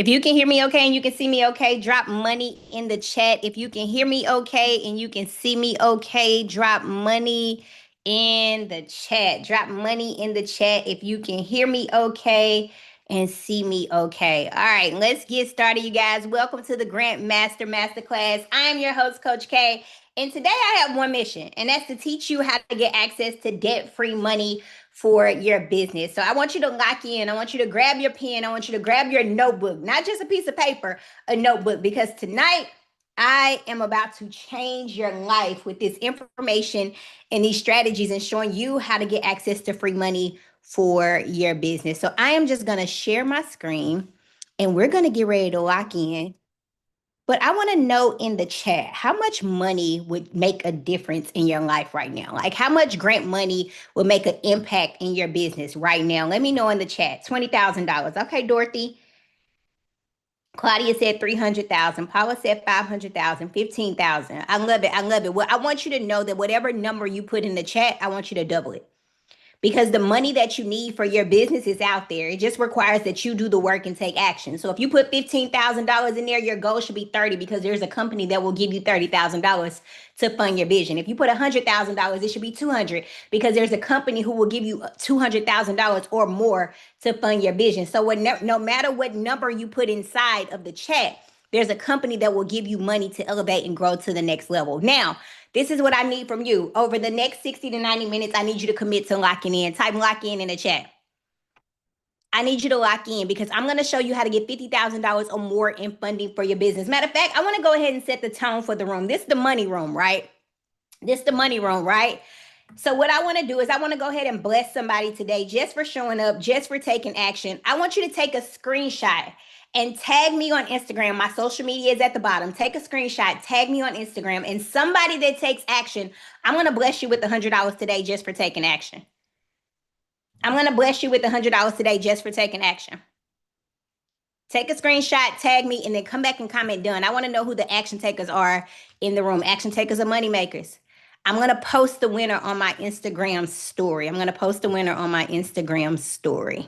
If you can hear me okay and you can see me okay, drop money in the chat. If you can hear me okay and you can see me okay, drop money in the chat. Drop money in the chat if you can hear me okay and see me okay. All right, let's get started, you guys. Welcome to the Grant Master Masterclass. I'm your host, Coach K. And today I have one mission, and that's to teach you how to get access to debt-free money for your business. So I want you to lock in. I want you to grab your pen. I want you to grab your notebook, not just a piece of paper, a notebook, because tonight I am about to change your life with this information and these strategies and showing you how to get access to free money for your business. So I am just going to share my screen and we're going to get ready to lock in. But I want to know in the chat how much money would make a difference in your life right now? Like how much grant money would make an impact in your business right now? Let me know in the chat. $20,000. Okay, Dorothy. Claudia said 300,000. Paula said 500,000, 15,000. I love it. I love it. Well, I want you to know that whatever number you put in the chat, I want you to double it, because the money that you need for your business is out there. It just requires that you do the work and take action. So if you put $15,000 in there, your goal should be 30, because there's a company that will give you $30,000 to fund your vision. If you put $100,000, it should be 200, because there's a company who will give you $200,000 or more to fund your vision. So no matter what number you put inside of the chat, there's a company that will give you money to elevate and grow to the next level. Now, this is what I need from you. Over the next 60 to 90 minutes, I need you to commit to locking in. Type lock in the chat. I need you to lock in, because I'm going to show you how to get $50,000 or more in funding for your business. Matter of fact, I want to go ahead and set the tone for the room. This is the money room, right? This is the money room, right? So what I want to do is I want to go ahead and bless somebody today just for showing up, just for taking action. I want you to take a screenshot and tag me on Instagram. My social media is at the bottom. Take a screenshot, tag me on Instagram, and somebody that takes action, I'm going to bless you with $100 today just for taking action. I'm going to bless you with $100 today just for taking action. Take a screenshot, tag me, and then come back and comment done. I want to know who the action takers are in the room. Action takers are money makers. I'm going to post the winner on my Instagram story. I'm going to post the winner on my Instagram story.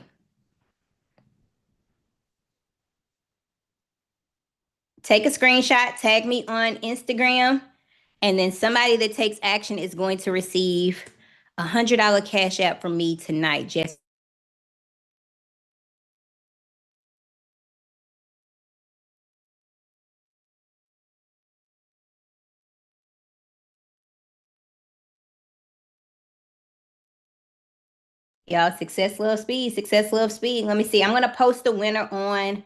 Take a screenshot, tag me on Instagram, and then somebody that takes action is going to receive a $100 cash app from me tonight. Just y'all, success, love, speed. Success, love, speed. Let me see. I'm going to post the winner on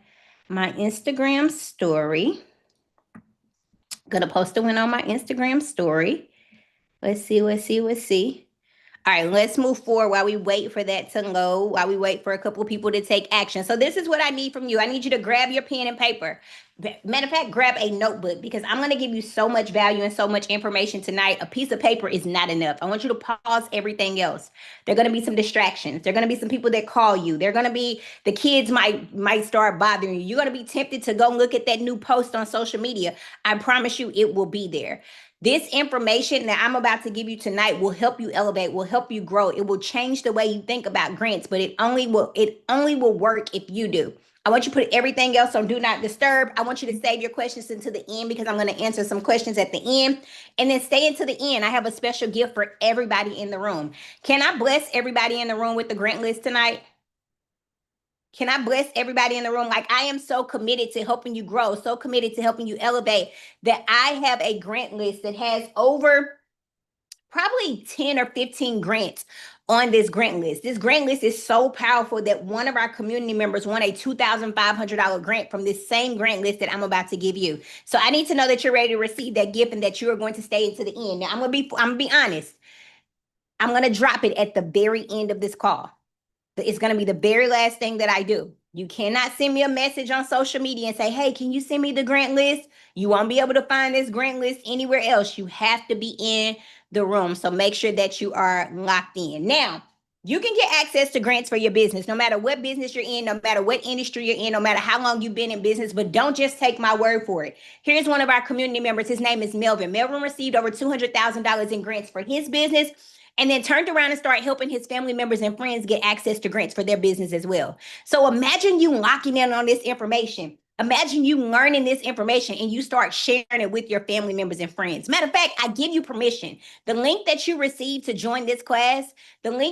my Instagram story. Going to post the winner on my Instagram story. Let's see, let's see, let's see. All right, let's move forward while we wait for that to load, while we wait for a couple of people to take action. So this is what I need from you. I need you to grab your pen and paper. Matter of fact, grab a notebook, because I'm going to give you so much value and so much information tonight. A piece of paper is not enough. I want you to pause everything else. There are going to be some distractions. There are going to be some people that call you. They're going to be, the kids might start bothering you. You're going to be tempted to go look at that new post on social media. I promise you it will be there. This information that I'm about to give you tonight will help you elevate, will help you grow. It will change the way you think about grants, but it only will work if you do. I want you to put everything else on do not disturb. I want you to save your questions until the end, because I'm going to answer some questions at the end, and then stay until the end. I have a special gift for everybody in the room. Can I bless everybody in the room with the grant list tonight? Can I bless everybody in the room? Like, I am so committed to helping you grow, so committed to helping you elevate, that I have a grant list that has over probably 10 or 15 grants on this grant list. This grant list is so powerful that one of our community members won a $2,500 grant from this same grant list that I'm about to give you. So I need to know that you're ready to receive that gift and that you are going to stay into the end. Now, I'm gonna be honest. I'm gonna drop it at the very end of this call. It's going to be the very last thing that I do. You cannot send me a message on social media and say, hey, can you send me the grant list? You won't be able to find this grant list anywhere else. You have to be in the room. So make sure that you are locked in. Now, you can get access to grants for your business, no matter what business you're in, no matter what industry you're in, no matter how long you've been in business, but don't just take my word for it. Here's one of our community members. His name is Melvin. Melvin received over $200,000 in grants for his business, and then turned around and started helping his family members and friends get access to grants for their business as well. So imagine you locking in on this information. Imagine you learning this information and you start sharing it with your family members and friends. Matter of fact, I give you permission. The link that you received to join this class, I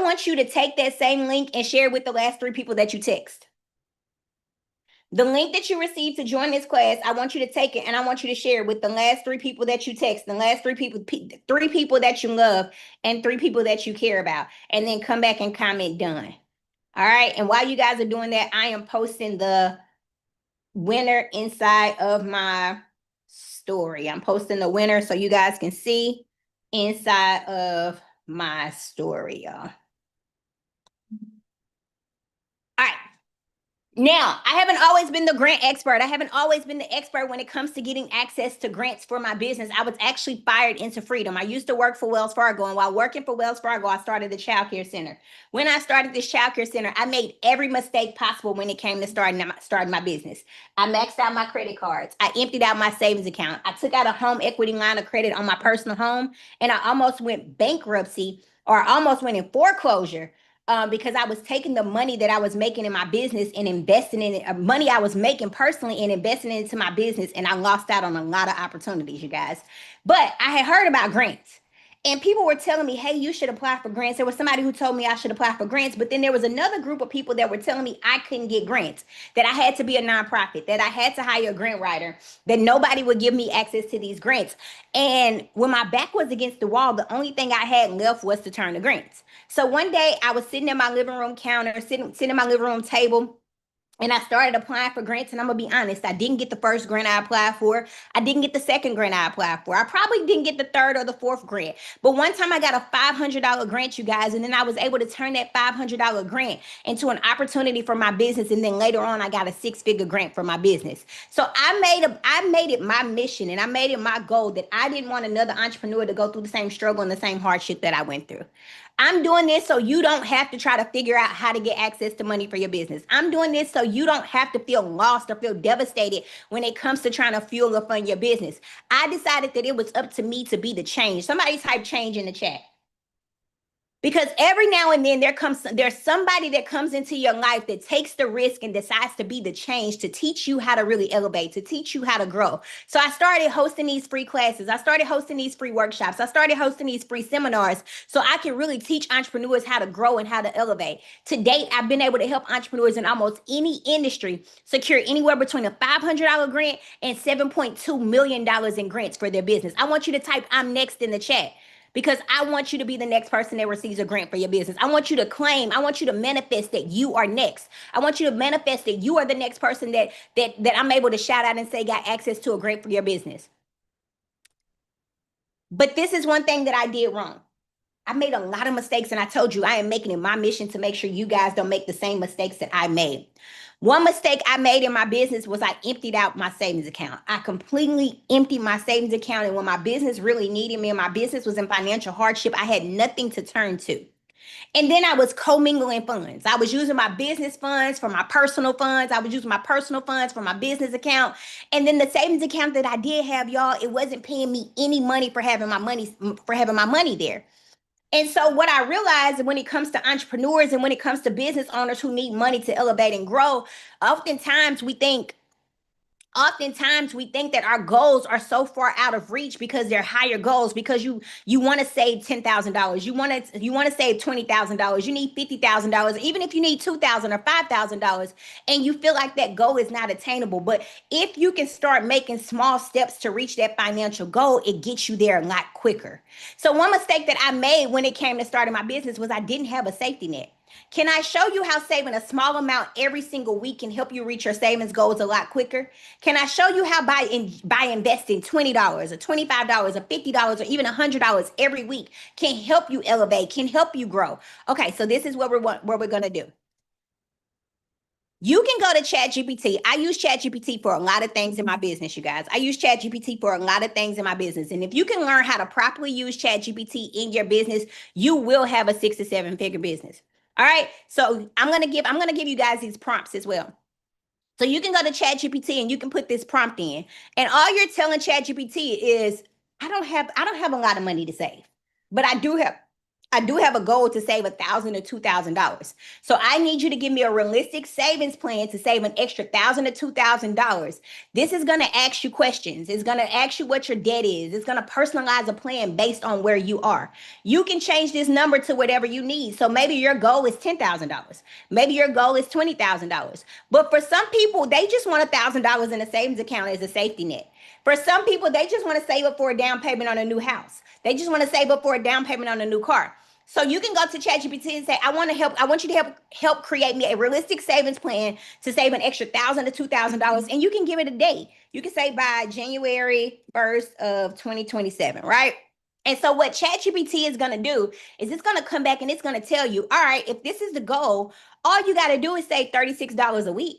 want you to take that same link and share it with the last 3 people that you text. The link that you received to join this class, I want you to take it and I want you to share it with the last 3 people that you text, the last 3 people that you love, and 3 people that you care about. And then come back and comment done. All right. And while you guys are doing that, I am posting the winner inside of my story. I'm posting the winner so you guys can see inside of my story, y'all. All right. Now, I haven't always been the grant expert. I haven't always been the expert when it comes to getting access to grants for my business. I was actually fired into freedom. I used to work for Wells Fargo, and while working for Wells Fargo, I started the child care center. When I started this child care center, I made every mistake possible when it came to starting my business. I maxed out my credit cards. I emptied out my savings account. I took out a home equity line of credit on my personal home, and I almost went bankruptcy or almost went in foreclosure because I was taking the money that I was making in my business and investing in it, money I was making personally and investing it into my business. And I lost out on a lot of opportunities, you guys. But I had heard about grants. And people were telling me, hey, you should apply for grants. There was somebody who told me I should apply for grants, but then there was another group of people that were telling me I couldn't get grants, that I had to be a nonprofit, that I had to hire a grant writer, that nobody would give me access to these grants. And when my back was against the wall, the only thing I had left was to turn to grants. So one day I was sitting at my living room counter, sitting at my living room table, and I started applying for grants. And I'm going to be honest, I didn't get the first grant I applied for. I didn't get the second grant I applied for. I probably didn't get the third or the fourth grant. But one time I got a $500 grant, you guys. And then I was able to turn that $500 grant into an opportunity for my business. And then later on, I got a 6-figure grant for my business. So I made it my mission and I made it my goal that I didn't want another entrepreneur to go through the same struggle and the same hardship that I went through. I'm doing this so you don't have to try to figure out how to get access to money for your business. I'm doing this so you don't have to feel lost or feel devastated when it comes to trying to fuel or fund your business. I decided that it was up to me to be the change. Somebody type change in the chat. Because every now and then there's somebody that comes into your life that takes the risk and decides to be the change, to teach you how to really elevate, to teach you how to grow. So I started hosting these free classes. I started hosting these free workshops. I started hosting these free seminars so I can really teach entrepreneurs how to grow and how to elevate. To date, I've been able to help entrepreneurs in almost any industry secure anywhere between a $500 grant and $7.2 million in grants for their business. I want you to type I'm next in the chat, because I want you to be the next person that receives a grant for your business. I want you to manifest that you are next. I want you to manifest that you are the next person that I'm able to shout out and say got access to a grant for your business. But this is one thing that I did wrong. I made a lot of mistakes, and I told you I am making it my mission to make sure you guys don't make the same mistakes that I made. One mistake I made in my business was I emptied out my savings account. I completely emptied my savings account. And when my business really needed me and my business was in financial hardship, I had nothing to turn to. And then I was commingling funds. I was using my business funds for my personal funds. I was using my personal funds for my business account. And then the savings account that I did have, y'all, it wasn't paying me any money for having my money there. And so what I realized when it comes to entrepreneurs and when it comes to business owners who need money to elevate and grow, oftentimes we think that our goals are so far out of reach because they're higher goals, because you want to save $10,000, you want to save $20,000, you need $50,000, even if you need $2,000 or $5,000, and you feel like that goal is not attainable. But if you can start making small steps to reach that financial goal, it gets you there a lot quicker. So one mistake that I made when it came to starting my business was I didn't have a safety net. Can I show you how saving a small amount every single week can help you reach your savings goals a lot quicker? Can I show you how by investing $20 or $25 or $50 or even $100 every week can help you elevate, can help you grow? Okay, so this is what we're going to do. You can go to ChatGPT. I use ChatGPT for a lot of things in my business, you guys. I use ChatGPT for a lot of things in my business. And if you can learn how to properly use ChatGPT in your business, you will have a 6 to 7 figure business. All right. So I'm gonna give you guys these prompts as well. So you can go to ChatGPT and you can put this prompt in. And all you're telling ChatGPT is I don't have a lot of money to save, but I do have a goal to save $1,000 to $2,000. So I need you to give me a realistic savings plan to save an extra $1,000 to $2,000. This is going to ask you questions. It's going to ask you what your debt is. It's going to personalize a plan based on where you are. You can change this number to whatever you need. So maybe your goal is $10,000. Maybe your goal is $20,000. But for some people, they just want $1,000 in a savings account as a safety net. For some people, they just want to save up for a down payment on a new house. They just want to save up for a down payment on a new car. So you can go to ChatGPT and say, I want to help. I want you to help create me a realistic savings plan to save an extra $1,000 to $2,000, and you can give it a date. You can say by January 1st of 2027, right? And so what ChatGPT is going to do is it's going to come back and it's going to tell you, all right, if this is the goal, all you got to do is save $36 a week.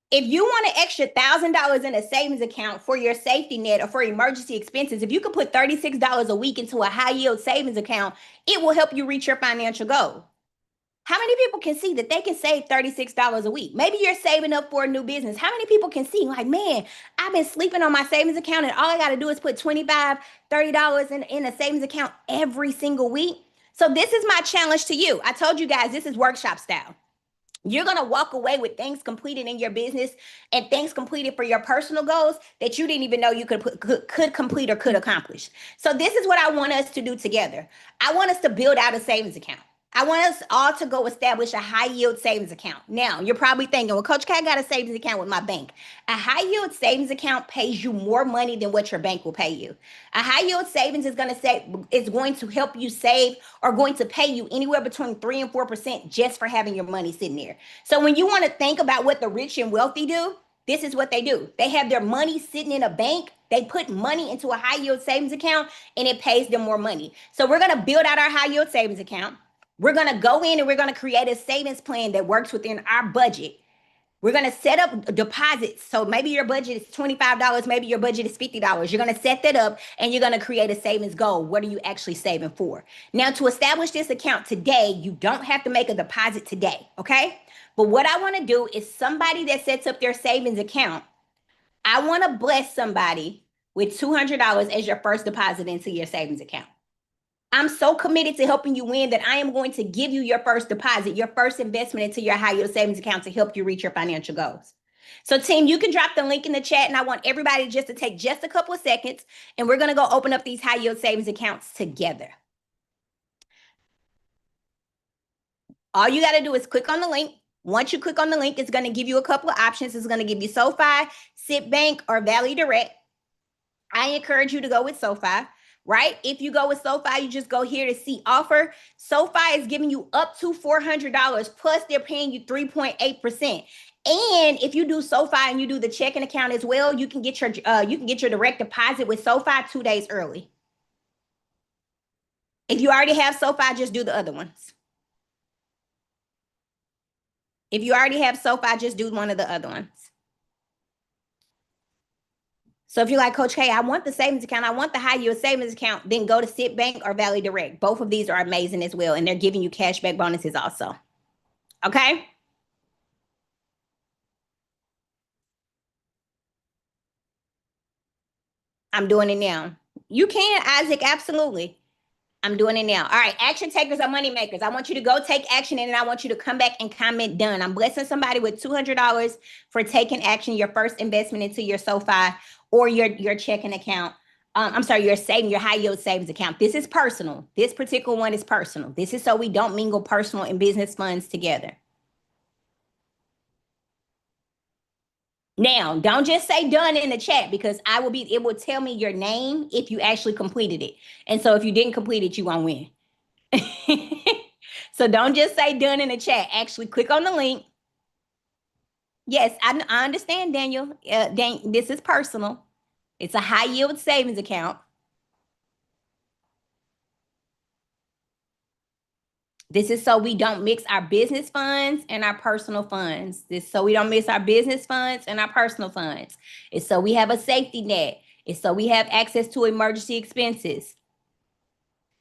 If you want an extra $1,000 in a savings account for your safety net or for emergency expenses, if you can put $36 a week into a high yield savings account, it will help you reach your financial goal. How many people can see that they can save $36 a week? Maybe you're saving up for a new business. How many people can see, like, man, I've been sleeping on my savings account and all I got to do is put $25, $30 in a savings account every single week? So this is my challenge to you. I told you guys this is workshop style. You're going to walk away with things completed in your business and things completed for your personal goals that you didn't even know you could complete or could accomplish. So this is what I want us to do together. I want us to build out a savings account. I want us all to go establish a high yield savings account. Now, you're probably thinking, well, Coach K, I got a savings account with my bank. A high yield savings account pays you more money than what your bank will pay you. A high yield savings is going to help you save or going to pay you anywhere between 3 and 4% just for having your money sitting there. So when you want to think about what the rich and wealthy do, this is what they do. They have their money sitting in a bank. They put money into a high yield savings account and it pays them more money. So we're going to build out our high yield savings account. We're going to go in and we're going to create a savings plan that works within our budget. We're going to set up deposits. So maybe your budget is $25. Maybe your budget is $50. You're going to set that up and you're going to create a savings goal. What are you actually saving for? Now, to establish this account today, you don't have to make a deposit today. Okay. But what I want to do is somebody that sets up their savings account, I want to bless somebody with $200 as your first deposit into your savings account. I'm so committed to helping you win that I am going to give you your first deposit, your first investment into your high yield savings account to help you reach your financial goals. So team, you can drop the link in the chat and I want everybody just to take just a couple of seconds and we're going to go open up these high yield savings accounts together. All you got to do is click on the link. Once you click on the link, it's going to give you a couple of options. It's going to give you SoFi, Citibank, or Valley Direct. I encourage you to go with SoFi. Right? If you go with SoFi, you just go here to see offer. SoFi is giving you up to $400, plus they're paying you 3.8%. And if you do SoFi and you do the checking account as well, you can get your direct deposit with SoFi 2 days early. If you already have SoFi, just do the other ones. If you already have SoFi, just do one of the other ones. So if you're like, Coach K, I want the savings account, I want the high yield savings account, then go to Citibank or Valley Direct. Both of these are amazing as well, and they're giving you cashback bonuses also. Okay? I'm doing it now. You can, Isaac, absolutely. I'm doing it now. All right, action takers are money makers. I want you to go take action and then I want you to come back and comment done. I'm blessing somebody with $200 for taking action, your first investment into your SoFi or your checking account. I'm sorry, your high yield savings account. This is personal. This particular one is personal. This is so we don't mingle personal and business funds together. Now, don't just say done in the chat because it will tell me your name if you actually completed it. And so if you didn't complete it, you won't win. So don't just say done in the chat. Actually click on the link. Yes, I understand, Daniel. This is personal. It's a high yield savings account. This is so we don't mix our business funds and our personal funds. This so we don't mix our business funds and our personal funds. It's so we have a safety net. It's so we have access to emergency expenses.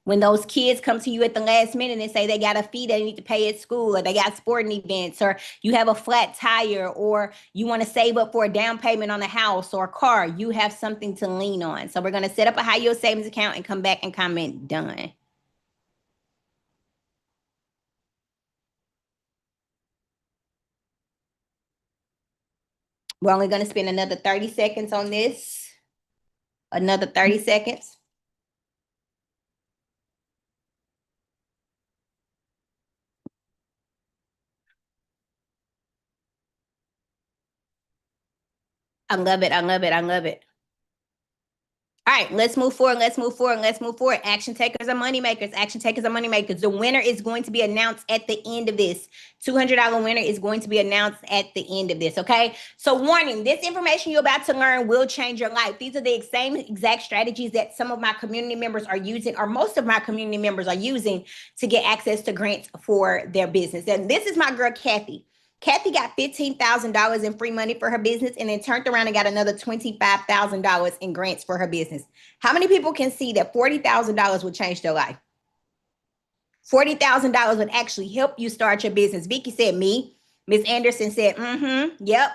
When those kids come to you at the last minute and say they got a fee they need to pay at school, or they got sporting events, or you have a flat tire, or you want to save up for a down payment on a house or a car, you have something to lean on. So we're going to set up a high yield savings account and come back and comment done. We're only going to spend another 30 seconds on this. Another 30 seconds. I love it. I love it. I love it. All right, let's move forward. Let's move forward. Let's move forward. Action takers are money makers. Action takers are money makers. The winner is going to be announced at the end of this. $200 winner is going to be announced at the end of this. Okay. So, warning: this information you're about to learn will change your life. These are the same exact strategies that some of my community members are using, or most of my community members are using, to get access to grants for their business. And this is my girl Kathy. Kathy got $15,000 in free money for her business, and then turned around and got another $25,000 in grants for her business. How many people can see that $40,000 would change their life? $40,000 would actually help you start your business. Vicky said me. Miss Anderson said, yep.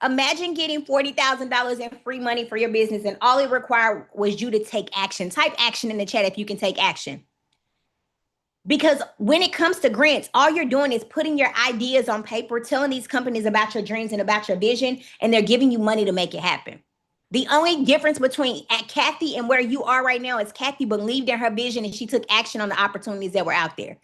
Imagine getting $40,000 in free money for your business, and all it required was you to take action. Type action in the chat if you can take action. Because when it comes to grants, all you're doing is putting your ideas on paper, telling these companies about your dreams and about your vision, and they're giving you money to make it happen. The only difference between Kathy and where you are right now is Kathy believed in her vision and she took action on the opportunities that were out there.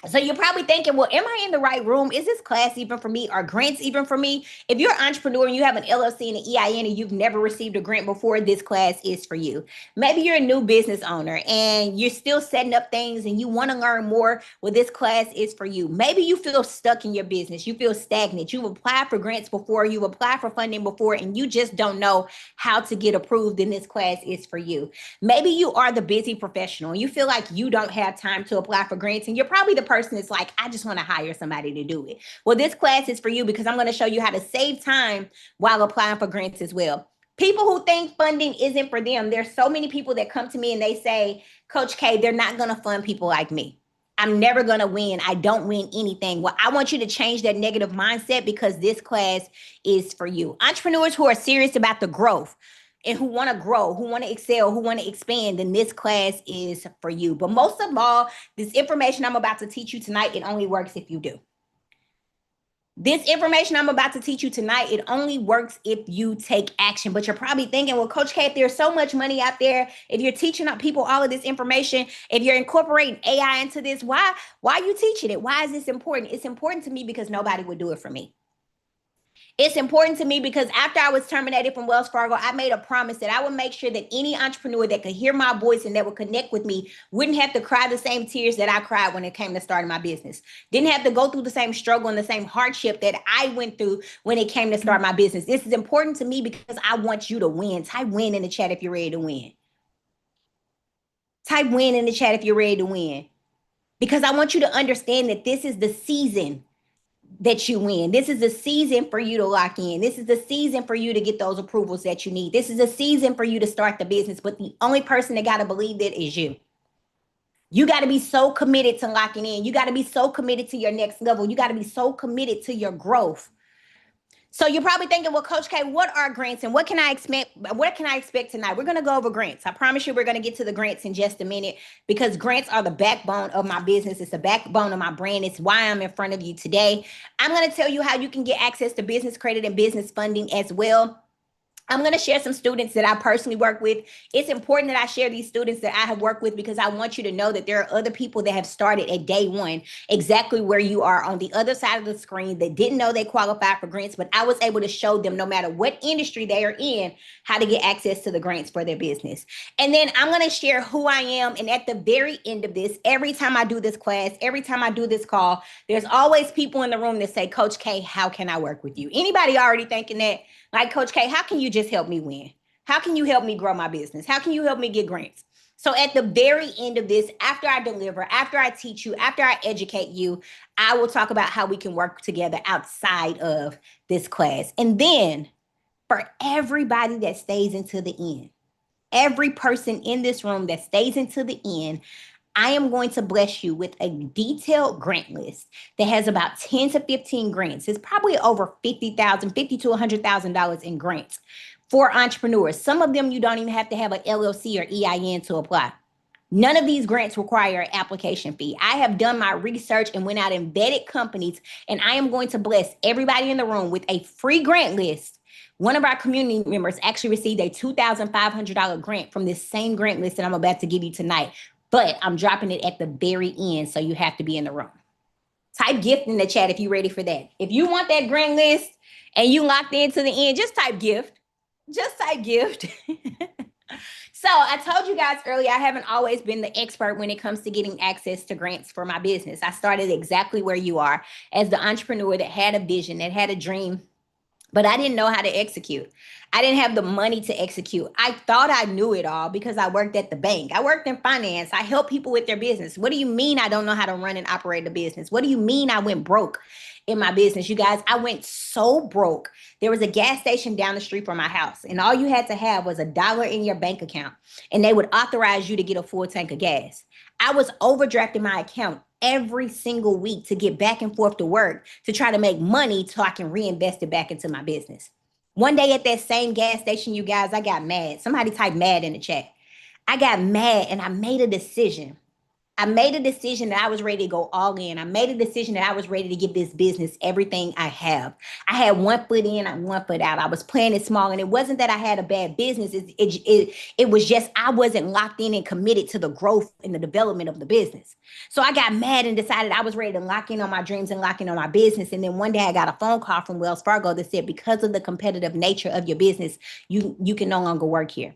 So you're probably thinking, well, am I in the right room? Is this class even for me? Are grants even for me? If you're an entrepreneur and you have an LLC and an EIN and you've never received a grant before, this class is for you. Maybe you're a new business owner and you're still setting up things and you want to learn more. Well, this class is for you. Maybe you feel stuck in your business. You feel stagnant. You've applied for grants before. You've applied for funding before, and you just don't know how to get approved. Then this class is for you. Maybe you are the busy professional and you feel like you don't have time to apply for grants, and you're probably the person that's like, I just want to hire somebody to do it. Well, this class is for you because I'm going to show you how to save time while applying for grants as well. People who think funding isn't for them, there's so many people that come to me and they say, Coach K, they're not going to fund people like me. I'm never going to win. I don't win anything. Well, I want you to change that negative mindset because this class is for you. Entrepreneurs who are serious about the growth and who want to grow, who want to excel, who want to expand, then this class is for you. But most of all, this information I'm about to teach you tonight, it only works if you do. This information I'm about to teach you tonight, it only works if you take action. But you're probably thinking, well, Coach K, if there's so much money out there, if you're teaching people all of this information, if you're incorporating AI into this, why are you teaching it? Why is this important? It's important to me because nobody would do it for me. It's important to me because after I was terminated from Wells Fargo, I made a promise that I would make sure that any entrepreneur that could hear my voice and that would connect with me wouldn't have to cry the same tears that I cried when it came to starting my business. Didn't have to go through the same struggle and the same hardship that I went through when it came to start my business. This is important to me because I want you to win. Type win in the chat if you're ready to win. Type win in the chat if you're ready to win. Because I want you to understand that this is the season that you win. This is the season for you to lock in. This is the season for you to get those approvals that you need. This is a season for you to start the business. But the only person that got to believe that is you. You got to be so committed to locking in. You got to be so committed to your next level. You got to be so committed to your growth. So you're probably thinking, well, Coach K, what are grants and what can I expect? What can I expect tonight? We're going to go over grants. I promise you we're going to get to the grants in just a minute because grants are the backbone of my business. It's the backbone of my brand. It's why I'm in front of you today. I'm going to tell you how you can get access to business credit and business funding as well. I'm going to share some students that I personally work with. It's important that I share these students that I have worked with because I want you to know that there are other people that have started at day one, exactly where you are on the other side of the screen that didn't know they qualified for grants, but I was able to show them no matter what industry they are in, how to get access to the grants for their business. And then I'm going to share who I am. And at the very end of this, every time I do this class, every time I do this call, there's always people in the room that say, Coach K, how can I work with you? Anybody already thinking that? Like, Coach K, how can you just help me win? How can you help me grow my business? How can you help me get grants? So at the very end of this, after I deliver, after I teach you, after I educate you, I will talk about how we can work together outside of this class. And then for everybody that stays until the end, every person in this room that stays until the end, I am going to bless you with a detailed grant list that has about 10 to 15 grants. It's probably over $50,000 to $100,000 in grants for entrepreneurs. Some of them you don't even have to have an LLC or EIN to apply. None of these grants require an application fee. I have done my research and went out and vetted companies, and I am going to bless everybody in the room with a free grant list. One of our community members actually received a $2,500 grant from this same grant list that I'm about to give you tonight, but I'm dropping it at the very end, so you have to be in the room. Type gift in the chat if you're ready for that. If you want that grant list and you locked into the end, just type gift. Just type gift. So I told you guys earlier, I haven't always been the expert when it comes to getting access to grants for my business. I started exactly where you are, as the entrepreneur that had a vision, that had a dream, but I didn't know how to execute. I didn't have the money to execute. I thought I knew it all because I worked at the bank. I worked in finance. I help people with their business. What do you mean I don't know how to run and operate a business? What do you mean I went broke in my business? You guys, I went so broke. There was a gas station down the street from my house, and all you had to have was $1 in your bank account, and they would authorize you to get a full tank of gas. I was overdrafting my account every single week to get back and forth to work to try to make money so I can reinvest it back into my business. One day at that same gas station, you guys, I got mad. Somebody type mad in the chat. I got mad and I made a decision. I made a decision that I was ready to go all in. I made a decision that I was ready to give this business everything I have. I had one foot in and one foot out. I was playing it small, and it wasn't that I had a bad business. It was just I wasn't locked in and committed to the growth and the development of the business. So I got mad and decided I was ready to lock in on my dreams and lock in on my business. And then one day I got a phone call from Wells Fargo that said, because of the competitive nature of your business, you can no longer work here.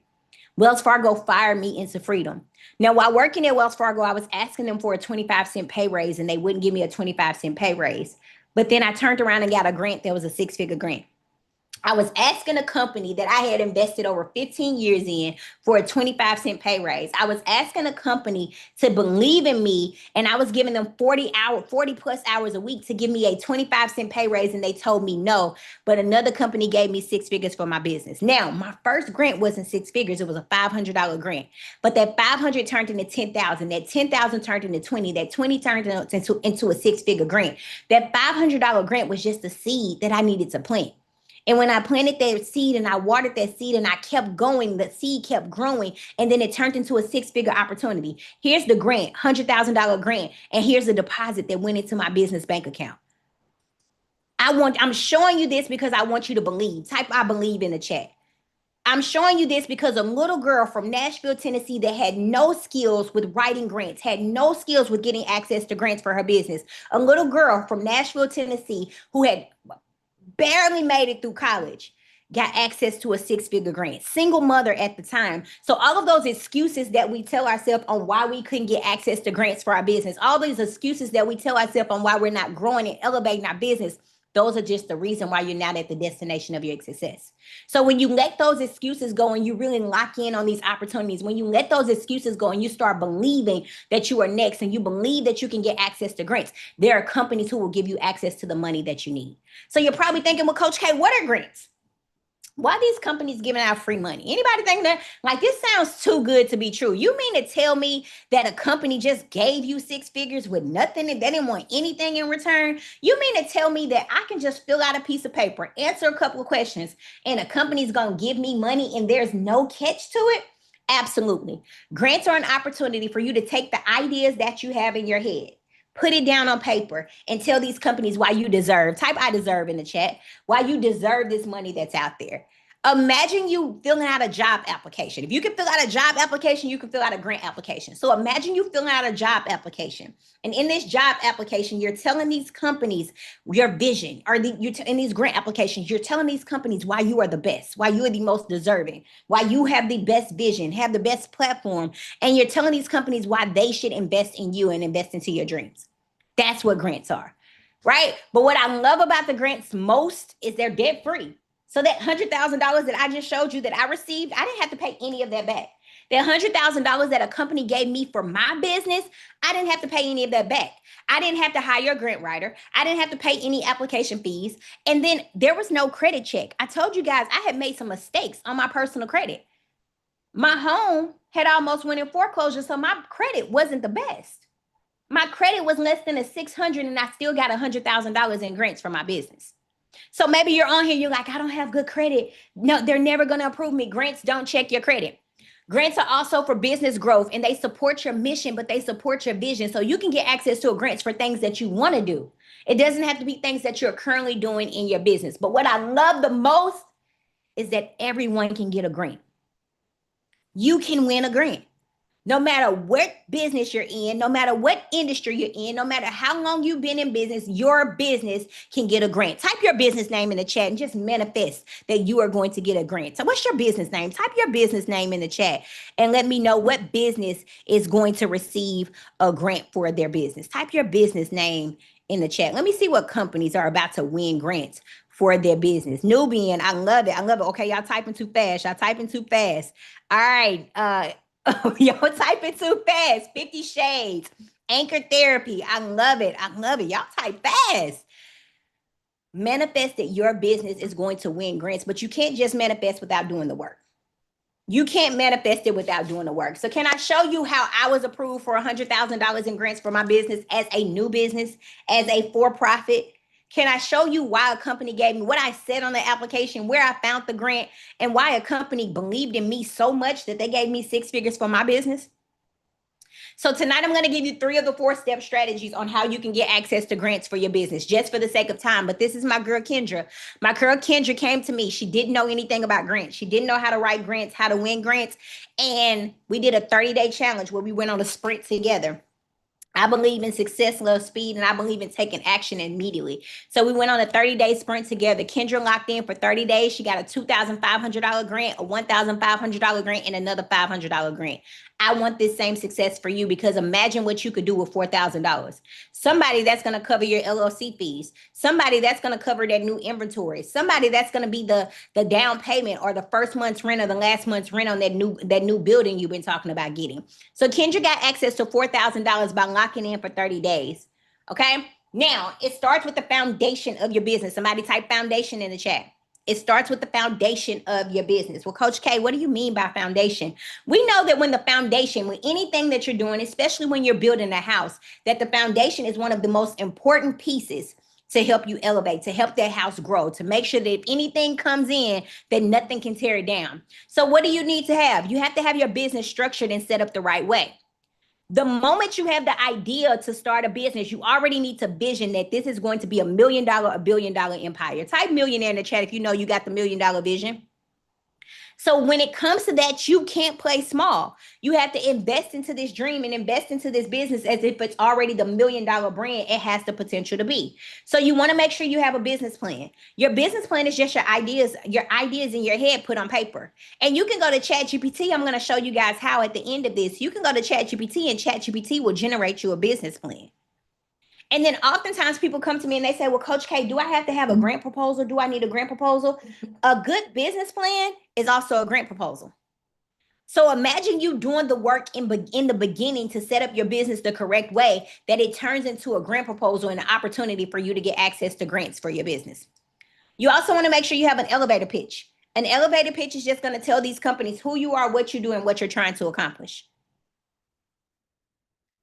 Wells Fargo fired me into freedom. Now, while working at Wells Fargo, I was asking them for a 25-cent pay raise, and they wouldn't give me a 25-cent pay raise. But then I turned around and got a grant that was a six-figure grant. I was asking a company that I had invested over 15 years in for a 25-cent pay raise. I was asking a company to believe in me, and I was giving them 40 plus hours a week to give me a 25-cent pay raise, and they told me no. But another company gave me six figures for my business. Now, my first grant wasn't six figures. It was a $500 grant. But that 500 turned into 10,000. That 10,000 turned into 20. That 20 turned into a six-figure grant. That $500 grant was just a seed that I needed to plant. And when I planted that seed and I watered that seed and I kept going, the seed kept growing, and then it turned into a six-figure opportunity. Here's the grant, $100,000 grant, and here's the deposit that went into my business bank account. I'm showing you this because I want you to believe. Type I believe in the chat. I'm showing you this because a little girl from Nashville, Tennessee that had no skills with writing grants, had no skills with getting access to grants for her business. A little girl from Nashville, Tennessee who had barely made it through college, got access to a six-figure grant. Single mother at the time. So all of those excuses that we tell ourselves on why we couldn't get access to grants for our business, all these excuses that we tell ourselves on why we're not growing and elevating our business, those are just the reason why you're not at the destination of your success. So when you let those excuses go and you really lock in on these opportunities, when you let those excuses go and you start believing that you are next and you believe that you can get access to grants, there are companies who will give you access to the money that you need. So you're probably thinking, well, Coach K, what are grants? Why are these companies giving out free money? Anybody think that, like, this sounds too good to be true? You mean to tell me that a company just gave you six figures with nothing and they didn't want anything in return? You mean to tell me that I can just fill out a piece of paper, answer a couple of questions, and a company's going to give me money and there's no catch to it? Absolutely. Grants are an opportunity for you to take the ideas that you have in your head, put it down on paper, and tell these companies why you deserve. Type I deserve in the chat. Why you deserve this money that's out there. Imagine you filling out a job application. If you can fill out a job application, you can fill out a grant application. So imagine you filling out a job application. And in this job application, you're telling these companies your vision, or in these grant applications, you're telling these companies why you are the best, why you are the most deserving, why you have the best vision, have the best platform. And you're telling these companies why they should invest in you and invest into your dreams. That's what grants are, right? But what I love about the grants most is they're debt free. So that $100,000 that I just showed you that I received, I didn't have to pay any of that back. That $100,000 that a company gave me for my business, I didn't have to pay any of that back. I didn't have to hire a grant writer. I didn't have to pay any application fees. And then there was no credit check. I told you guys I had made some mistakes on my personal credit. My home had almost went in foreclosure, so my credit wasn't the best. My credit was less than a 600, and I still got $100,000 in grants for my business. So maybe you're on here, you're like, I don't have good credit. No, they're never going to approve me. Grants don't check your credit. Grants are also for business growth, and they support your mission, but they support your vision. So you can get access to a grants for things that you want to do. It doesn't have to be things that you're currently doing in your business. But what I love the most is that everyone can get a grant. You can win a grant. No matter what business you're in, no matter what industry you're in, no matter how long you've been in business, your business can get a grant. Type your business name in the chat and just manifest that you are going to get a grant. So what's your business name? Type your business name in the chat and let me know what business is going to receive a grant for their business. Type your business name in the chat. Let me see what companies are about to win grants for their business. Nubian, I love it. I love it. Okay, y'all typing too fast. Y'all typing too fast. All right. Oh, y'all typing too fast. 50 Shades, Anchor Therapy. I love it. I love it. Y'all type fast. Manifest that your business is going to win grants, but you can't just manifest without doing the work. You can't manifest it without doing the work. So can I show you how I was approved for $100,000 in grants for my business as a new business, as a for-profit? Can I show you why a company gave me what I said on the application, where I found the grant, and why a company believed in me so much that they gave me 6 figures for my business? So tonight I'm going to give you 3 of the 4-step strategies on how you can get access to grants for your business, just for the sake of time. But this is my girl Kendra. My girl Kendra came to me. She didn't know anything about grants. She didn't know how to write grants, how to win grants. And we did a 30-day challenge where we went on a sprint together. I believe in success, love, speed, and I believe in taking action immediately. So we went on a 30-day sprint together. Kendra locked in for 30 days. She got a $2,500 grant, a $1,500 grant, and another $500 grant. I want this same success for you because imagine what you could do with $4,000. Somebody that's going to cover your LLC fees. Somebody that's going to cover that new inventory. Somebody that's going to be the down payment or the first month's rent or the last month's rent on that new building you've been talking about getting. So Kendra got access to $4,000 by locking in for 30 days. Okay. Now it starts with the foundation of your business. Somebody type foundation in the chat. It starts with the foundation of your business. Well, Coach K, what do you mean by foundation? We know that when the foundation, with anything that you're doing, especially when you're building a house, that the foundation is one of the most important pieces to help you elevate, to help that house grow, to make sure that if anything comes in, that nothing can tear it down. So what do you need to have? You have to have your business structured and set up the right way. The moment you have the idea to start a business, you already need to vision that this is going to be $1 million, $1 billion empire. Type millionaire in the chat if you know you got the $1 million vision. So when it comes to that, you can't play small. You have to invest into this dream and invest into this business as if it's already the $1 million brand it has the potential to be. So you want to make sure you have a business plan. Your business plan is just your ideas in your head put on paper. And you can go to ChatGPT. I'm going to show you guys how at the end of this. You can go to ChatGPT and ChatGPT will generate you a business plan. And then oftentimes people come to me and they say, well, Coach K, do I have to have a grant proposal? Do I need a grant proposal? A good business plan is also a grant proposal. So imagine you doing the work in the beginning to set up your business the correct way, that it turns into a grant proposal and an opportunity for you to get access to grants for your business. You also want to make sure you have an elevator pitch. An elevator pitch is just going to tell these companies who you are, what you do, and what you're trying to accomplish.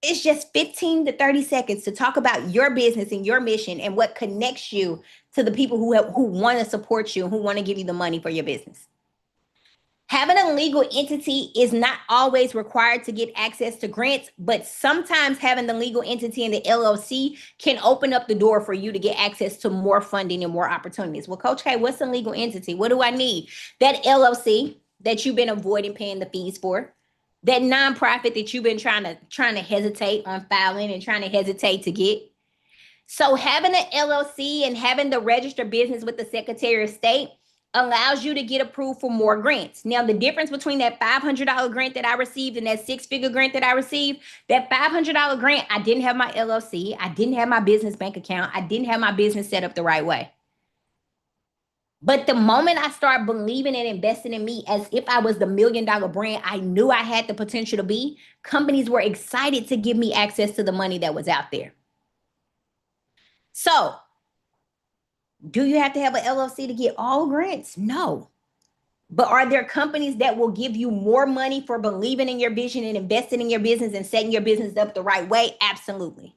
It's just 15 to 30 seconds to talk about your business and your mission and what connects you to the people who want to support you and who want to give you the money for your business. Having a legal entity is not always required to get access to grants, but sometimes having the legal entity and the LLC can open up the door for you to get access to more funding and more opportunities. Well, Coach K, what's a legal entity? What do I need? That LLC that you've been avoiding paying the fees for. That nonprofit that you've been trying to hesitate on filing and trying to hesitate to get. So having an LLC and having the registered business with the Secretary of State allows you to get approved for more grants. Now, the difference between that $500 grant that I received and that 6-figure grant that I received, that $500 grant, I didn't have my LLC. I didn't have my business bank account. I didn't have my business set up the right way. But the moment I start believing and investing in me as if I was the $1 million brand I knew I had the potential to be, companies were excited to give me access to the money that was out there. So, do you have to have an LLC to get all grants? No. But are there companies that will give you more money for believing in your vision and investing in your business and setting your business up the right way? Absolutely.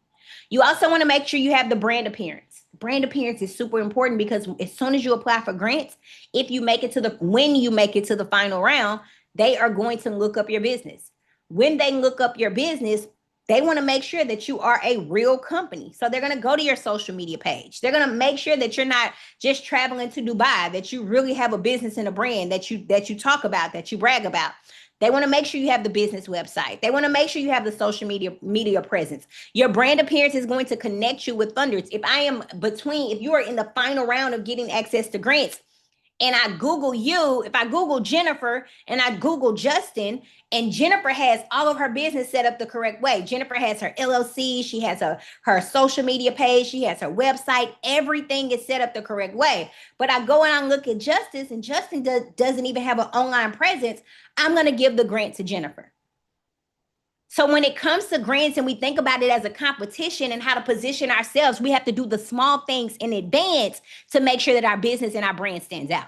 You also want to make sure you have the brand appearance. Brand appearance is super important because as soon as you apply for grants, if you make it to the when you make it to the final round, they are going to look up your business. When they look up your business, they want to make sure that you are a real company. So they're going to go to your social media page. They're going to make sure that you're not just traveling to Dubai, that you really have a business and a brand that you talk about, that you brag about. They want to make sure you have the business website. They want to make sure you have the social media presence. Your brand appearance is going to connect you with funders. If you are in the final round of getting access to grants, and I Google you, if I Google Jennifer and I Google Justin, and Jennifer has all of her business set up the correct way. Jennifer has her LLC, she has her social media page, she has her website, everything is set up the correct way. But I go and I look at Justice, and Justin doesn't even have an online presence. I'm going to give the grant to Jennifer. So when it comes to grants and we think about it as a competition and how to position ourselves, we have to do the small things in advance to make sure that our business and our brand stands out.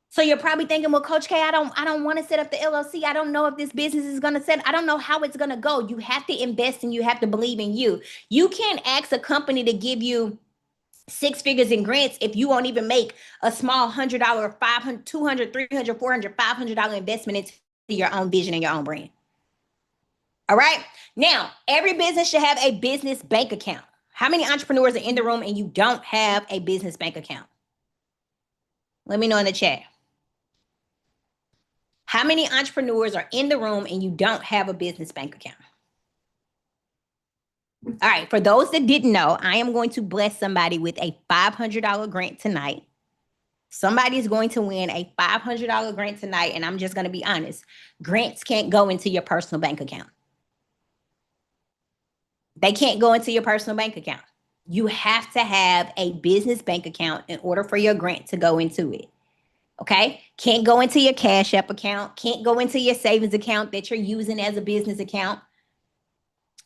So you're probably thinking, well, Coach K, I don't want to set up the LLC. I don't know if this business is going to set. I don't know how it's going to go. You have to invest and you have to believe in you. You can't ask a company to give you six figures in grants if you won't even make a small $100, 500, 200, 300, 400, $500 investment into your own vision and your own brand. All right. Now, every business should have a business bank account. How many entrepreneurs are in the room and you don't have a business bank account? Let me know in the chat. How many entrepreneurs are in the room and you don't have a business bank account? All right. For those that didn't know, I am going to bless somebody with a $500 grant tonight. Somebody's going to win a $500 grant tonight. And I'm just going to be honest. Grants can't go into your personal bank account. They can't go into your personal bank account. You have to have a business bank account in order for your grant to go into it. Okay? Can't go into your Cash App account. Can't go into your savings account that you're using as a business account.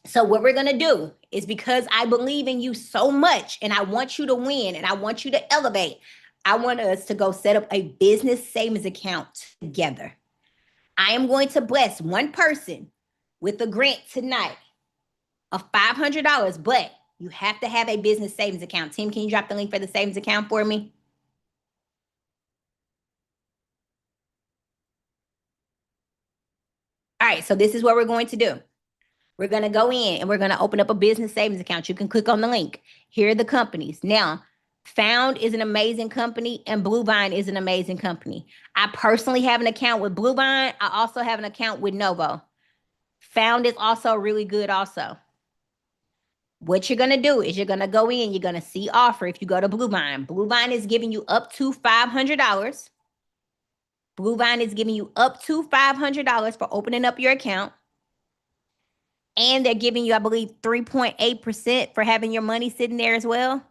So what we're going to do is, because I believe in you so much and I want you to win and I want you to elevate, I want us to go set up a business savings account together. I am going to bless one person with a grant tonight of $500, but you have to have a business savings account. Tim, can you drop the link for the savings account for me? All right, so this is what we're going to do. We're going to go in and we're going to open up a business savings account. You can click on the link. Here are the companies. Now, Found is an amazing company and Bluevine is an amazing company. I personally have an account with Bluevine. I also have an account with Novo. Found is also really good also. What you're going to do is you're going to go in, you're going to see offer if you go to Bluevine. Bluevine is giving you up to $500. Bluevine is giving you up to $500 for opening up your account. And they're giving you, I believe, 3.8% for having your money sitting there as well.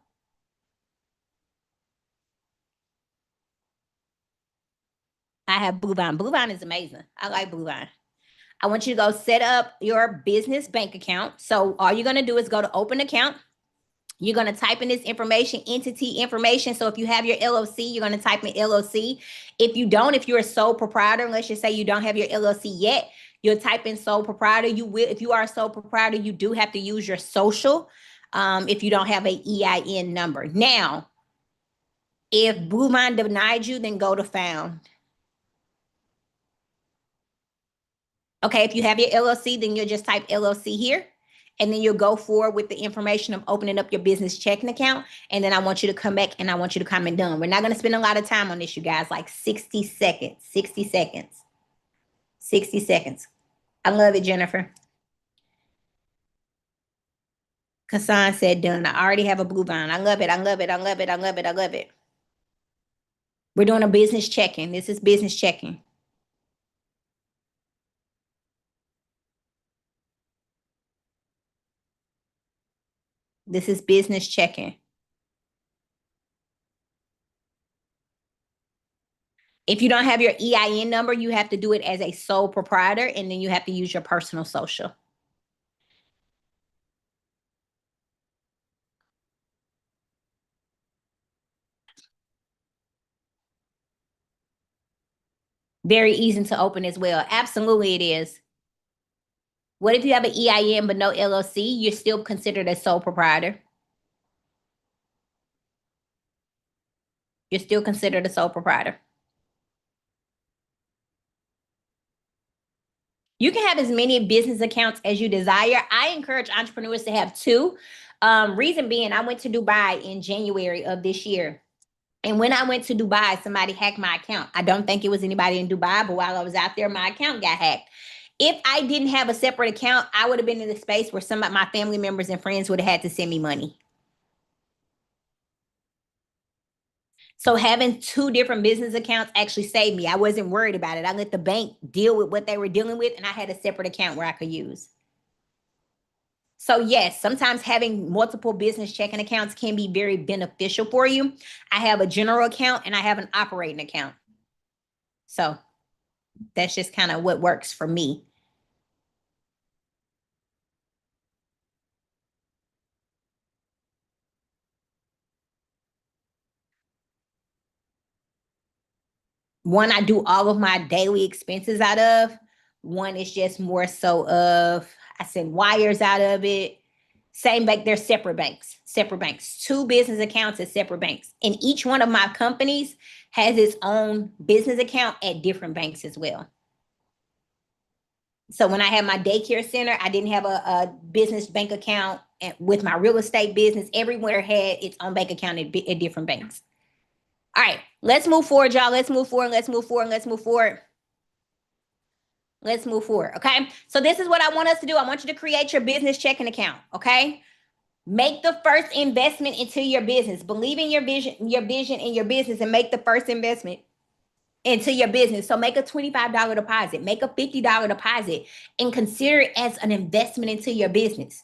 I have Bluevine. Bluevine is amazing. I like Bluevine. I want you to go set up your business bank account. So all you're going to do is go to open account. You're going to type in this information, entity information. So if you have your LLC, you're going to type in LLC. If you don't, if you're a sole proprietor, let's just say you don't have your LLC yet, you'll type in sole proprietor. You will, if you are a sole proprietor, you do have to use your social if you don't have a EIN number. Now, if Bluevine denied you, then go to Found. Okay, if you have your LLC, then you'll just type LLC here. And then you'll go forward with the information of opening up your business checking account. And then I want you to come back and I want you to comment done. We're not going to spend a lot of time on this, you guys, like 60 seconds, 60 seconds, 60 seconds. I love it, Jennifer. Kassan said done. I already have a Bluevine. I love it. I love it. I love it. I love it. I love it. We're doing a business check-in. This is business checking. This is business check-in. If you don't have your EIN number, you have to do it as a sole proprietor, and then you have to use your personal social. Very easy to open as well. Absolutely, it is. What if you have an EIN but no LLC? You're still considered a sole proprietor. You're still considered a sole proprietor. You can have as many business accounts as you desire. I encourage entrepreneurs to have two. Reason being, I went to Dubai in January of this year. And when I went to Dubai, somebody hacked my account. I don't think it was anybody in Dubai, but while I was out there, my account got hacked. If I didn't have a separate account, I would have been in a space where some of my family members and friends would have had to send me money. So having two different business accounts actually saved me. I wasn't worried about it. I let the bank deal with what they were dealing with, and I had a separate account where I could use. So yes, sometimes having multiple business checking accounts can be very beneficial for you. I have a general account and I have an operating account. So that's just kind of what works for me. One I do all of my daily expenses out of. One is just more so of I send wires out of it. Same bank, they're separate banks, separate banks. Two business accounts at separate banks. And each one of my companies has its own business account at different banks as well. So when I had my daycare center, I didn't have a business bank account. And with my real estate business, everywhere had its own bank account at different banks. All right, let's move forward, y'all. Let's move forward. Let's move forward. Let's move forward. Let's move forward. Okay. So this is what I want us to do. I want you to create your business checking account. Okay. Make the first investment into your business. Believe in your vision in your business, and make the first investment into your business. So make a $25 deposit, make a $50 deposit, and consider it as an investment into your business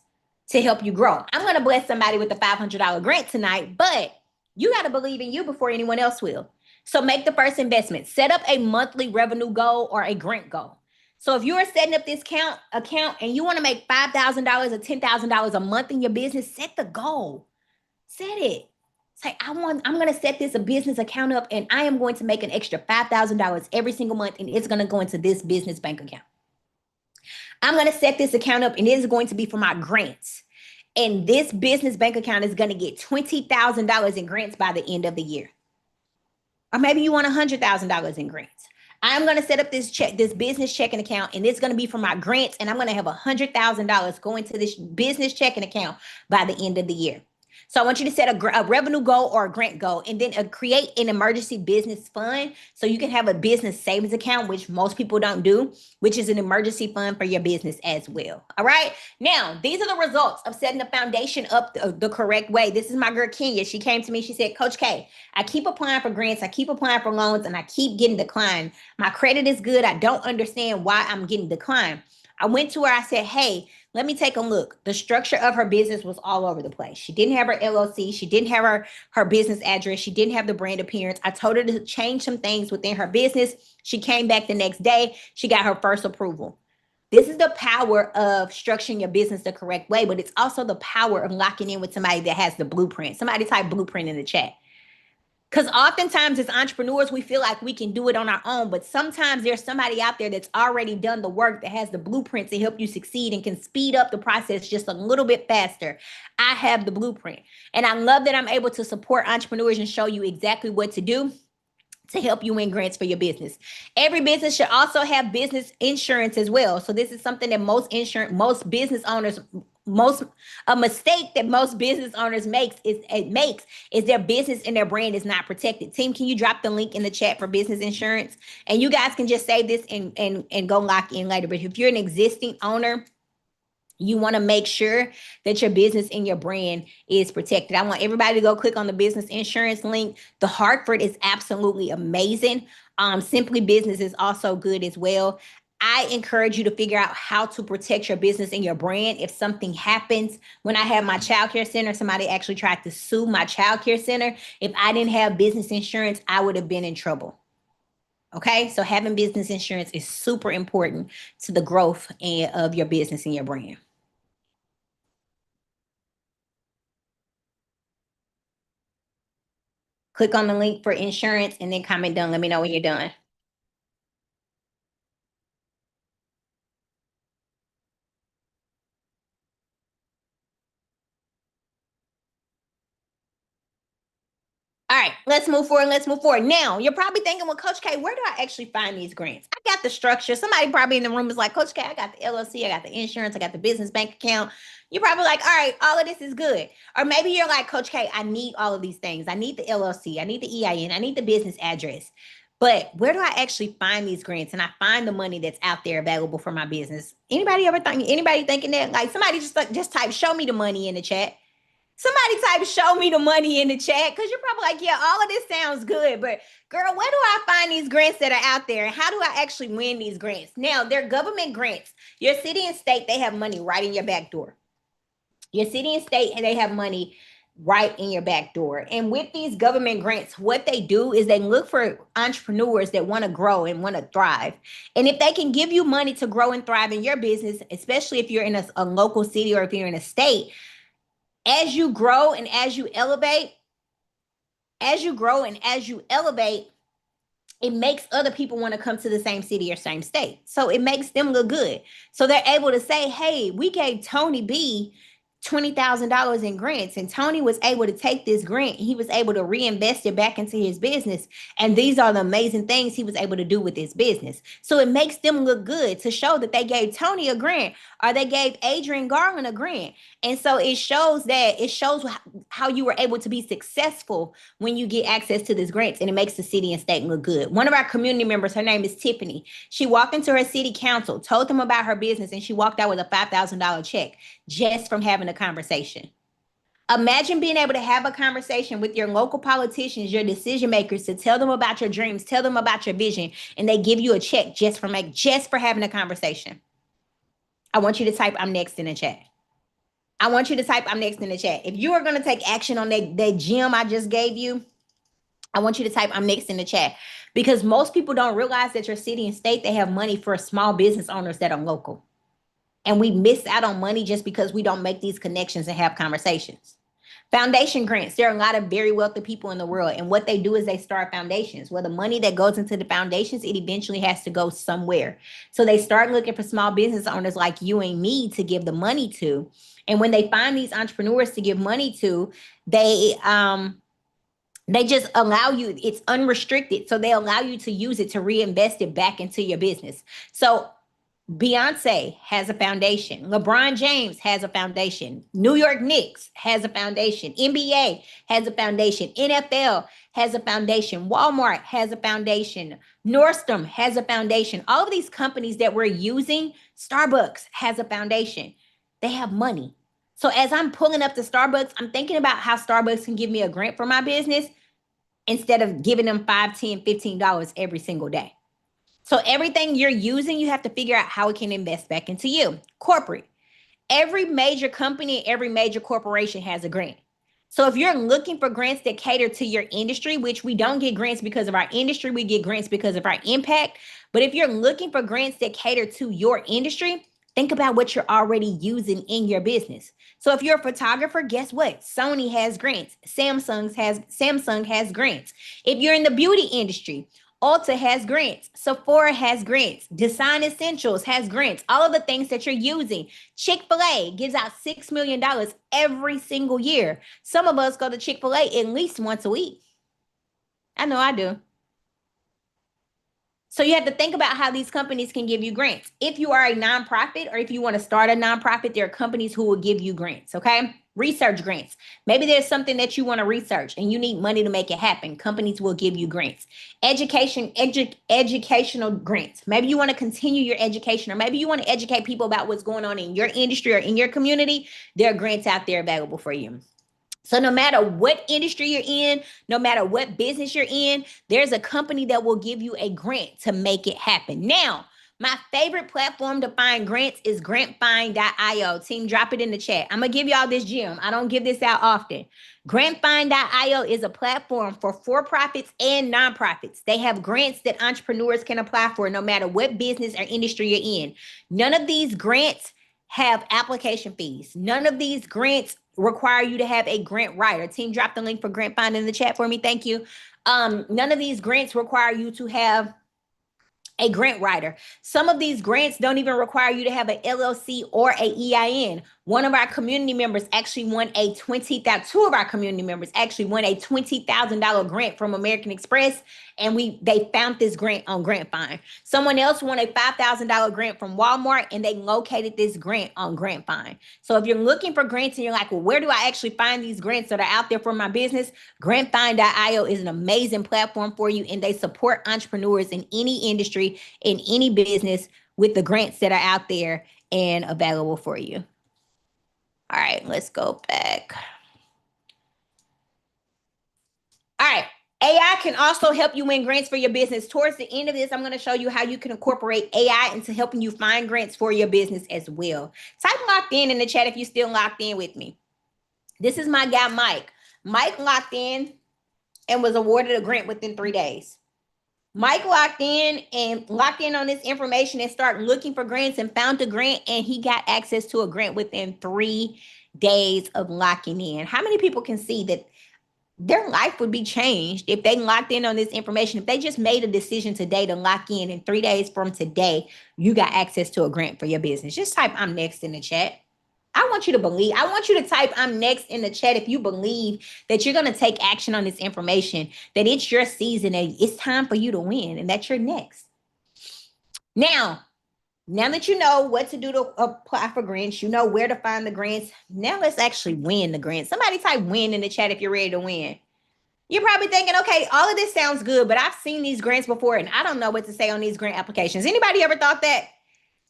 to help you grow. I'm going to bless somebody with a $500 grant tonight, but you got to believe in you before anyone else will. So make the first investment. Set up a monthly revenue goal or a grant goal. So if you're setting up this account and you want to make $5,000 or $10,000 a month in your business, set the goal. Set it. Say, I'm going to set this a business account up, and I am going to make an extra $5,000 every single month, and it's going to go into this business bank account. I'm going to set this account up, and it is going to be for my grants. And this business bank account is going to get $20,000 in grants by the end of the year. Or maybe you want $100,000 in grants. I'm going to set up this business checking account, and it's going to be for my grants, and I'm going to have $100,000 going to this business checking account by the end of the year. So I want you to set a revenue goal or a grant goal, and then create an emergency business fund so you can have a business savings account, which most people don't do, which is an emergency fund for your business as well. All right. Now, these are the results of setting the foundation up the correct way. This is my girl Kenya. She came to me. She said, Coach K, I keep applying for grants. I keep applying for loans, and I keep getting declined. My credit is good. I don't understand why I'm getting declined. I went to her. I said, hey, let me take a look. The structure of her business was all over the place. She didn't have her LLC. She didn't have her business address. She didn't have the brand appearance. I told her to change some things within her business. She came back the next day. She got her first approval. This is the power of structuring your business the correct way, but it's also the power of locking in with somebody that has the blueprint. Somebody type blueprint in the chat. Because oftentimes as entrepreneurs, we feel like we can do it on our own, but sometimes there's somebody out there that's already done the work, that has the blueprint to help you succeed and can speed up the process just a little bit faster. I have the blueprint, and I love that I'm able to support entrepreneurs and show you exactly what to do to help you win grants for your business. Every business should also have business insurance as well. So this is something that most business owners, most a mistake that most business owners makes is their business and their brand is not protected. Team, can you drop the link in the chat for business insurance? And you guys can just save this and go lock in later. But if you're an existing owner, you want to make sure that your business and your brand is protected. I want everybody to go click on the business insurance link. The Hartford is absolutely amazing. Simply Business is also good as well. I encourage you to figure out how to protect your business and your brand if something happens. When I had my childcare center, somebody actually tried to sue my childcare center. If I didn't have business insurance, I would have been in trouble. Okay, so having business insurance is super important to the growth of your business and your brand. Click on the link for insurance and then comment down. Let me know when you're done. right, let's move forward. Let's move forward. Now, you're probably thinking, well, Coach K, where do I actually find these grants? I got the structure. Somebody probably in the room is like, Coach K, I got the LLC, I got the insurance, I got the business bank account. You're probably like, all right, all of this is good. Or maybe you're like, Coach K, I need all of these things. I need the LLC, I need the EIN, I need the business address. But where do I actually find these grants? And I find the money that's out there available for my business. Anybody thinking that? Like somebody just type, show me the money in the chat. Somebody type show me the money in the chat because you're probably like, yeah, all of this sounds good. But girl, where do I find these grants that are out there? And how do I actually win these grants? Now, they're government grants. Your city and state, they have money right in your back door. Your city and state, and they have money right in your back door. And with these government grants, what they do is they look for entrepreneurs that want to grow and want to thrive. And if they can give you money to grow and thrive in your business, especially if you're in a local city or if you're in a state, as you grow and as you elevate, it makes other people want to come to the same city or same state. So it makes them look good. So they're able to say, hey, we gave Tony B $20,000 in grants, and Tony was able to take this grant. He was able to reinvest it back into his business. And these are the amazing things he was able to do with his business. So it makes them look good to show that they gave Tony a grant or they gave Adrian Garland a grant. And so it shows how you were able to be successful when you get access to these grants, and it makes the city and state look good. One of our community members, her name is Tiffany. She walked into her city council, told them about her business, and she walked out with a $5,000 check just from having a conversation. Imagine being able to have a conversation with your local politicians, your decision makers, to tell them about your dreams, tell them about your vision, and they give you a check just for having a conversation. I want you to type I'm next in the chat. I want you to type I'm next in the chat. If you are going to take action on that gem I just gave you, I want you to type I'm next in the chat, because most people don't realize that your city and state, they have money for small business owners that are local. And we miss out on money just because we don't make these connections and have conversations. Foundation grants. There are a lot of very wealthy people in the world. And what they do is they start foundations. Well, the money that goes into the foundations, it eventually has to go somewhere. So they start looking for small business owners like you and me to give the money to. And when they find these entrepreneurs to give money to, they just allow you, it's unrestricted. So they allow you to use it to reinvest it back into your business. So Beyonce has a foundation. LeBron James has a foundation. New York Knicks has a foundation. NBA has a foundation. NFL has a foundation. Walmart has a foundation. Nordstrom has a foundation. All of these companies that we're using, Starbucks has a foundation. They have money. So as I'm pulling up to Starbucks, I'm thinking about how Starbucks can give me a grant for my business instead of giving them $5, $10, $15 every single day. So everything you're using, you have to figure out how it can invest back into you. Corporate. Every major company, every major corporation has a grant. So if you're looking for grants that cater to your industry, which we don't get grants because of our industry, we get grants because of our impact. But if you're looking for grants that cater to your industry, think about what you're already using in your business. So if you're a photographer, guess what? Sony has grants. Samsung has grants. If you're in the beauty industry, Ulta has grants. Sephora has grants. Design Essentials has grants. All of the things that you're using. Chick-fil-A gives out $6 million every single year. Some of us go to Chick-fil-A at least once a week. I know I do. So you have to think about how these companies can give you grants. If you are a nonprofit or if you want to start a nonprofit, there are companies who will give you grants, okay? Research grants. Maybe there's something that you want to research and you need money to make it happen. Companies will give you grants. Educational grants. Maybe you want to continue your education, or maybe you want to educate people about what's going on in your industry or in your community. There are grants out there available for you. So no matter what industry you're in, no matter what business you're in, there's a company that will give you a grant to make it happen. Now, my favorite platform to find grants is grantfind.io. Team, drop it in the chat. I'm going to give y'all this gem. I don't give this out often. Grantfind.io is a platform for for-profits and nonprofits. They have grants that entrepreneurs can apply for no matter what business or industry you're in. None of these grants have application fees. None of these grants require you to have a grant writer. Team, drop the link for Grant Find in the chat for me. Thank you. None of these grants require you to have a grant writer. Some of these grants don't even require you to have an LLC or a EIN. One of our community members actually won a two of our community members actually won a $20,000 grant from American Express, and they found this grant on Grant Find. Someone else won a $5,000 grant from Walmart, and they located this grant on Grant Find. So if you're looking for grants and you're like, well, where do I actually find these grants that are out there for my business? GrantFind.io is an amazing platform for you, and they support entrepreneurs in any industry, in any business, with the grants that are out there and available for you. All right, let's go back. All right. AI can also help you win grants for your business. Towards the end of this, I'm going to show you how you can incorporate AI into helping you find grants for your business as well. Type locked in the chat if you're still locked in with me. This is my guy, Mike. Mike locked in and was awarded a grant within 3 days. Mike locked in on this information and started looking for grants and found a grant, and he got access to a grant within 3 days of locking in. How many people can see that their life would be changed if they locked in on this information? If they just made a decision today to lock in 3 days from today, you got access to a grant for your business. Just type "I'm next" in the chat. I want you to believe. I want you to type "I'm next" in the chat if you believe that you're going to take action on this information, that it's your season and it's time for you to win, and that you're next. Now that you know what to do to apply for grants, you know where to find the grants. Now let's actually win the grants. Somebody type "win" in the chat if you're ready to win. You're probably thinking, okay, all of this sounds good, but I've seen these grants before and I don't know what to say on these grant applications. Anybody ever thought that?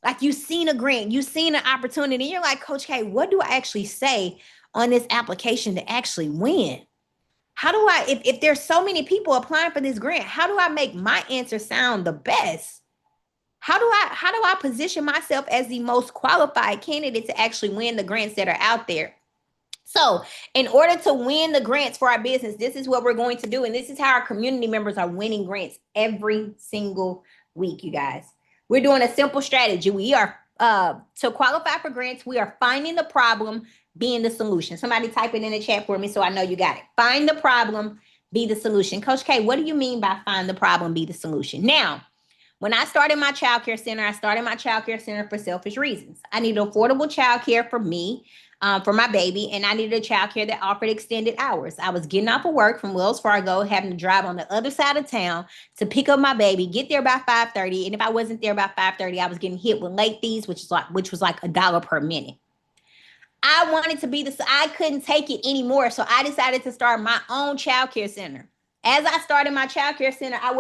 Like, you've seen a grant, you've seen an opportunity, you're like, Coach K, what do I actually say on this application to actually win? How do I, if there's so many people applying for this grant, how do I make my answer sound the best? How do I position myself as the most qualified candidate to actually win the grants that are out there? So in order to win the grants for our business, this is what we're going to do. And this is how our community members are winning grants every single week, you guys. We're doing a simple strategy. We are, to qualify for grants, we are finding the problem, being the solution. Somebody type it in the chat for me so I know you got it. Find the problem, be the solution. Coach K, what do you mean by find the problem, be the solution? Now, when I started my childcare center, I started my childcare center for selfish reasons. I needed affordable childcare for me, for my baby, and I needed a childcare that offered extended hours. I was getting off of work from Wells Fargo, having to drive on the other side of town to pick up my baby, get there by 5:30, and if I wasn't there by 5:30, I was getting hit with late fees, which was like $1 per minute. I wanted to be I couldn't take it anymore, so I decided to start my own childcare center. As I started my childcare center, I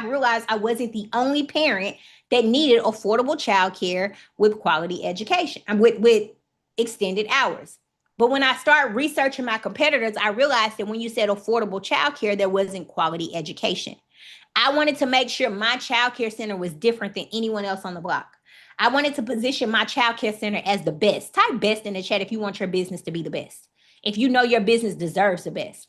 realized I wasn't the only parent that needed affordable childcare with quality education and with extended hours. But when I started researching my competitors, I realized that when you said affordable childcare, there wasn't quality education. I wanted to make sure my childcare center was different than anyone else on the block. I wanted to position my childcare center as the best. Type "best" in the chat if you want your business to be the best. If you know your business deserves the best.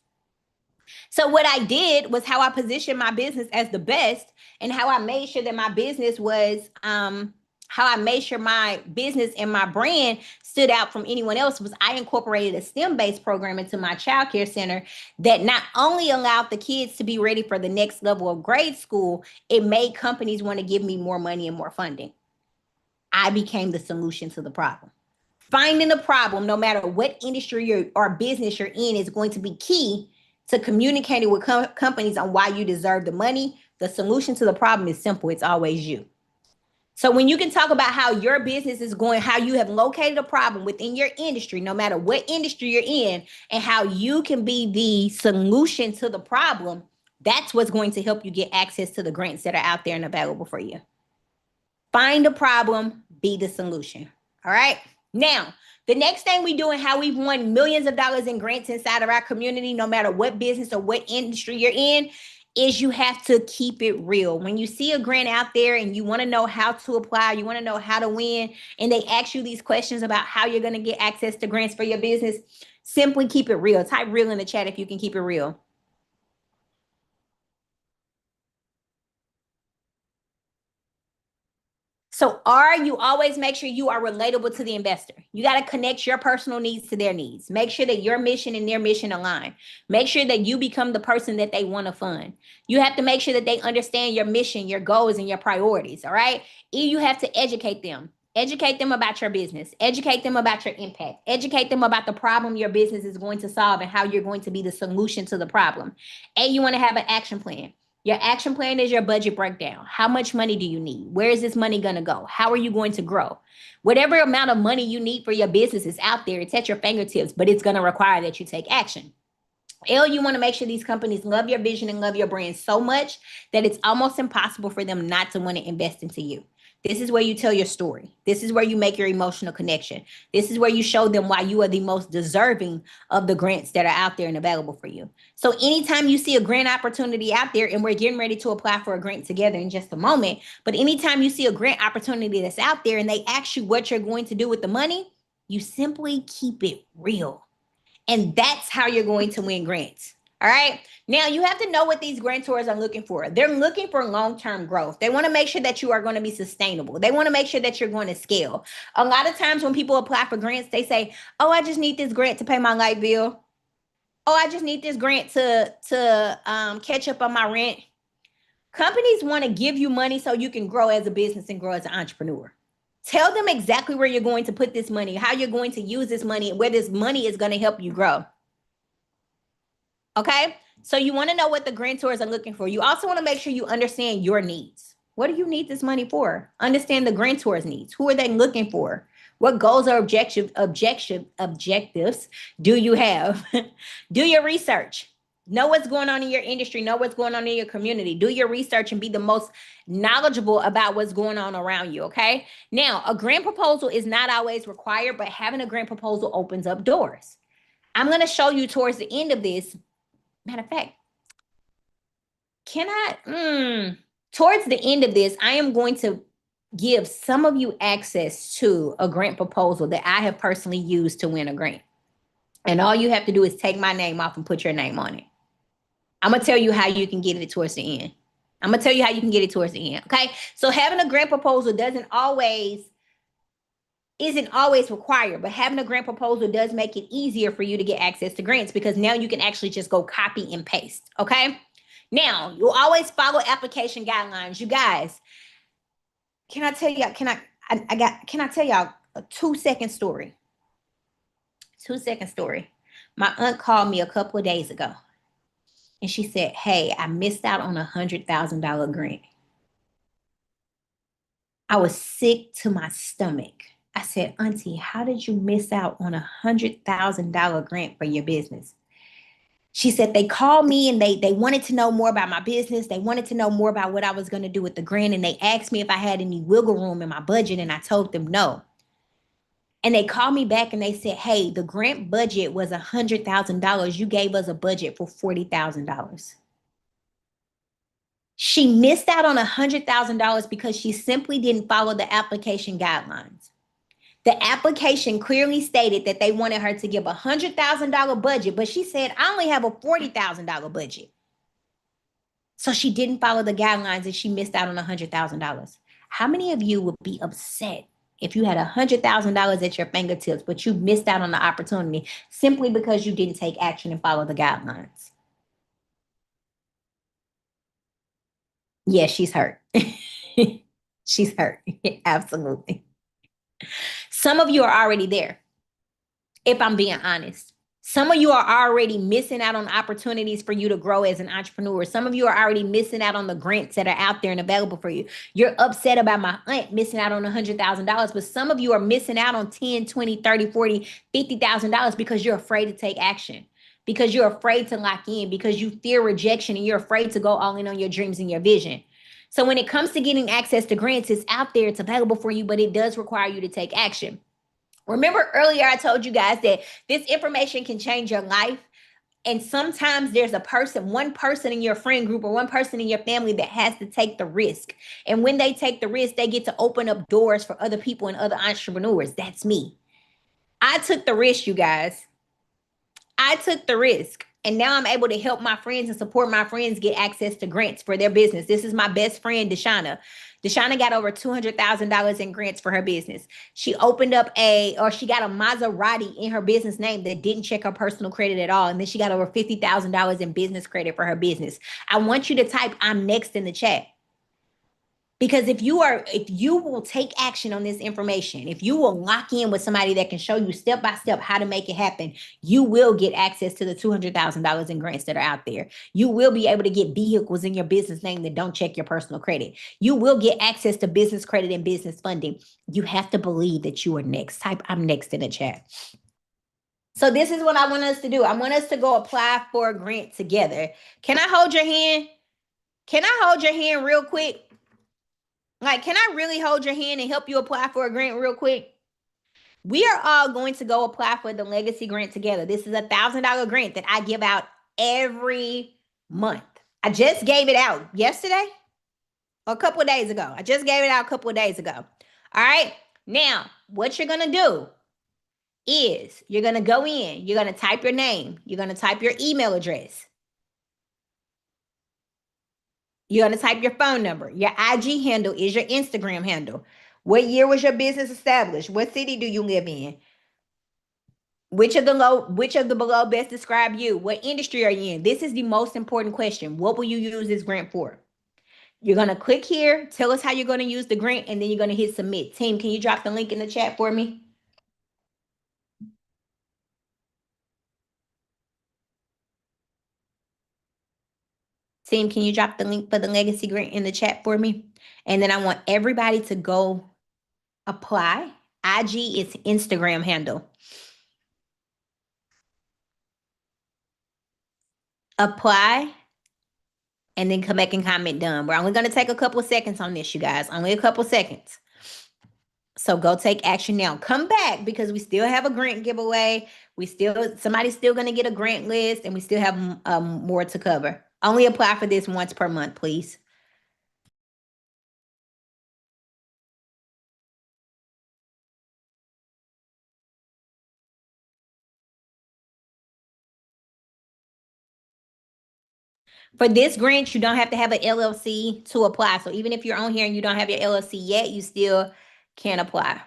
So what I did was how I positioned my business as the best, and how I made sure that my business was, how I made sure my business and my brand stood out from anyone else was I incorporated a STEM-based program into my childcare center that not only allowed the kids to be ready for the next level of grade school, it made companies want to give me more money and more funding. I became the solution to the problem. Finding the problem, no matter what industry or business you're in, is going to be key to communicating with companies on why you deserve the money. The solution to the problem is simple. It's always you. So when you can talk about how your business is going, how you have located a problem within your industry, no matter what industry you're in, and how you can be the solution to the problem, that's what's going to help you get access to the grants that are out there and available for you. Find a problem, be the solution. All right. Now, the next thing we do and how we've won millions of dollars in grants inside of our community, no matter what business or what industry you're in, is you have to keep it real. When you see a grant out there and you want to know how to apply, you want to know how to win, and they ask you these questions about how you're going to get access to grants for your business, simply keep it real. Type "real" in the chat if you can keep it real. So you always make sure you are relatable to the investor. You got to connect your personal needs to their needs. Make sure that your mission and their mission align. Make sure that you become the person that they want to fund. You have to make sure that they understand your mission, your goals, and your priorities. All right. You have to educate them. Educate them about your business. Educate them about your impact. Educate them about the problem your business is going to solve and how you're going to be the solution to the problem. And you want to have an action plan. Your action plan is your budget breakdown. How much money do you need? Where is this money going to go? How are you going to grow? Whatever amount of money you need for your business is out there. It's at your fingertips, but it's going to require that you take action. L, you want to make sure these companies love your vision and love your brand so much that it's almost impossible for them not to want to invest into you. This is where you tell your story. This is where you make your emotional connection. This is where you show them why you are the most deserving of the grants that are out there and available for you. So anytime you see a grant opportunity out there, and we're getting ready to apply for a grant together in just a moment, but anytime you see a grant opportunity that's out there and they ask you what you're going to do with the money, you simply keep it real. And that's how you're going to win grants. All right. Now you have to know what these grantors are looking for. They're looking for long-term growth. They want to make sure that you are going to be sustainable. They want to make sure that you're going to scale. A lot of times when people apply for grants, they say, oh, I just need this grant to pay my light bill. Oh, I just need this grant to catch up on my rent. Companies want to give you money so you can grow as a business and grow as an entrepreneur. Tell them exactly where you're going to put this money, how you're going to use this money, and where this money is going to help you grow. Okay? So you want to know what the grantors are looking for. You also want to make sure you understand your needs. What do you need this money for? Understand the grantors' needs. Who are they looking for? What goals or objectives do you have? Do your research. Know what's going on in your industry. Know what's going on in your community. Do your research and be the most knowledgeable about what's going on around you, okay? Now, a grant proposal is not always required, but having a grant proposal opens up doors. I'm going to show you towards the end of this. Matter of fact, towards the end of this, I am going to give some of you access to a grant proposal that I have personally used to win a grant. And all you have to do is take my name off and put your name on it. I'm going to tell you how you can get it towards the end. Okay. So having a grant proposal isn't always required, but having a grant proposal does make it easier for you to get access to grants because now you can actually just go copy and paste. Okay. Now you'll always follow application guidelines. You guys, can I tell y'all, can I tell y'all a 2-second story? 2-second story. My aunt called me a couple of days ago. And she said, hey, I missed out on $100,000 grant. I was sick to my stomach. I said, Auntie, how did you miss out on $100,000 grant for your business? She said, they called me and they wanted to know more about my business. They wanted to know more about what I was going to do with the grant. And they asked me if I had any wiggle room in my budget. And I told them no. And they called me back and they said, hey, the grant budget was $100,000. You gave us a budget for $40,000. She missed out on $100,000 because she simply didn't follow the application guidelines. The application clearly stated that they wanted her to give a $100,000 budget, but she said, I only have a $40,000 budget. So she didn't follow the guidelines and she missed out on $100,000. How many of you would be upset if you had $100,000 at your fingertips, but you missed out on the opportunity simply because you didn't take action and follow the guidelines? Yeah, she's hurt. She's hurt. Absolutely. Some of you are already there, if I'm being honest. Some of you are already missing out on opportunities for you to grow as an entrepreneur. Some of you are already missing out on the grants that are out there and available for you. You're upset about my aunt missing out on $100,000, but some of you are missing out on 10, 20, 30, 40, $50,000 because you're afraid to take action, because you're afraid to lock in, because you fear rejection and you're afraid to go all in on your dreams and your vision. So when it comes to getting access to grants, it's out there, it's available for you, but it does require you to take action. Remember earlier, I told you guys that this information can change your life. And sometimes there's one person in your friend group or one person in your family that has to take the risk. And when they take the risk, they get to open up doors for other people and other entrepreneurs. That's me. I took the risk, you guys. I took the risk. And now I'm able to help my friends and support my friends get access to grants for their business. This is my best friend, Deshauna. Deshauna got over $200,000 in grants for her business. She opened up she got a Maserati in her business name that didn't check her personal credit at all. And then she got over $50,000 in business credit for her business. I want you to type I'm next in the chat. Because if you will take action on this information, if you will lock in with somebody that can show you step by step how to make it happen, you will get access to the $200,000 in grants that are out there. You will be able to get vehicles in your business name that don't check your personal credit. You will get access to business credit and business funding. You have to believe that you are next. Type I'm next in the chat. So this is what I want us to do. I want us to go apply for a grant together. Can I hold your hand? Can I hold your hand real quick? Like, can I really hold your hand and help you apply for a grant real quick? We are all going to go apply for the legacy grant together. This is $1,000 grant that I give out every month. I just gave it out yesterday or a couple of days ago. I just gave it out a couple of days ago. All right. Now, what you're going to do is you're going to go in, you're going to type your name, you're going to type your email address. You're going to type your phone number. Your IG handle is your Instagram handle. What year was your business established? What city do you live in? Which of the below best describe you? What industry are you in? This is the most important question. What will you use this grant for? You're going to click here, tell us how you're going to use the grant, and then you're going to hit submit. Team, can you drop the link in the chat for me? Team, can you drop the link for the legacy grant in the chat for me? And then I want everybody to go apply. IG is Instagram handle. Apply, and then come back and comment done. We're only going to take a couple of seconds on this, you guys. Only a couple seconds. So go take action now. Come back because we still have a grant giveaway. Somebody's still going to get a grant list, and we still have more to cover. Only apply for this once per month, please. For this grant, you don't have to have an LLC to apply. So even if you're on here and you don't have your LLC yet, you still can apply.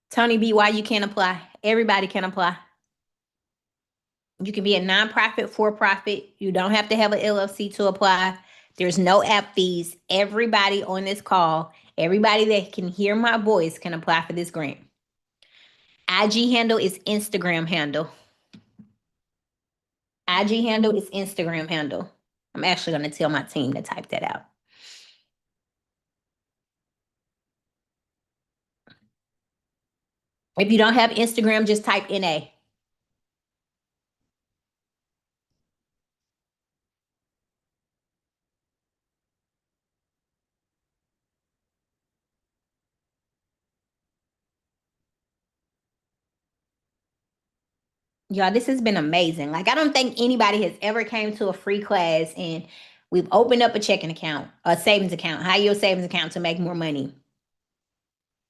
Tony B, why you can't apply? Everybody can apply. You can be a nonprofit, for-profit. You don't have to have an LLC to apply. There's no app fees. Everybody on this call, everybody that can hear my voice can apply for this grant. IG handle is Instagram handle. IG handle is Instagram handle. I'm actually going to tell my team to type that out. If you don't have Instagram, just type NA. Y'all, this has been amazing. Like, I don't think anybody has ever came to a free class and we've opened up a checking account, a savings account, high yield savings account to make more money.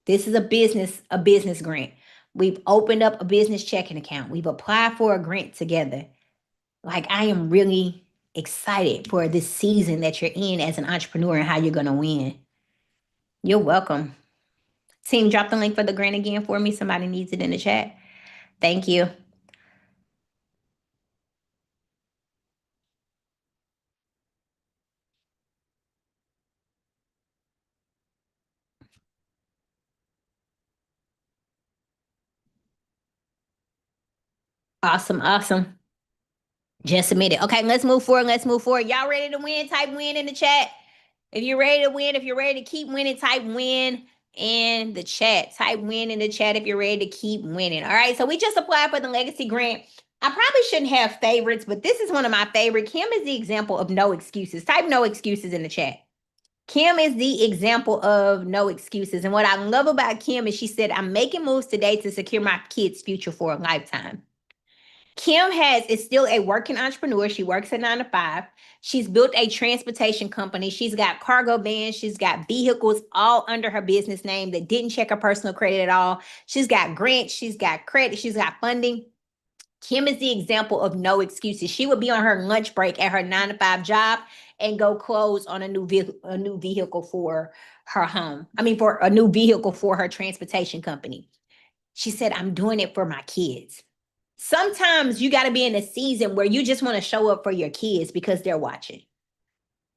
This is a business grant. We've opened up a business checking account. We've applied for a grant together. Like, I am really excited for this season that you're in as an entrepreneur and how you're going to win. You're welcome. Team, drop the link for the grant again for me. Somebody needs it in the chat. Thank you. Awesome. Just submitted. Okay, let's move forward. Y'all ready to win? Type win in the chat. If you're ready to win, if you're ready to keep winning, type win in the chat. Type win in the chat if you're ready to keep winning. All right, so we just applied for the legacy grant. I probably shouldn't have favorites, but this is one of my favorite. Kim is the example of no excuses. Type no excuses in the chat. Kim is the example of no excuses. And what I love about Kim is she said, I'm making moves today to secure my kids' future for a lifetime. Kim is still a working entrepreneur. She works at 9 to 5. She's built a transportation company. She's got cargo vans. She's got vehicles all under her business name that didn't check her personal credit at all. She's got grants. She's got credit. She's got funding. Kim is the example of no excuses. She would be on her lunch break at her 9 to 5 job and go close on a new vehicle for her home. I mean, for a new vehicle for her transportation company. She said, I'm doing it for my kids. Sometimes you got to be in a season where you just want to show up for your kids because they're watching.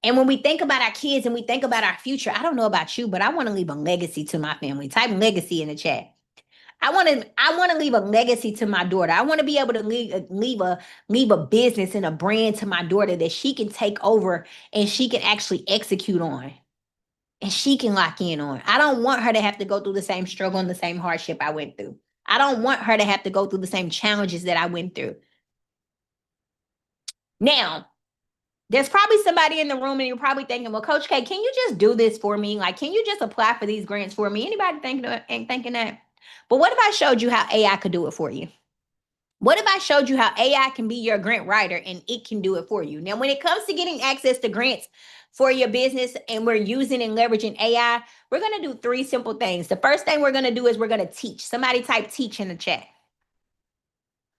And when we think about our kids and we think about our future, I don't know about you, but I want to leave a legacy to my family. Type legacy in the chat. I want to leave a legacy to my daughter. I want to be able to leave a business and a brand to my daughter that she can take over and she can actually execute on and she can lock in on. I don't want her to have to go through the same struggle and the same hardship I went through. I don't want her to have to go through the same challenges that I went through. Now, there's probably somebody in the room and you're probably thinking, well, Coach K, can you just do this for me? Like, can you just apply for these grants for me? Anybody thinking that? But what if I showed you how AI could do it for you? What if I showed you how AI can be your grant writer and it can do it for you? Now, when it comes to getting access to grants for your business and we're using and leveraging AI, we're going to do 3 simple things. The first thing we're going to do is we're going to teach. Somebody type teach in the chat.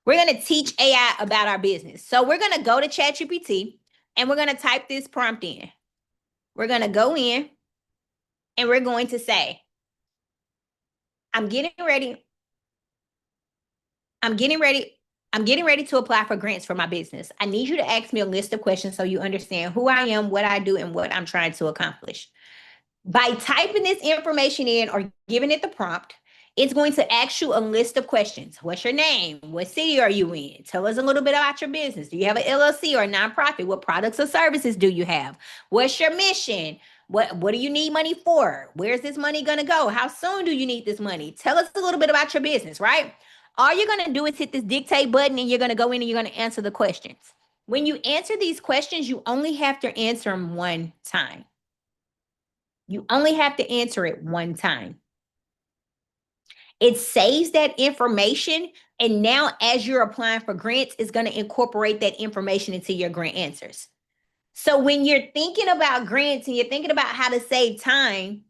We're going to teach AI about our business. So we're going to go to ChatGPT and we're going to type this prompt in. We're going to go in and we're going to say, I'm getting ready to apply for grants for my business. I need you to ask me a list of questions so you understand who I am, what I do, and what I'm trying to accomplish. By typing this information in or giving it the prompt, it's going to ask you a list of questions. What's your name? What city are you in? Tell us a little bit about your business. Do you have an LLC or a nonprofit? What products or services do you have? What's your mission? What do you need money for? Where's this money going to go? How soon do you need this money? Tell us a little bit about your business, right? All you're going to do is hit this dictate button and you're going to go in and you're going to answer the questions. When you answer these questions, you only have to answer them one time. You only have to answer it one time. It saves that information. And now, as you're applying for grants, it's going to incorporate that information into your grant answers. So when you're thinking about grants and you're thinking about how to save time,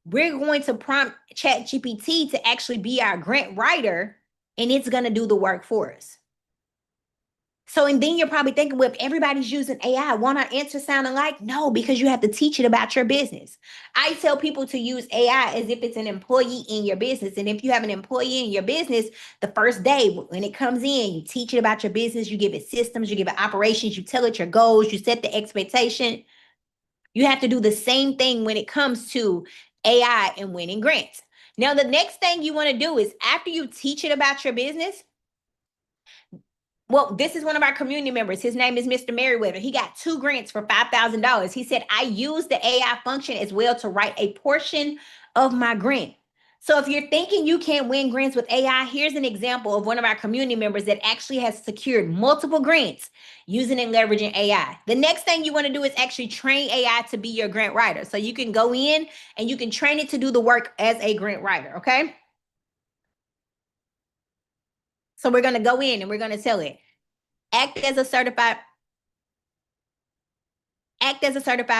we're going to prompt ChatGPT to actually be our grant writer, and it's going to do the work for us. So, and then you're probably thinking, well, if everybody's using AI, won't our answers sound alike? No, because you have to teach it about your business. I tell people to use AI as if it's an employee in your business. And if you have an employee in your business, the first day when it comes in, you teach it about your business, you give it systems, you give it operations, you tell it your goals, you set the expectation. You have to do the same thing when it comes to AI and winning grants. Now, the next thing you want to do is after you teach it about your business, well, this is one of our community members. His name is Mr. Merriweather. He got 2 grants for $5,000. He said, I use the AI function as well to write a portion of my grant. So if you're thinking you can't win grants with AI, here's an example of one of our community members that actually has secured multiple grants using and leveraging AI. The next thing you want to do is actually train AI to be your grant writer. So you can go in and you can train it to do the work as a grant writer, okay? So we're going to go in and we're going to tell it, act as a certified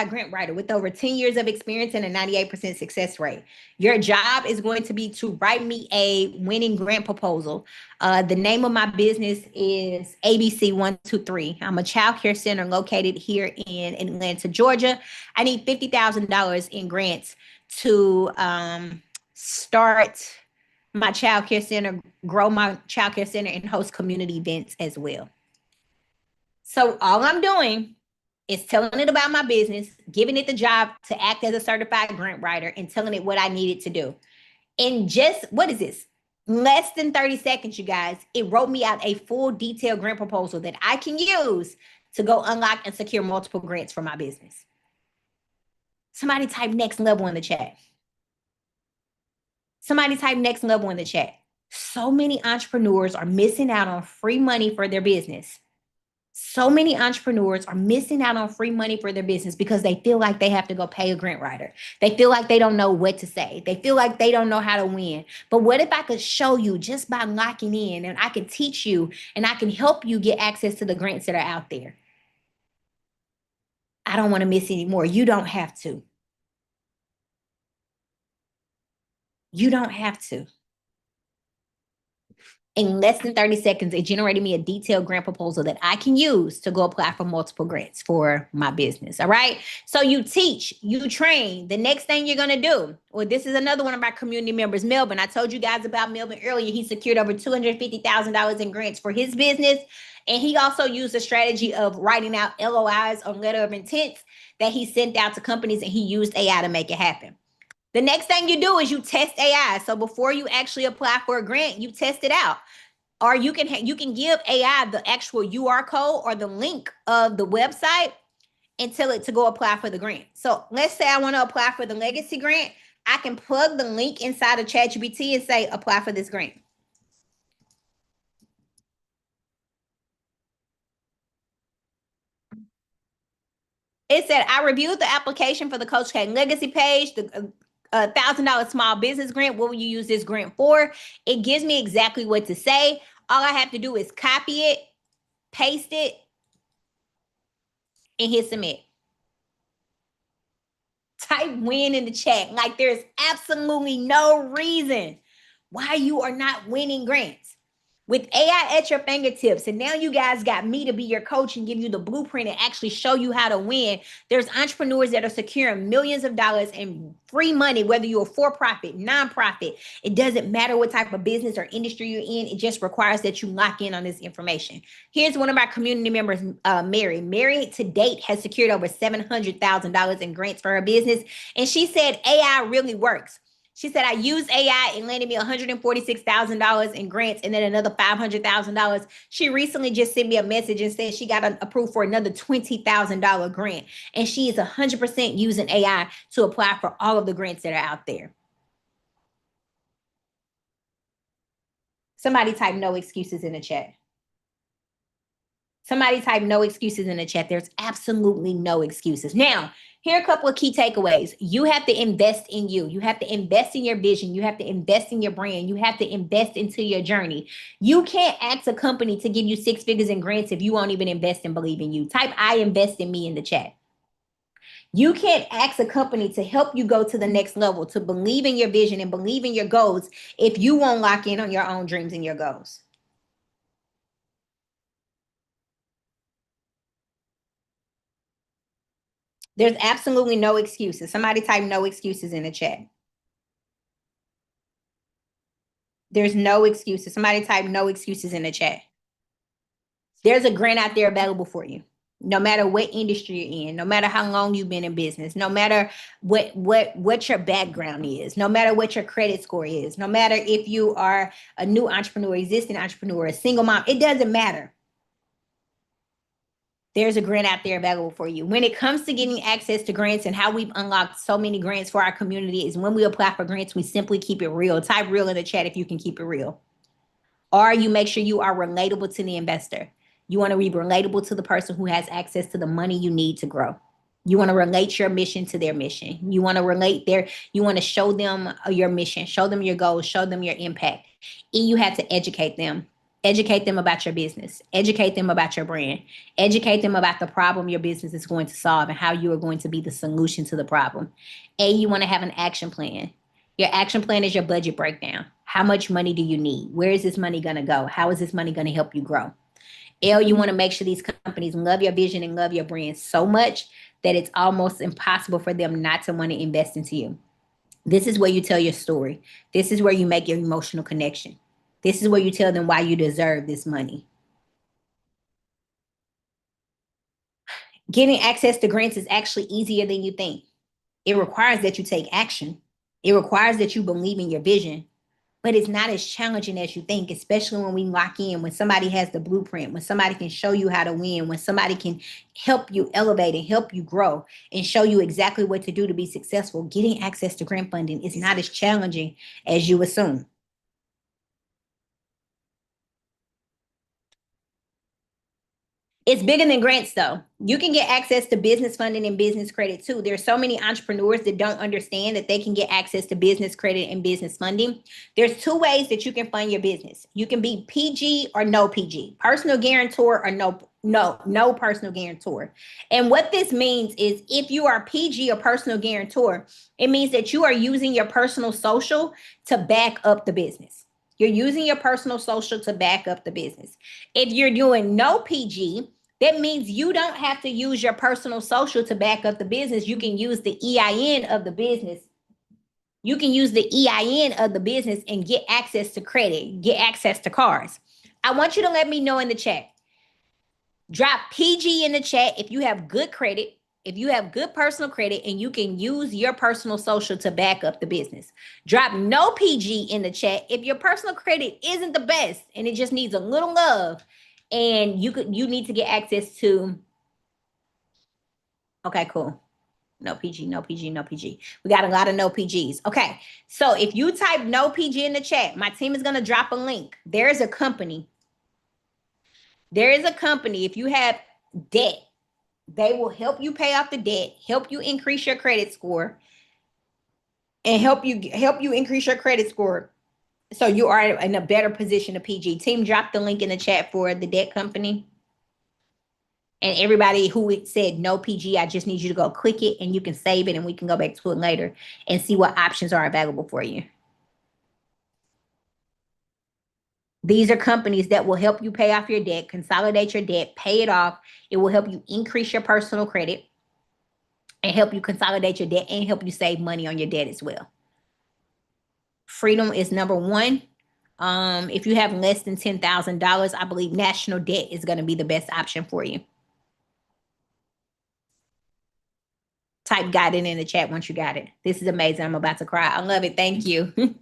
grant writer with over 10 years of experience and a 98% success rate. Your job is going to be to write me a winning grant proposal. The name of my business is ABC 123. I'm a child care center located here in Atlanta, Georgia. I need $50,000 in grants to start my child care center, grow my child care center, and host community events as well. So all I'm doing is telling it about my business, giving it the job to act as a certified grant writer, and telling it what I needed to do. In just, what is this? Less than 30 seconds, you guys, it wrote me out a full detailed grant proposal that I can use to go unlock and secure multiple grants for my business. Somebody type next level in the chat. Somebody type next level in the chat. So many entrepreneurs are missing out on free money for their business So many entrepreneurs are missing out on free money for their business because they feel like they have to go pay a grant writer. They feel like they don't know what to say. They feel like they don't know how to win. But what if I could show you just by locking in, and I can teach you and I can help you get access to the grants that are out there? I don't want to miss any more. You don't have to. You don't have to. In less than 30 seconds, it generated me a detailed grant proposal that I can use to go apply for multiple grants for my business. All right. So you teach, you train. The next thing you're going to do, well, this is another one of my community members, Melvin. I told you guys about Melvin earlier. He secured over $250,000 in grants for his business. And he also used a strategy of writing out LOIs on letter of intent that he sent out to companies, and he used AI to make it happen. The next thing you do is you test AI. So before you actually apply for a grant, you test it out. Or you can give AI the actual UR code or the link of the website and tell it to go apply for the grant. So let's say I want to apply for the legacy grant. I can plug the link inside of ChatGPT and say, apply for this grant. It said, I reviewed the application for the Coach K Legacy page, the $1,000 small business grant. What will you use this grant for? It gives me exactly what to say. All I have to do is copy it, paste it, and hit submit. Type win in the chat. Like, there's absolutely no reason why you are not winning grants. With AI at your fingertips, and now you guys got me to be your coach and give you the blueprint and actually show you how to win. There's entrepreneurs that are securing millions of dollars in free money, whether you're a for-profit, nonprofit. It doesn't matter what type of business or industry you're in. It just requires that you lock in on this information. Here's one of our community members, Mary. Mary, to date, has secured over $700,000 in grants for her business. And she said AI really works. She said, I used AI and landed me $146,000 in grants and then another $500,000. She recently just sent me a message and said she got approved for another $20,000 grant. And she is 100% using AI to apply for all of the grants that are out there. Somebody type no excuses in the chat. Somebody type no excuses in the chat. There's absolutely no excuses. Now, here are a couple of key takeaways. You have to invest in you. You have to invest in your vision. You have to invest in your brand. You have to invest into your journey. You can't ask a company to give you 6 figures in grants if you won't even invest and believe in you. Type I invest in me in the chat. You can't ask a company to help you go to the next level, to believe in your vision and believe in your goals if you won't lock in on your own dreams and your goals. There's absolutely no excuses. Somebody type no excuses in the chat. There's no excuses. Somebody type no excuses in the chat. There's a grant out there available for you. No matter what industry you're in, no matter how long you've been in business, no matter what your background is, no matter what your credit score is, no matter if you are a new entrepreneur, existing entrepreneur, a single mom, it doesn't matter. There's a grant out there available for you. When it comes to getting access to grants, and how we've unlocked so many grants for our community, is when we apply for grants, we simply keep it real. Type real in the chat if you can keep it real. Or you make sure you are relatable to the investor. You want to be relatable to the person who has access to the money you need to grow. You want to relate your mission to their mission. You want to you want to show them your mission, show them your goals, show them your impact. And you have to educate them. Educate them about your business. Educate them about your brand. Educate them about the problem your business is going to solve and how you are going to be the solution to the problem. And you want to have an action plan. Your action plan is your budget breakdown. How much money do you need? Where is this money going to go? How is this money going to help you grow? L, you want to make sure these companies love your vision and love your brand so much that it's almost impossible for them not to want to invest into you. This is where you tell your story. This is where you make your emotional connection. This is where you tell them why you deserve this money. Getting access to grants is actually easier than you think. It requires that you take action. It requires that you believe in your vision, but it's not as challenging as you think, especially when we lock in, when somebody has the blueprint, when somebody can show you how to win, when somebody can help you elevate and help you grow and show you exactly what to do to be successful. Getting access to grant funding is not as challenging as you assume. It's bigger than grants, though. You can get access to business funding and business credit too. There's so many entrepreneurs that don't understand that they can get access to business credit and business funding. There's two ways that you can fund your business. You can be PG or no PG, personal guarantor or no personal guarantor. And what this means is if you are PG or personal guarantor, it means that you are using your personal social to back up the business. You're using your personal social to back up the business. If you're doing no PG, that means you don't have to use your personal social to back up the business. You can use the EIN of the business. You can use the EIN of the business and get access to credit, get access to cars. I want you to let me know in the chat. Drop PG in the chat if you have good credit, if you have good personal credit, and you can use your personal social to back up the business. Drop no PG in the chat if your personal credit isn't the best and it just needs a little love, and you need to get access to. Okay, cool. No PG, no PG, no PG. We got a lot of no PGs. Okay, so if you type no PG in the chat, my team is going to drop a link. There is a company. There is a company. If you have debt, they will help you pay off the debt, help you increase your credit score, and help you increase your credit score so you are in a better position to PG. Team, drop the link in the chat for the debt company. And everybody who said no PG, I just need you to go click it and you can save it and we can go back to it later and see what options are available for you. These are companies that will help you pay off your debt, consolidate your debt, pay it off. It will help you increase your personal credit and help you consolidate your debt and help you save money on your debt as well. Freedom is number one. If you have less than $10,000, I believe national debt is going to be the best option for you. Type got it in the chat once you got it. This is amazing. I'm about to cry. I love it. Thank you.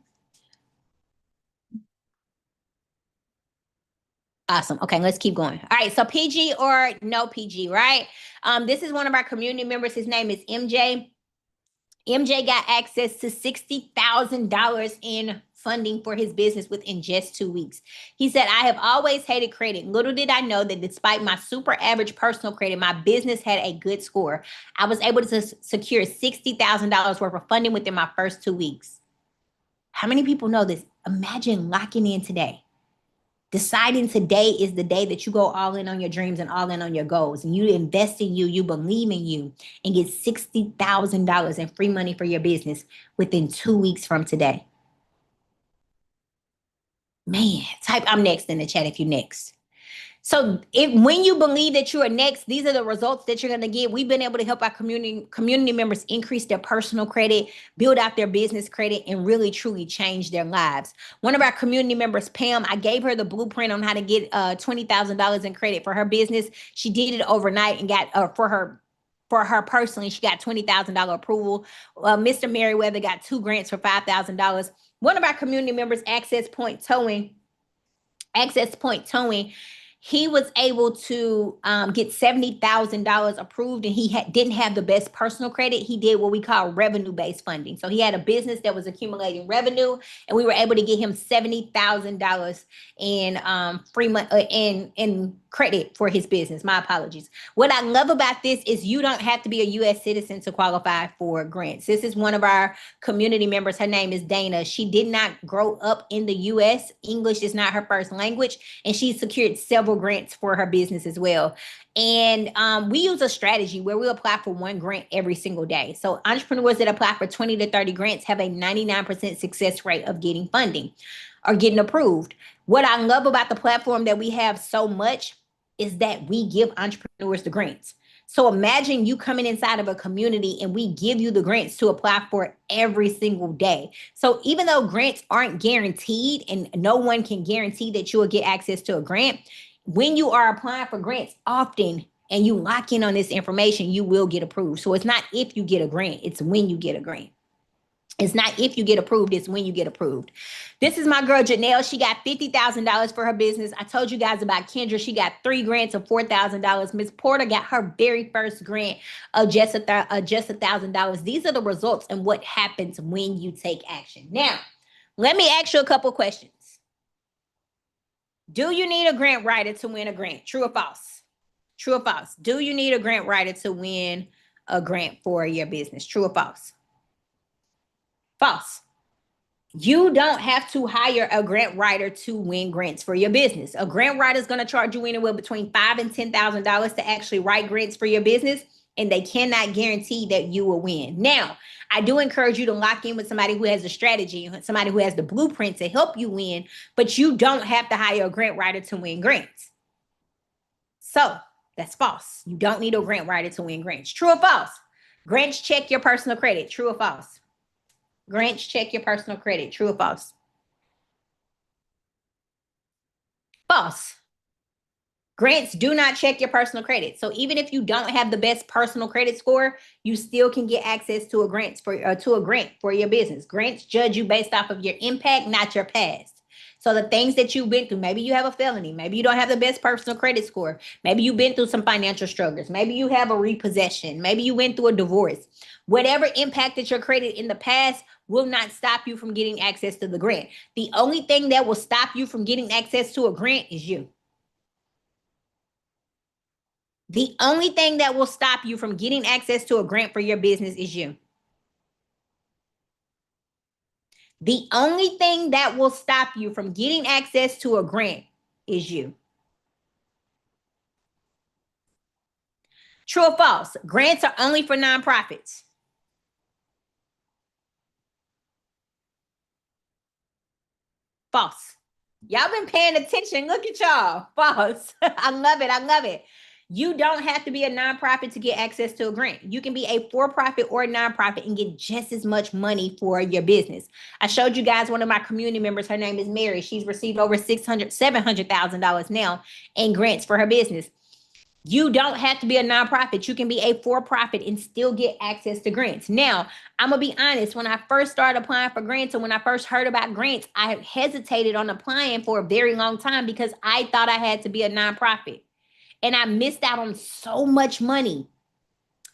Awesome. Okay, let's keep going. All right, so PG or no PG, right? This is one of our community members. His name is MJ. MJ got access to $60,000 in funding for his business within just 2 weeks. He said, I have always hated credit. Little did I know that despite my super average personal credit, my business had a good score. I was able to secure $60,000 worth of funding within my first 2 weeks. How many people know this? Imagine locking in today. Deciding today is the day that you go all in on your dreams and all in on your goals, and you invest in you, you believe in you, and get $60,000 in free money for your business within 2 weeks from today. Man, type I'm next in the chat if you're next. So when you believe that you are next, these are the results that you're going to get. We've been able to help our community members increase their personal credit, build out their business credit, and really truly change their lives. One of our community members, Pam, I gave her the blueprint on how to get $20,000 in credit for her business. She did it overnight and got for her personally, she got $20,000 approval. Mr. Merriweather got 2 grants for $5,000. One of our community members, Access Point Towing, he was able to get $70,000 approved, and he didn't have the best personal credit. He did what we call revenue-based funding. So he had a business that was accumulating revenue, and we were able to get him $70,000 in free money in credit for his business. My apologies. What I love about this is you don't have to be a U.S. citizen to qualify for grants. This is one of our community members. Her name is Dana. She did not grow up in the U.S. English is not her first language, and she secured several grants for her business as well. And we use a strategy where we apply for 1 grant every single day. So entrepreneurs that apply for 20 to 30 grants have a 99% success rate of getting funding or getting approved. What I love about the platform that we have so much is that we give entrepreneurs the grants. So imagine you coming inside of a community and we give you the grants to apply for every single day. So even though grants aren't guaranteed and no one can guarantee that you will get access to a grant, when you are applying for grants often and you lock in on this information, you will get approved. So it's not if you get a grant, it's when you get a grant. It's not if you get approved, it's when you get approved. This is my girl, Janelle. She got $50,000 for her business. I told you guys about Kendra. She got 3 grants of $4,000. Miss Porter got her very first grant of just $1,000. These are the results and what happens when you take action. Now, let me ask you a couple questions. Do you need a grant writer to win a grant? True or false? True or false? Do you need a grant writer to win a grant for your business? True or false? False. You don't have to hire a grant writer to win grants for your business. A grant writer is going to charge you anywhere between $5,000 and $10,000 to actually write grants for your business, and they cannot guarantee that you will win. Now, I do encourage you to lock in with somebody who has a strategy, somebody who has the blueprint to help you win, but you don't have to hire a grant writer to win grants. So that's false. You don't need a grant writer to win grants. True or false? Grants check your personal credit. True or false? Grants check your personal credit. True or false? False. Grants do not check your personal credit. So even if you don't have the best personal credit score, you still can get access to a grant for your business. Grants judge you based off of your impact, not your past. So the things that you've been through, maybe you have a felony, maybe you don't have the best personal credit score, maybe you've been through some financial struggles, maybe you have a repossession, maybe you went through a divorce. Whatever impacted your credit in the past will not stop you from getting access to the grant. The only thing that will stop you from getting access to a grant is you. The only thing that will stop you from getting access to a grant for your business is you. The only thing that will stop you from getting access to a grant is you. True or false? Grants are only for nonprofits. False. Y'all been paying attention. Look at y'all. False. I love it. I love it. You don't have to be a nonprofit to get access to a grant. You can be a for-profit or a nonprofit and get just as much money for your business. I showed you guys one of my community members. Her name is Mary. She's received over $700,000 now in grants for her business. You don't have to be a nonprofit. You can be a for-profit and still get access to grants. Now, I'm going to be honest. When I first started applying for grants and when I first heard about grants, I hesitated on applying for a very long time because I thought I had to be a nonprofit. And I missed out on so much money.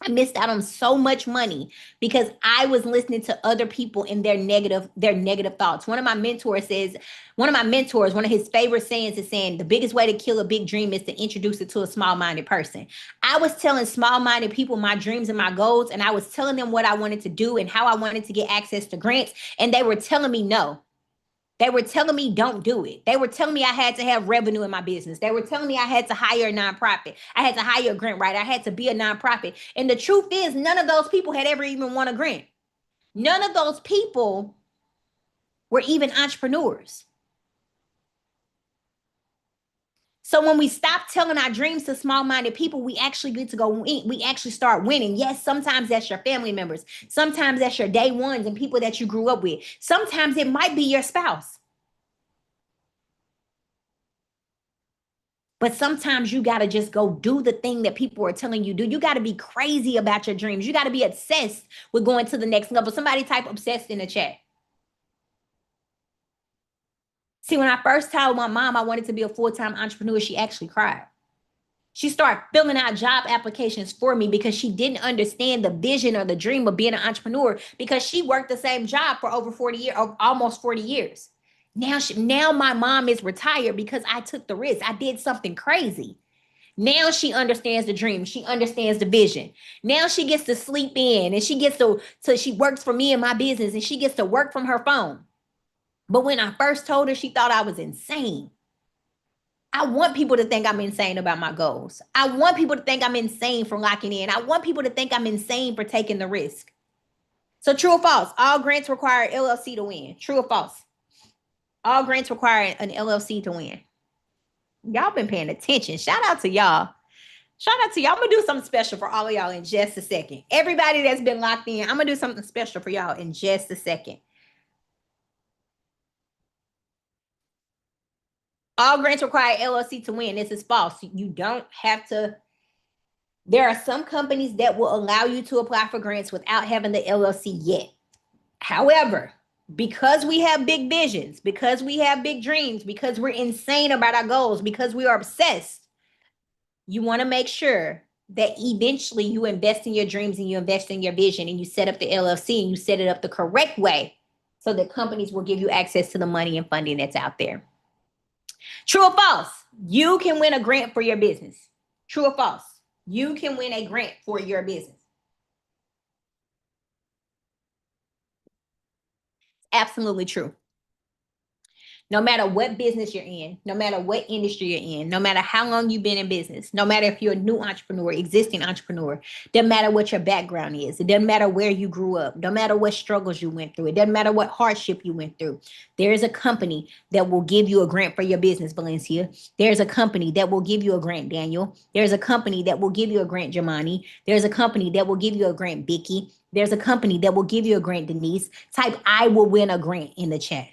I missed out on so much money because I was listening to other people and their negative thoughts. One of my mentors, one of his favorite sayings is saying, the biggest way to kill a big dream is to introduce it to a small-minded person. I was telling small-minded people my dreams and my goals, and I was telling them what I wanted to do and how I wanted to get access to grants, and they were telling me no. They were telling me don't do it. They were telling me I had to have revenue in my business. They were telling me I had to hire a nonprofit. I had to hire a grant writer. I had to be a nonprofit. And the truth is, none of those people had ever even won a grant. None of those people were even entrepreneurs. So when we stop telling our dreams to small-minded people, we actually get to go win. We actually start winning. Yes, sometimes that's your family members. Sometimes that's your day ones and people that you grew up with. Sometimes it might be your spouse. But sometimes you got to just go do the thing that people are telling you do. You got to be crazy about your dreams. You got to be obsessed with going to the next level. Somebody type obsessed in the chat. See, when I first told my mom I wanted to be a full-time entrepreneur, she actually cried. She started filling out job applications for me because she didn't understand the vision or the dream of being an entrepreneur because she worked the same job for over 40 years, or almost 40 years. Now my mom is retired because I took the risk. I did something crazy. Now she understands the dream. She understands the vision. Now she gets to sleep in and she gets to she works for me and my business and she gets to work from her phone. But when I first told her, she thought I was insane. I want people to think I'm insane about my goals. I want people to think I'm insane for locking in. I want people to think I'm insane for taking the risk. So true or false? All grants require LLC to win. True or false? All grants require an LLC to win. Y'all been paying attention. Shout out to y'all. Shout out to y'all. I'm going to do something special for all of y'all in just a second. Everybody that's been locked in, I'm going to do something special for y'all in just a second. All grants require LLC to win. This is false. You don't have to. There are some companies that will allow you to apply for grants without having the LLC yet. However, because we have big visions, because we have big dreams, because we're insane about our goals, because we are obsessed, you want to make sure that eventually you invest in your dreams and you invest in your vision and you set up the LLC and you set it up the correct way so that companies will give you access to the money and funding that's out there. True or false? You can win a grant for your business. True or false? You can win a grant for your business. Absolutely true. No matter what business you're in, no matter what industry you're in, no matter how long you've been in business, no matter if you're a new entrepreneur, existing entrepreneur, doesn't matter what your background is. It doesn't matter where you grew up. No matter what struggles you went through. It doesn't matter what hardship you went through. There is a company that will give you a grant for your business, Valencia. There's a company that will give you a grant, Daniel. There's a company that will give you a grant, Jamani. There's a company that will give you a grant, Vicky. There's a company that will give you a grant, Denise. Type I will win a grant in the chat.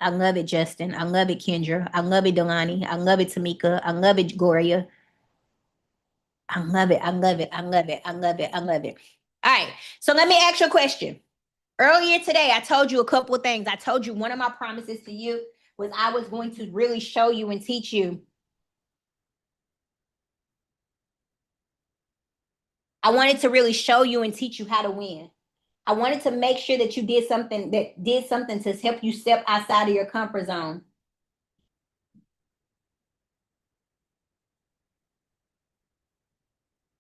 I love it, Justin. I love it, Kendra. I love it, Delani. I love it, Tamika. I love it, Gloria. I love it. I love it. I love it. I love it. I love it. All right. So let me ask you a question. Earlier today, I told you a couple of things. I told you one of my promises to you was I was going to really show you and teach you. I wanted to really show you and teach you how to win. I wanted to make sure that you did something to help you step outside of your comfort zone.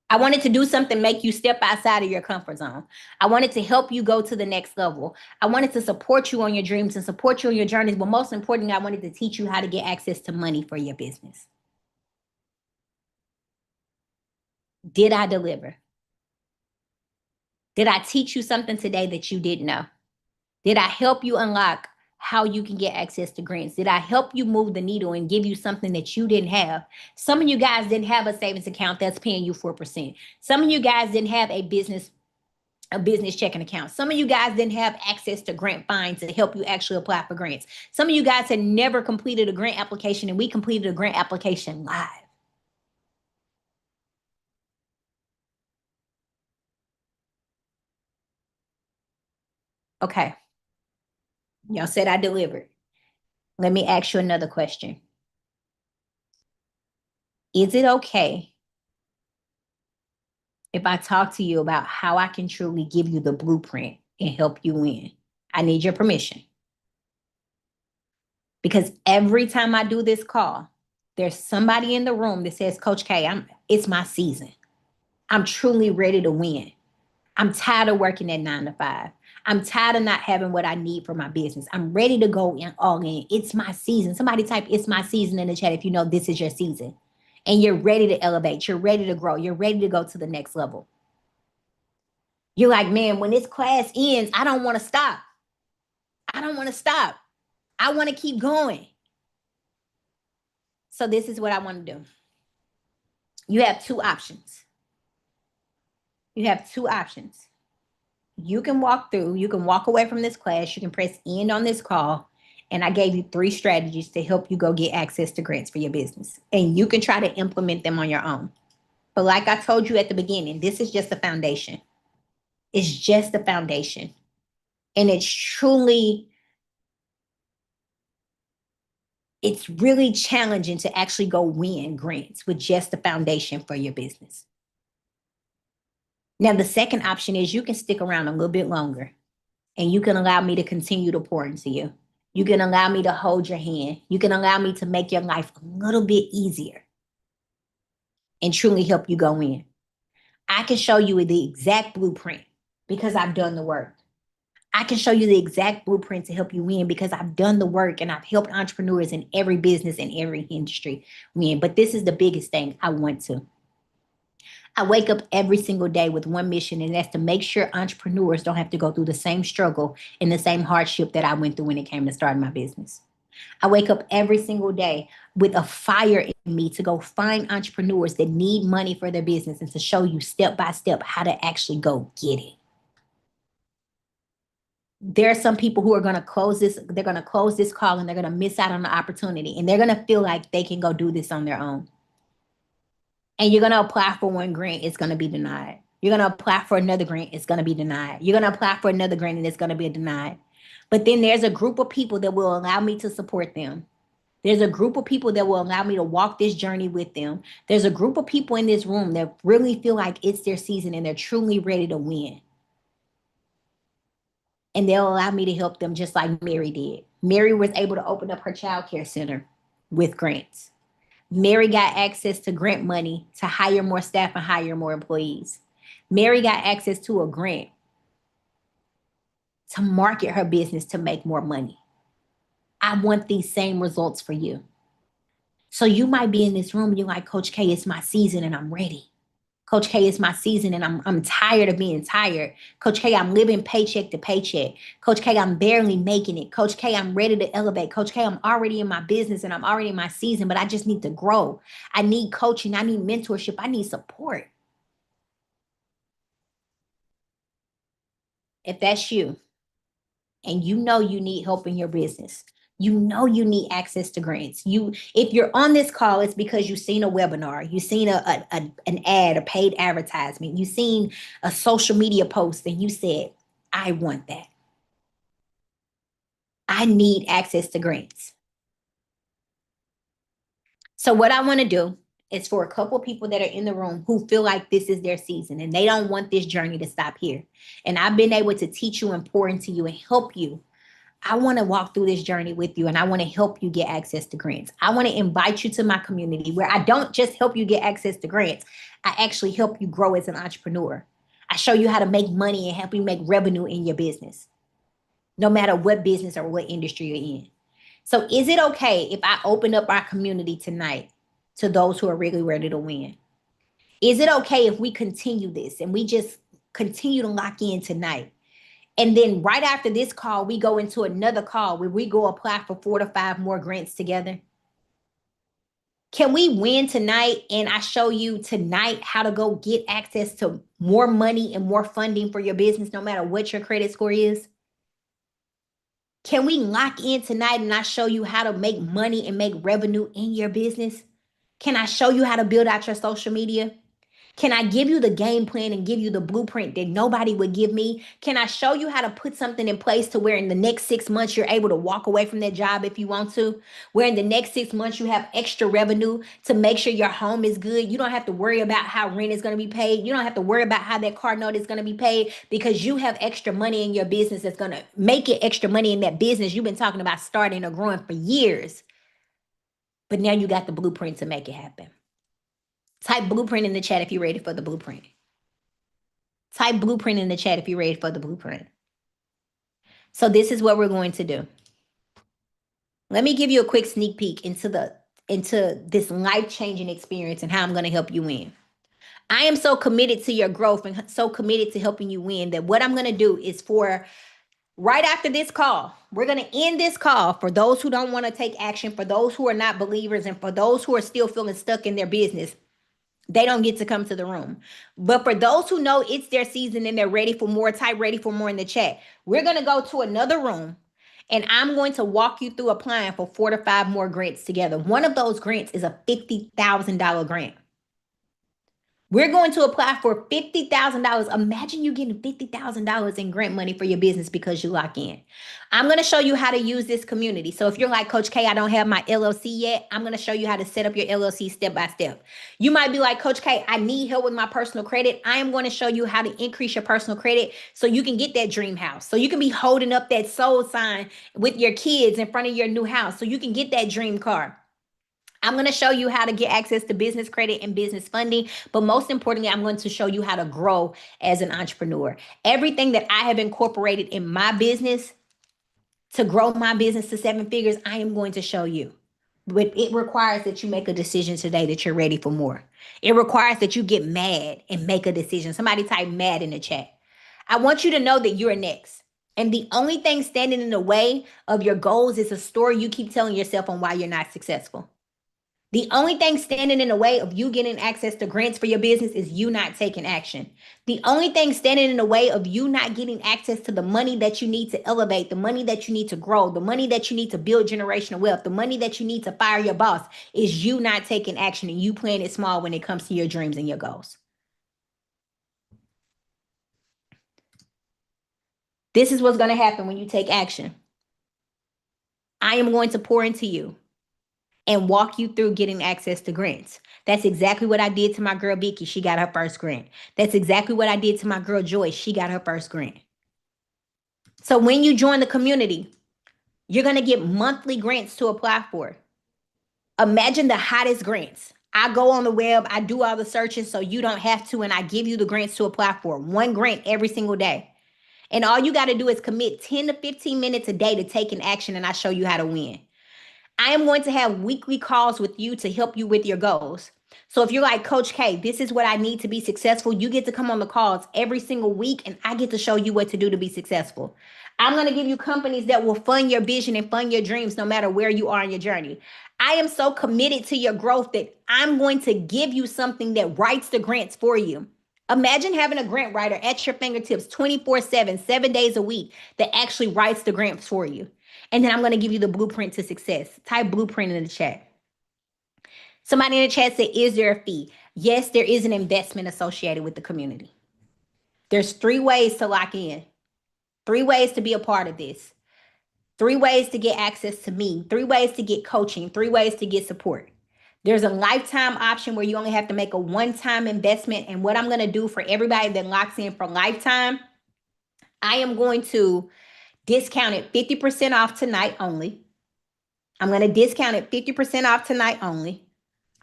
I wanted to do something, make you step outside of your comfort zone. I wanted to help you go to the next level. I wanted to support you on your dreams and support you on your journeys. But most importantly, I wanted to teach you how to get access to money for your business. Did I deliver? Did I teach you something today that you didn't know? Did I help you unlock how you can get access to grants? Did I help you move the needle and give you something that you didn't have? Some of you guys didn't have a savings account that's paying you 4%. Some of you guys didn't have a business checking account. Some of you guys didn't have access to grant finds to help you actually apply for grants. Some of you guys had never completed a grant application, and we completed a grant application live. Okay. Y'all said I delivered. Let me ask you another question. Is it okay if I talk to you about how I can truly give you the blueprint and help you win? I need your permission. Because every time I do this call, there's somebody in the room that says, Coach K, it's my season. I'm truly ready to win. I'm tired of working at 9 to 5. I'm tired of not having what I need for my business. I'm ready to go in all in. It's my season. Somebody type it's my season in the chat if you know this is your season. And you're ready to elevate. You're ready to grow. You're ready to go to the next level. You're like, man, when this class ends, I don't want to stop. I don't want to stop. I want to keep going. So this is what I want to do. You have two options. You have two options. You can walk away from this class. You can press end on this call. And I gave you 3 strategies to help you go get access to grants for your business. And you can try to implement them on your own. But like I told you at the beginning, this is just the foundation. It's just the foundation. And it's really challenging to actually go win grants with just the foundation for your business. Now, the second option is you can stick around a little bit longer and you can allow me to continue to pour into you. You can allow me to hold your hand. You can allow me to make your life a little bit easier and truly help you go in. I can show you the exact blueprint because I've done the work. I can show you the exact blueprint to help you win because I've done the work and I've helped entrepreneurs in every business and every industry win. But this is the biggest thing I want to. I wake up every single day with one mission, and that's to make sure entrepreneurs don't have to go through the same struggle and the same hardship that I went through when it came to starting my business. I wake up every single day with a fire in me to go find entrepreneurs that need money for their business and to show you step by step how to actually go get it. There are some people who are going to close this. They're going to close this call and they're going to miss out on the opportunity. And they're going to feel like they can go do this on their own. And you're going to apply for one grant, it's going to be denied. You're going to apply for another grant, it's going to be denied. You're going to apply for another grant and it's going to be denied. But then there's a group of people that will allow me to support them. There's a group of people that will allow me to walk this journey with them. There's a group of people in this room that really feel like it's their season and they're truly ready to win. And they'll allow me to help them just like Mary did. Mary was able to open up her child care center. with grants. Mary got access to grant money to hire more staff and hire more employees. Mary got access to a grant to market her business to make more money. I want these same results for you. So you might be in this room and you're like, Coach K, it's my season and I'm ready. Coach K, it's my season and I'm tired of being tired. Coach K, I'm living paycheck to paycheck. Coach K, I'm barely making it. Coach K, I'm ready to elevate. Coach K, I'm already in my business and I'm already in my season, but I just need to grow. I need coaching. I need mentorship. I need support. If that's you and you know you need help in your business, you know you need access to grants. If you're on this call, it's because you've seen a webinar, you've seen an ad, a paid advertisement, you've seen a social media post, and you said, I want that. I need access to grants. So what I want to do is for a couple of people that are in the room who feel like this is their season and they don't want this journey to stop here. And I've been able to teach you and pour into you and help you. I want to walk through this journey with you and I want to help you get access to grants. I want to invite you to my community where I don't just help you get access to grants. I actually help you grow as an entrepreneur. I show you how to make money and help you make revenue in your business, no matter what business or what industry you're in. So is it okay if I open up our community tonight to those who are really ready to win? Is it okay if we continue this and we just continue to lock in tonight? And then right after this call, we go into another call where we go apply for 4 to 5 more grants together. Can we win tonight? And I show you tonight how to go get access to more money and more funding for your business, no matter what your credit score is. Can we lock in tonight and I show you how to make money and make revenue in your business? Can I show you how to build out your social media? Can I give you the game plan and give you the blueprint that nobody would give me? Can I show you how to put something in place to where in the next 6 months you're able to walk away from that job if you want to? Where in the next 6 months you have extra revenue to make sure your home is good. You don't have to worry about how rent is going to be paid. You don't have to worry about how that car note is going to be paid because you have extra money in your business that's going to make it extra money in that business you've been talking about starting or growing for years. But now you got the blueprint to make it happen. Type blueprint in the chat if you're ready for the blueprint. Type blueprint in the chat if you're ready for the blueprint. So this is what we're going to do. Let me give you a quick sneak peek into this life-changing experience and how I'm going to help you win. I am so committed to your growth and so committed to helping you win that what I'm going to do is for right after this call, we're going to end this call for those who don't want to take action, for those who are not believers, and for those who are still feeling stuck in their business. They don't get to come to the room. But for those who know it's their season and they're ready for more, type ready for more in the chat. We're going to go to another room and I'm going to walk you through applying for 4 to 5 more grants together. One of those grants is a $50,000 grant. We're going to apply for $50,000. Imagine you getting $50,000 in grant money for your business because you lock in. I'm going to show you how to use this community. So if you're like, Coach K, I don't have my LLC yet, I'm going to show you how to set up your LLC step by step. You might be like, Coach K, I need help with my personal credit. I am going to show you how to increase your personal credit so you can get that dream house. So you can be holding up that soul sign with your kids in front of your new house so you can get that dream car. I'm going to show you how to get access to business credit and business funding. But most importantly, I'm going to show you how to grow as an entrepreneur. Everything that I have incorporated in my business to grow my business to 7 figures, I am going to show you. But it requires that you make a decision today that you're ready for more. It requires that you get mad and make a decision. Somebody type mad in the chat. I want you to know that you're next. And the only thing standing in the way of your goals is a story you keep telling yourself on why you're not successful. The only thing standing in the way of you getting access to grants for your business is you not taking action. The only thing standing in the way of you not getting access to the money that you need to elevate, the money that you need to grow, the money that you need to build generational wealth, the money that you need to fire your boss is you not taking action and you playing it small when it comes to your dreams and your goals. This is what's going to happen when you take action. I am going to pour into you and walk you through getting access to grants. That's exactly what I did to my girl Vicky. She got her first grant. That's exactly what I did to my girl Joyce. She got her first grant. So when you join the community, you're going to get monthly grants to apply for. Imagine the hottest grants. I go on the web, I do all the searches so you don't have to, and I give you the grants to apply for. One grant every single day. And all you got to do is commit 10 to 15 minutes a day to taking action, and I show you how to win. I am going to have weekly calls with you to help you with your goals. So if you're like, Coach K, this is what I need to be successful, you get to come on the calls every single week, and I get to show you what to do to be successful. I'm going to give you companies that will fund your vision and fund your dreams no matter where you are in your journey. I am so committed to your growth that I'm going to give you something that writes the grants for you. Imagine having a grant writer at your fingertips 24/7, 7 days a week that actually writes the grants for you. And then I'm going to give you the blueprint to success. Type blueprint in the chat. Somebody in the chat said, is there a fee? Yes, there is an investment associated with the community. There's 3 ways to lock in, 3 ways to be a part of this, 3 ways to get access to me, 3 ways to get coaching, 3 ways to get support. There's a lifetime option where you only have to make a one-time investment. And what I'm going to do for everybody that locks in for lifetime, I am going to discount it 50% off tonight only. I'm going to discount it 50% off tonight only.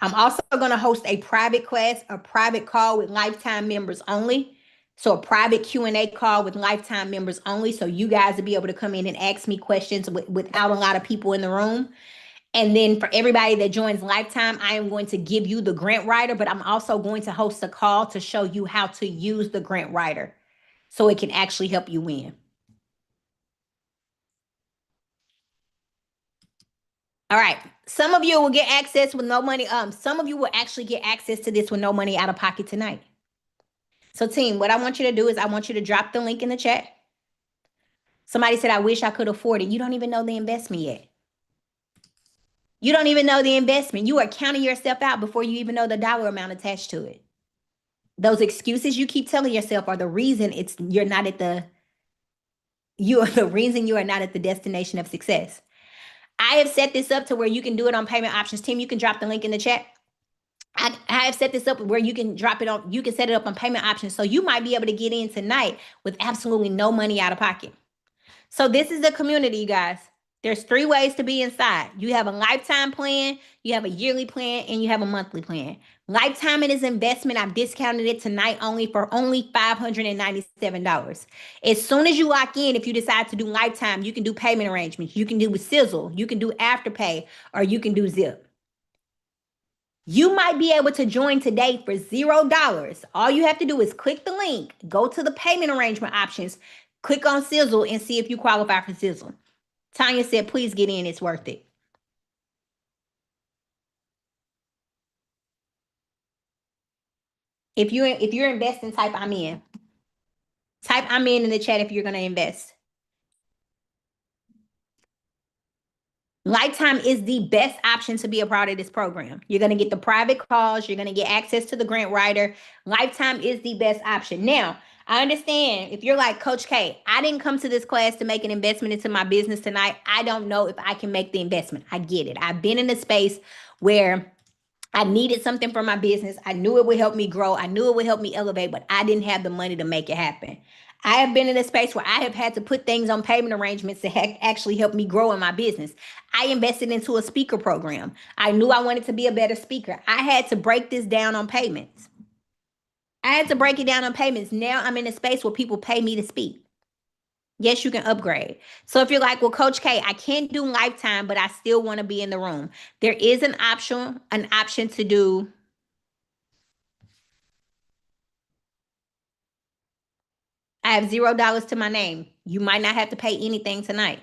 I'm also going to host a private class, a private call with lifetime members only. So a private Q&A call with lifetime members only. So you guys will be able to come in and ask me questions without a lot of people in the room. And then for everybody that joins Lifetime, I am going to give you the grant writer, but I'm also going to host a call to show you how to use the grant writer so it can actually help you win. All right. Some of you will get access with no money. Some of you will actually get access to this with no money out of pocket tonight. So team, what I want you to do is I want you to drop the link in the chat. Somebody said, I wish I could afford it. You don't even know the investment yet. You don't even know the investment. You are counting yourself out before you even know the dollar amount attached to it. Those excuses you keep telling yourself are the reason you are the reason you are not at the destination of success. I have set this up to where you can do it on payment options. Tim, you can drop the link in the chat. I have set this up where you can you can set it up on payment options. So you might be able to get in tonight with absolutely no money out of pocket. So this is the community, you guys. There's 3 ways to be inside. You have a lifetime plan, you have a yearly plan, and you have a monthly plan. Lifetime it is investment. I've discounted it tonight only for only $597. As soon as you lock in, if you decide to do lifetime, you can do payment arrangements. You can do with Sizzle, you can do Afterpay, or you can do Zip. You might be able to join today for $0. All you have to do is click the link, go to the payment arrangement options, click on Sizzle, and see if you qualify for Sizzle. Tanya said, please get in. It's worth it. If you're investing, type I'm in. Type I'm in the chat if you're going to invest. Lifetime is the best option to be a part of this program. You're going to get the private calls. You're going to get access to the grant writer. Lifetime is the best option. Now, I understand if you're like, Coach K, I didn't come to this class to make an investment into my business tonight. I don't know if I can make the investment. I get it. I've been in a space where I needed something for my business. I knew it would help me grow. I knew it would help me elevate, but I didn't have the money to make it happen. I have been in a space where I have had to put things on payment arrangements to actually help me grow in my business. I invested into a speaker program. I knew I wanted to be a better speaker. I had to break this down on payments. I had to break it down on payments. Now I'm in a space where people pay me to speak. Yes, you can upgrade. So if you're like, well, Coach K, I can't do lifetime, but I still want to be in the room. There is an option to do. I have $0 to my name. You might not have to pay anything tonight.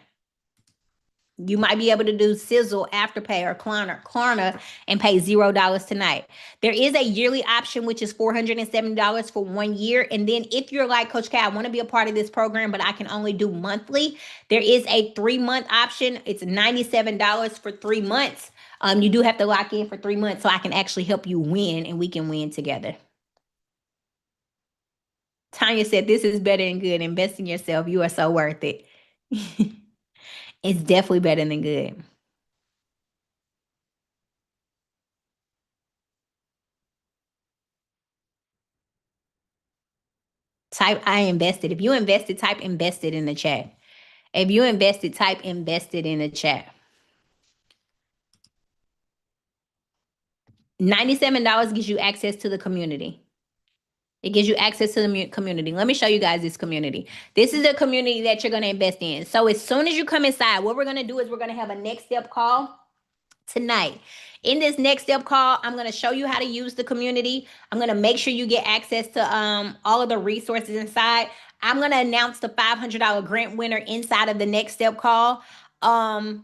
You might be able to do Sizzle, Afterpay, or Klarna and pay $0 tonight. There is a yearly option, which is $470 for 1 year. And then if you're like, Coach K, I want to be a part of this program, but I can only do monthly, there is a 3-month option. It's $97 for 3 months. You do have to lock in for 3 months so I can actually help you win and we can win together. Tanya said, this is better than good. Invest in yourself. You are so worth it. It's definitely better than good. Type I invested. If you invested, type invested in the chat. If you invested, type invested in the chat. $97 gives you access to the community. It gives you access to the community. Let me show you guys this community. This is the community that you're going to invest in. So as soon as you come inside, what we're going to do is we're going to have a next step call tonight. In this next step call, I'm going to show you how to use the community. I'm going to make sure you get access to all of the resources inside. I'm going to announce the $500 grant winner inside of the next step call. And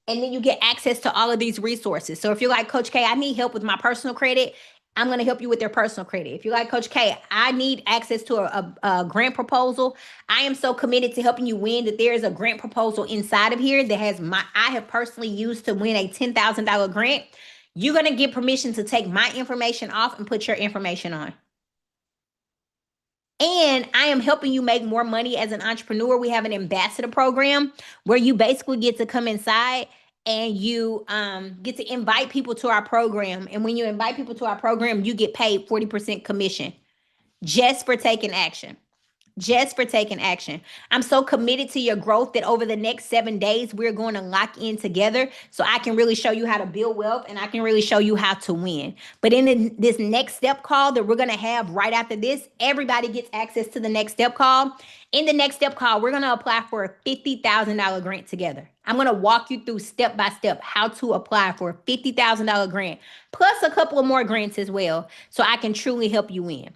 then you get access to all of these resources. So if you're like, Coach K, I need help with my personal credit, I'm going to help you with their personal credit. If you're like, Coach K, I need access to a grant proposal, I am so committed to helping you win that there is a grant proposal inside of here that has I have personally used to win a $10,000 grant. You're going to get permission to take my information off and put your information on. And I am helping you make more money as an entrepreneur. We have an ambassador program where you basically get to come inside and you get to invite people to our program. And when you invite people to our program, you get paid 40% commission just for taking action. Just for taking action. I'm so committed to your growth that over the next 7 days, we're going to lock in together so I can really show you how to build wealth and I can really show you how to win. But in this next step call that we're going to have right after this, everybody gets access to the next step call. In the next step call, we're going to apply for a $50,000 grant together. I'm going to walk you through step by step how to apply for a $50,000 grant, plus a couple of more grants as well, so I can truly help you win.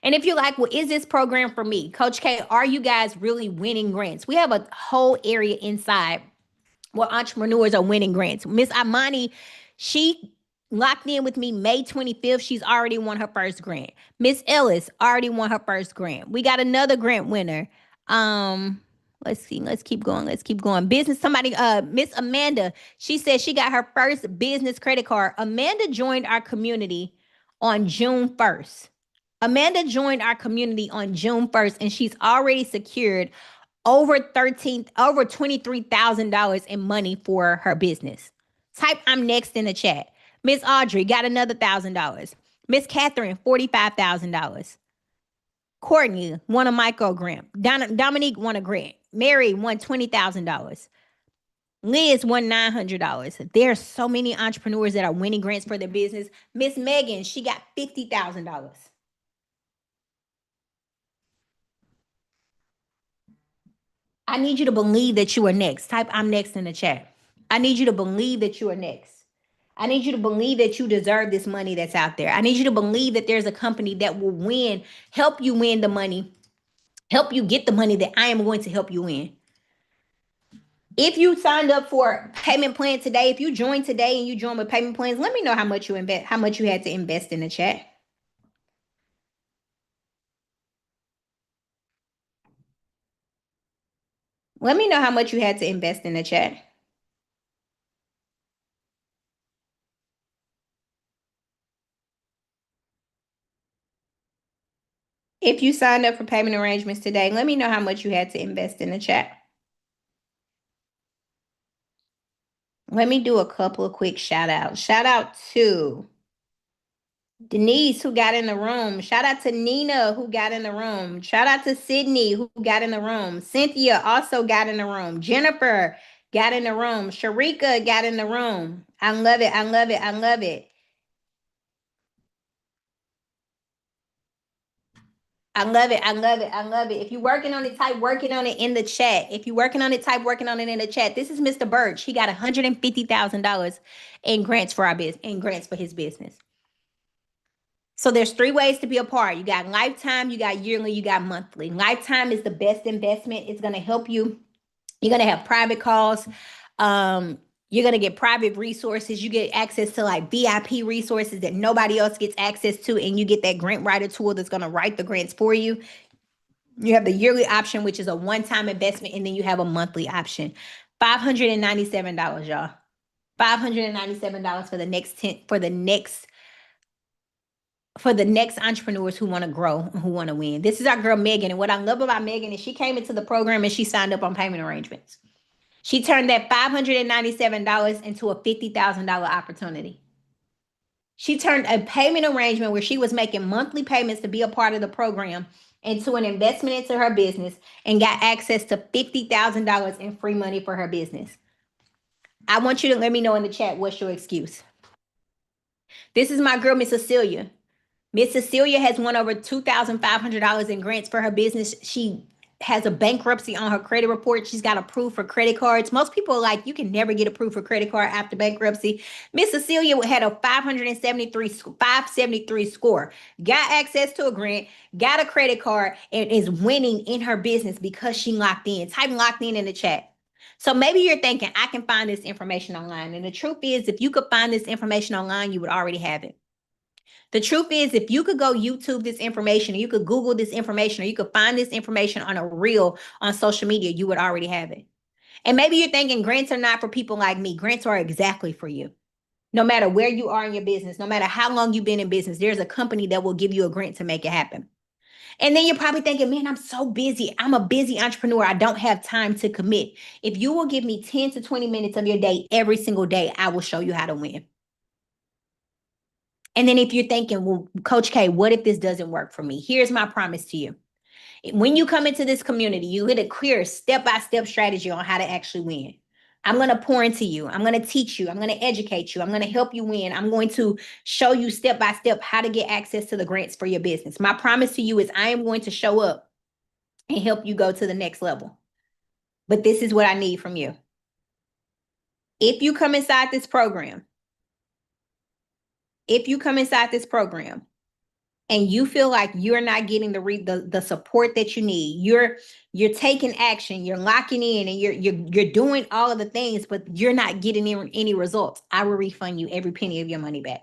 And if you're like, well, is this program for me? Coach K, are you guys really winning grants? We have a whole area inside where entrepreneurs are winning grants. Miss Imani, she locked in with me May 25th. She's already won her first grant. Miss Ellis already won her first grant. We got another grant winner. Let's see. Let's keep going. Let's keep going. Business, somebody, Miss Amanda, she said she got her first business credit card. Amanda joined our community on June 1st. Amanda joined our community on June 1st, and she's already secured over $23,000 in money for her business. Type I'm next in the chat. Miss Audrey got another $1,000. Miss Catherine, $45,000. Courtney won a micro grant. Dominique won a grant. Mary won $20,000. Liz won $900. There are so many entrepreneurs that are winning grants for their business. Miss Megan, she got $50,000. I need you to believe that you are next. Type I'm next in the chat. I need you to believe that you are next. I need you to believe that you deserve this money that's out there. I need you to believe that there's a company that will win, help you win the money, help you get the money that I am going to help you win. If you signed up for payment plan today, if you joined today and you joined with payment plans, let me know how much you had to invest in the chat. Let me know how much you had to invest in the chat. If you signed up for payment arrangements today, let me know how much you had to invest in the chat. Let me do a couple of quick shout outs. Shout out to Denise, who got in the room. Shout out to Nina, who got in the room. Shout out to Sydney, who got in the room. Cynthia also got in the room. Jennifer got in the room. Sharika got in the room. I love it. I love it. I love it. I love it. I love it. I love it. If you're working on it, type working on it in the chat. If you're working on it, type working on it in the chat. This is Mr. Birch. He got $150,000 in grants for our business, in grants for his business. So there's 3 ways to be a part. You got lifetime, you got yearly, you got monthly. Lifetime is the best investment. It's going to help you. You're going to have private calls. You're going to get private resources. You get access to like VIP resources that nobody else gets access to. And you get that grant writer tool that's going to write the grants for you. You have the yearly option, which is a one-time investment. And then you have a monthly option. $597, y'all. $597 for the next entrepreneurs who want to grow and who want to win. This is our girl Megan. And what I love about Megan is she came into the program and she signed up on payment arrangements. She turned that $597 into a $50,000 opportunity. She turned a payment arrangement where she was making monthly payments to be a part of the program into an investment into her business and got access to $50,000 in free money for her business. I want you to let me know in the chat, what's your excuse? This is my girl, Miss Cecilia. Miss Cecilia has won over $2,500 in grants for her business. She has a bankruptcy on her credit report. She's got approved for credit cards. Most people are like, you can never get approved for credit card after bankruptcy. Miss Cecilia had a 573 score, got access to a grant, got a credit card, and is winning in her business because she locked in. Type locked in the chat. So maybe you're thinking, I can find this information online. And the truth is, if you could find this information online, you would already have it. The truth is, if you could go YouTube this information, or you could Google this information, or you could find this information on a reel on social media, you would already have it. And maybe you're thinking grants are not for people like me. Grants are exactly for you. No matter where you are in your business, no matter how long you've been in business, there's a company that will give you a grant to make it happen. And then you're probably thinking, man, I'm so busy. I'm a busy entrepreneur. I don't have time to commit. If you will give me 10 to 20 minutes of your day every single day, I will show you how to win. And then if you're thinking, well, Coach K, what if this doesn't work for me? Here's my promise to you. When you come into this community, you get a clear step-by-step strategy on how to actually win. I'm going to pour into you. I'm going to teach you. I'm going to educate you. I'm going to help you win. I'm going to show you step-by-step how to get access to the grants for your business. My promise to you is I am going to show up and help you go to the next level. But this is what I need from you. If you come inside this program, and you feel like you're not getting the support that you need, you're taking action, you're locking in, and you're doing all of the things, but you're not getting any results, I will refund you every penny of your money back.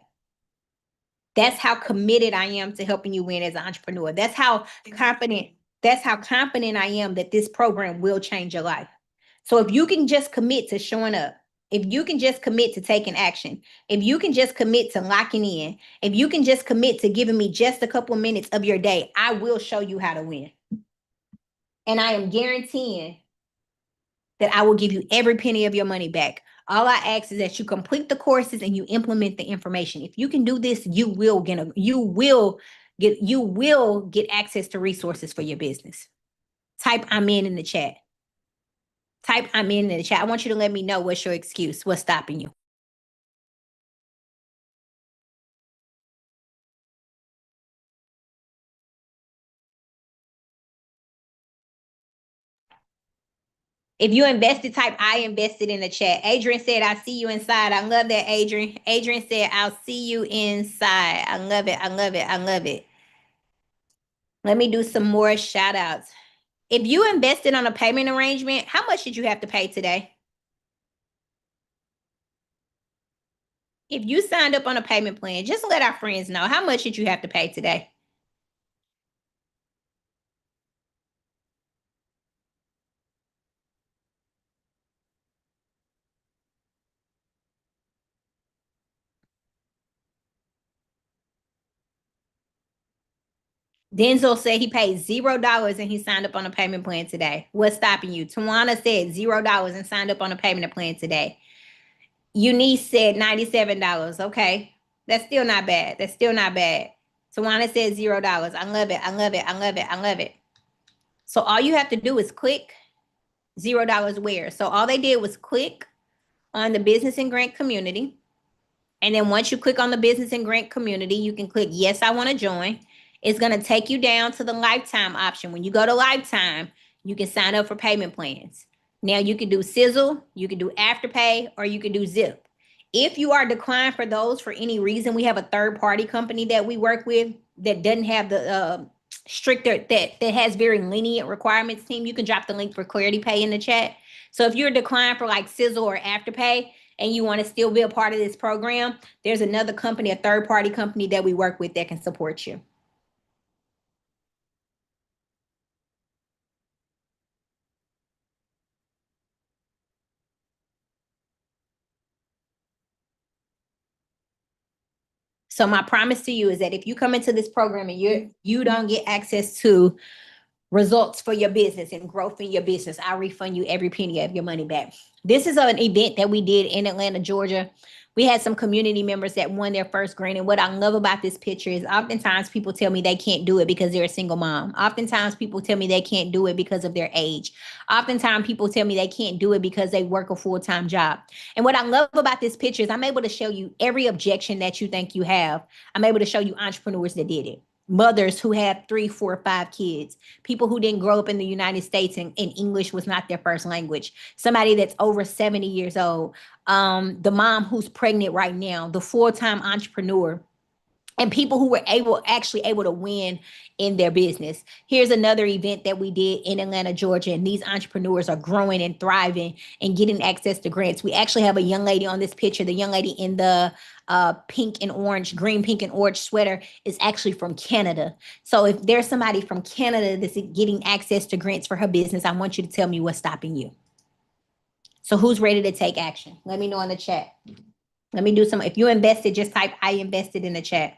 That's how committed I am to helping you win as an entrepreneur. That's how confident I am that this program will change your life. So if you can just commit to showing up, if you can just commit to taking action, if you can just commit to locking in, if you can just commit to giving me just a couple of minutes of your day, I will show you how to win. And I am guaranteeing that I will give you every penny of your money back. All I ask is that you complete the courses and you implement the information. If you can do this, you will get access to resources for your business. Type I'm in the chat. Type I'm in the chat. I want you to let me know what's your excuse, what's stopping you. If you invested, type I invested in the chat. Adrian said, I see you inside. I love that, Adrian. Adrian said, I'll see you inside. I love it. I love it. I love it. Let me do some more shout outs. If you invested on a payment arrangement, how much did you have to pay today? If you signed up on a payment plan, just let our friends know, how much did you have to pay today? Denzel said he paid $0 and he signed up on a payment plan today. What's stopping you? Tawana said $0 and signed up on a payment plan today. Eunice said $97. Okay. That's still not bad. That's still not bad. Tawana said $0. I love it. I love it. I love it. I love it. So all you have to do is click $0 where. So all they did was click on the business and grant community. And then once you click on the business and grant community, you can click yes, I want to join. It's going to take you down to the lifetime option. When you go to lifetime, you can sign up for payment plans. Now you can do Sizzle, you can do Afterpay, or you can do Zip. If you are declined for those for any reason, we have a third-party company that we work with that doesn't have the stricter, that has very lenient requirements. Team, you can drop the link for Clarity Pay in the chat. So if you're declined for like Sizzle or Afterpay and you want to still be a part of this program, there's another company, a third-party company that we work with that can support you. So my promise to you is that if you come into this program and you don't get access to results for your business and growth in your business, I'll refund you every penny of your money back. This is an event that we did in Atlanta, Georgia. We had some community members that won their first grant. And what I love about this picture is oftentimes people tell me they can't do it because they're a single mom. Oftentimes people tell me they can't do it because of their age. Oftentimes people tell me they can't do it because they work a full-time job. And what I love about this picture is I'm able to show you every objection that you think you have. I'm able to show you entrepreneurs that did it. Mothers who have 3, 4, 5 kids, people who didn't grow up in the United States and English was not their first language, somebody that's over 70 years old, the mom who's pregnant right now, the full-time entrepreneur, and people who were actually able to win in their business. Here's another event that we did in Atlanta, Georgia, and these entrepreneurs are growing and thriving and getting access to grants. We actually have a young lady on this picture. The young lady in the pink and orange, green, pink, and orange sweater is actually from Canada. So if there's somebody from Canada that's getting access to grants for her business, I want you to tell me what's stopping you. So who's ready to take action? Let me know in the chat. Let me do some. If you invested, just type I invested in the chat.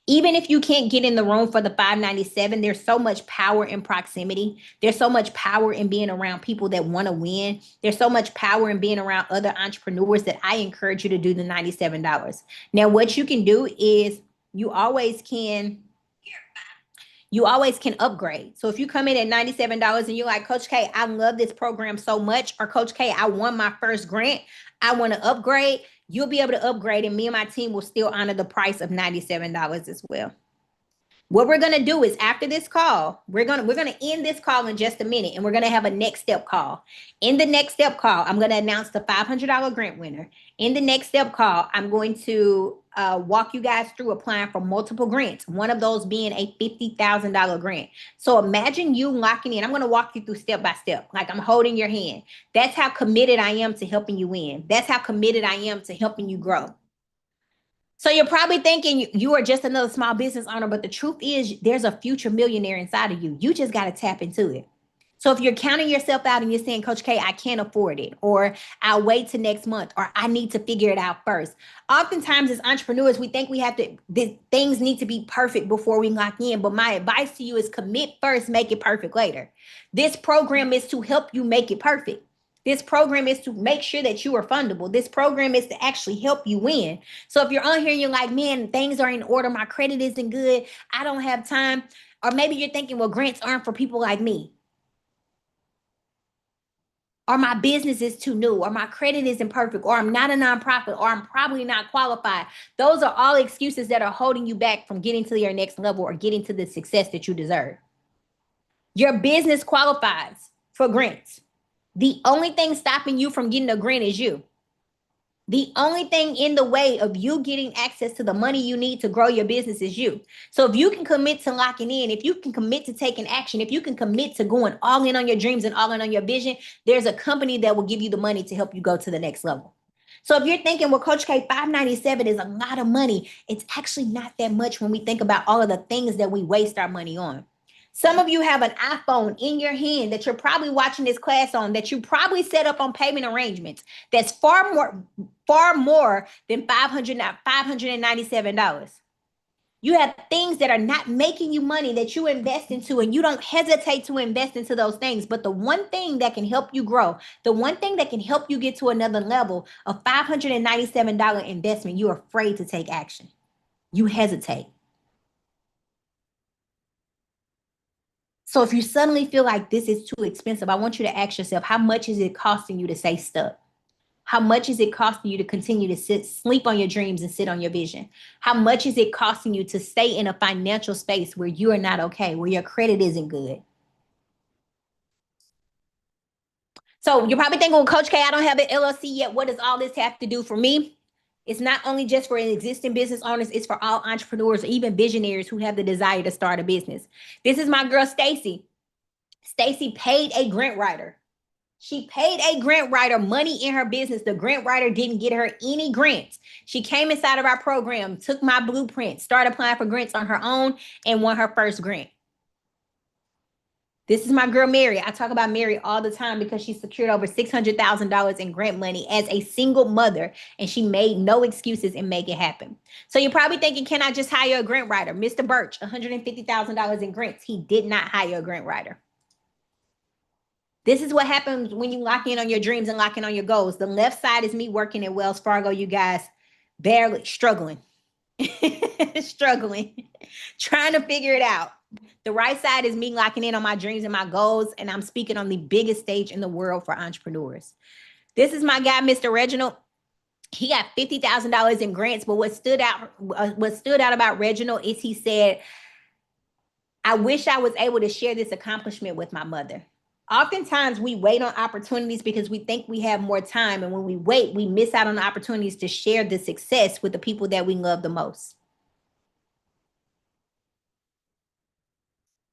Even if you can't get in the room for the $5.97, there's so much power in proximity. There's so much power in being around people that want to win. There's so much power in being around other entrepreneurs that I encourage you to do the $97. Now, what you can do is you always can upgrade. So if you come in at $97 and you're like, Coach K, I love this program so much, or Coach K, I won my first grant, I want to upgrade, you'll be able to upgrade, and me and my team will still honor the price of $97 as well. What we're going to do is after this call, we're going to end this call in just a minute, and we're going to have a next step call. In the next step call, I'm going to announce the $500 grant winner. In the next step call, I'm going to walk you guys through applying for multiple grants, one of those being a $50,000 grant. So imagine you locking in. I'm going to walk you through step by step, like I'm holding your hand. That's how committed I am to helping you win. That's how committed I am to helping you grow. So you're probably thinking you are just another small business owner, but the truth is there's a future millionaire inside of you. You just got to tap into it. So if you're counting yourself out and you're saying, Coach K, I can't afford it, or I'll wait till next month, or I need to figure it out first. Oftentimes as entrepreneurs, we think things need to be perfect before we lock in. But my advice to you is commit first, make it perfect later. This program is to help you make it perfect. This program is to make sure that you are fundable. This program is to actually help you win. So if you're on here and you're like, man, things are in order, my credit isn't good, I don't have time. Or maybe you're thinking, well, grants aren't for people like me. Or my business is too new, or my credit isn't perfect, or I'm not a nonprofit, or I'm probably not qualified. Those are all excuses that are holding you back from getting to your next level or getting to the success that you deserve. Your business qualifies for grants. The only thing stopping you from getting a grant is you. The only thing in the way of you getting access to the money you need to grow your business is you. So if you can commit to locking in, if you can commit to taking action, if you can commit to going all in on your dreams and all in on your vision, there's a company that will give you the money to help you go to the next level. So if you're thinking, well, Coach K, $597 is a lot of money, it's actually not that much when we think about all of the things that we waste our money on. Some of you have an iPhone in your hand that you're probably watching this class on, that you probably set up on payment arrangements. That's far more than $597. You have things that are not making you money that you invest into, and you don't hesitate to invest into those things. But the one thing that can help you grow, the one thing that can help you get to another level, a $597 investment, you're afraid to take action. You hesitate. So if you suddenly feel like this is too expensive, I want you to ask yourself, how much is it costing you to stay stuck? How much is it costing you to continue to sleep on your dreams and sit on your vision? How much is it costing you to stay in a financial space where you are not okay, where your credit isn't good? So you're probably thinking, well, Coach K, I don't have an LLC yet. What does all this have to do for me? It's not only just for existing business owners, it's for all entrepreneurs, or even visionaries who have the desire to start a business. This is my girl, Stacy. Stacy paid a grant writer. She paid a grant writer money in her business. The grant writer didn't get her any grants. She came inside of our program, took my blueprint, started applying for grants on her own, and won her first grant. This is my girl, Mary. I talk about Mary all the time because she secured over $600,000 in grant money as a single mother, and she made no excuses and make it happen. So you're probably thinking, can I just hire a grant writer? Mr. Birch, $150,000 in grants. He did not hire a grant writer. This is what happens when you lock in on your dreams and lock in on your goals. The left side is me working at Wells Fargo, you guys, barely struggling, struggling, trying to figure it out. The right side is me locking in on my dreams and my goals, and I'm speaking on the biggest stage in the world for entrepreneurs. This is my guy, Mr. Reginald. He got $50,000 in grants, but what stood out about Reginald is he said, I wish I was able to share this accomplishment with my mother. Oftentimes we wait on opportunities because we think we have more time. And when we wait, we miss out on the opportunities to share the success with the people that we love the most.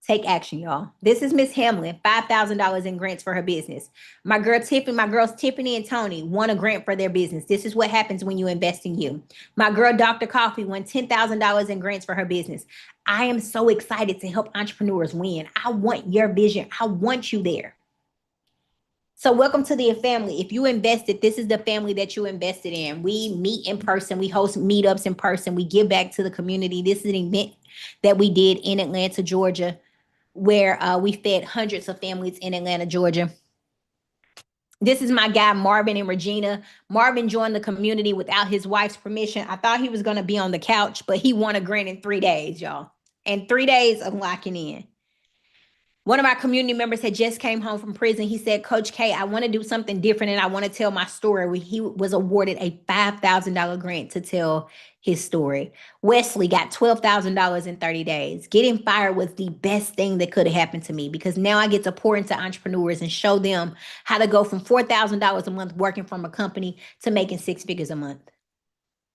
Take action, y'all. This is Miss Hamlin, $5,000 in grants for her business. My girls Tiffany and Tony won a grant for their business. This is what happens when you invest in you. My girl Dr. Coffee won $10,000 in grants for her business. I am so excited to help entrepreneurs win. I want your vision. I want you there. So welcome to the family. If you invested, this is the family that you invested in. We meet in person. We host meetups in person. We give back to the community. This is an event that we did in Atlanta, Georgia, where we fed hundreds of families in Atlanta, Georgia. This is my guy, Marvin and Regina. Marvin joined the community without his wife's permission. I thought he was going to be on the couch, but he won a grant in 3 days, y'all. And 3 days of locking in. One of my community members had just came home from prison. He said, Coach K, I want to do something different and I want to tell my story. He was awarded a $5,000 grant to tell his story. Wesley got $12,000 in 30 days. Getting fired was the best thing that could have happened to me because now I get to pour into entrepreneurs and show them how to go from $4,000 a month working from a company to making 6 figures a month.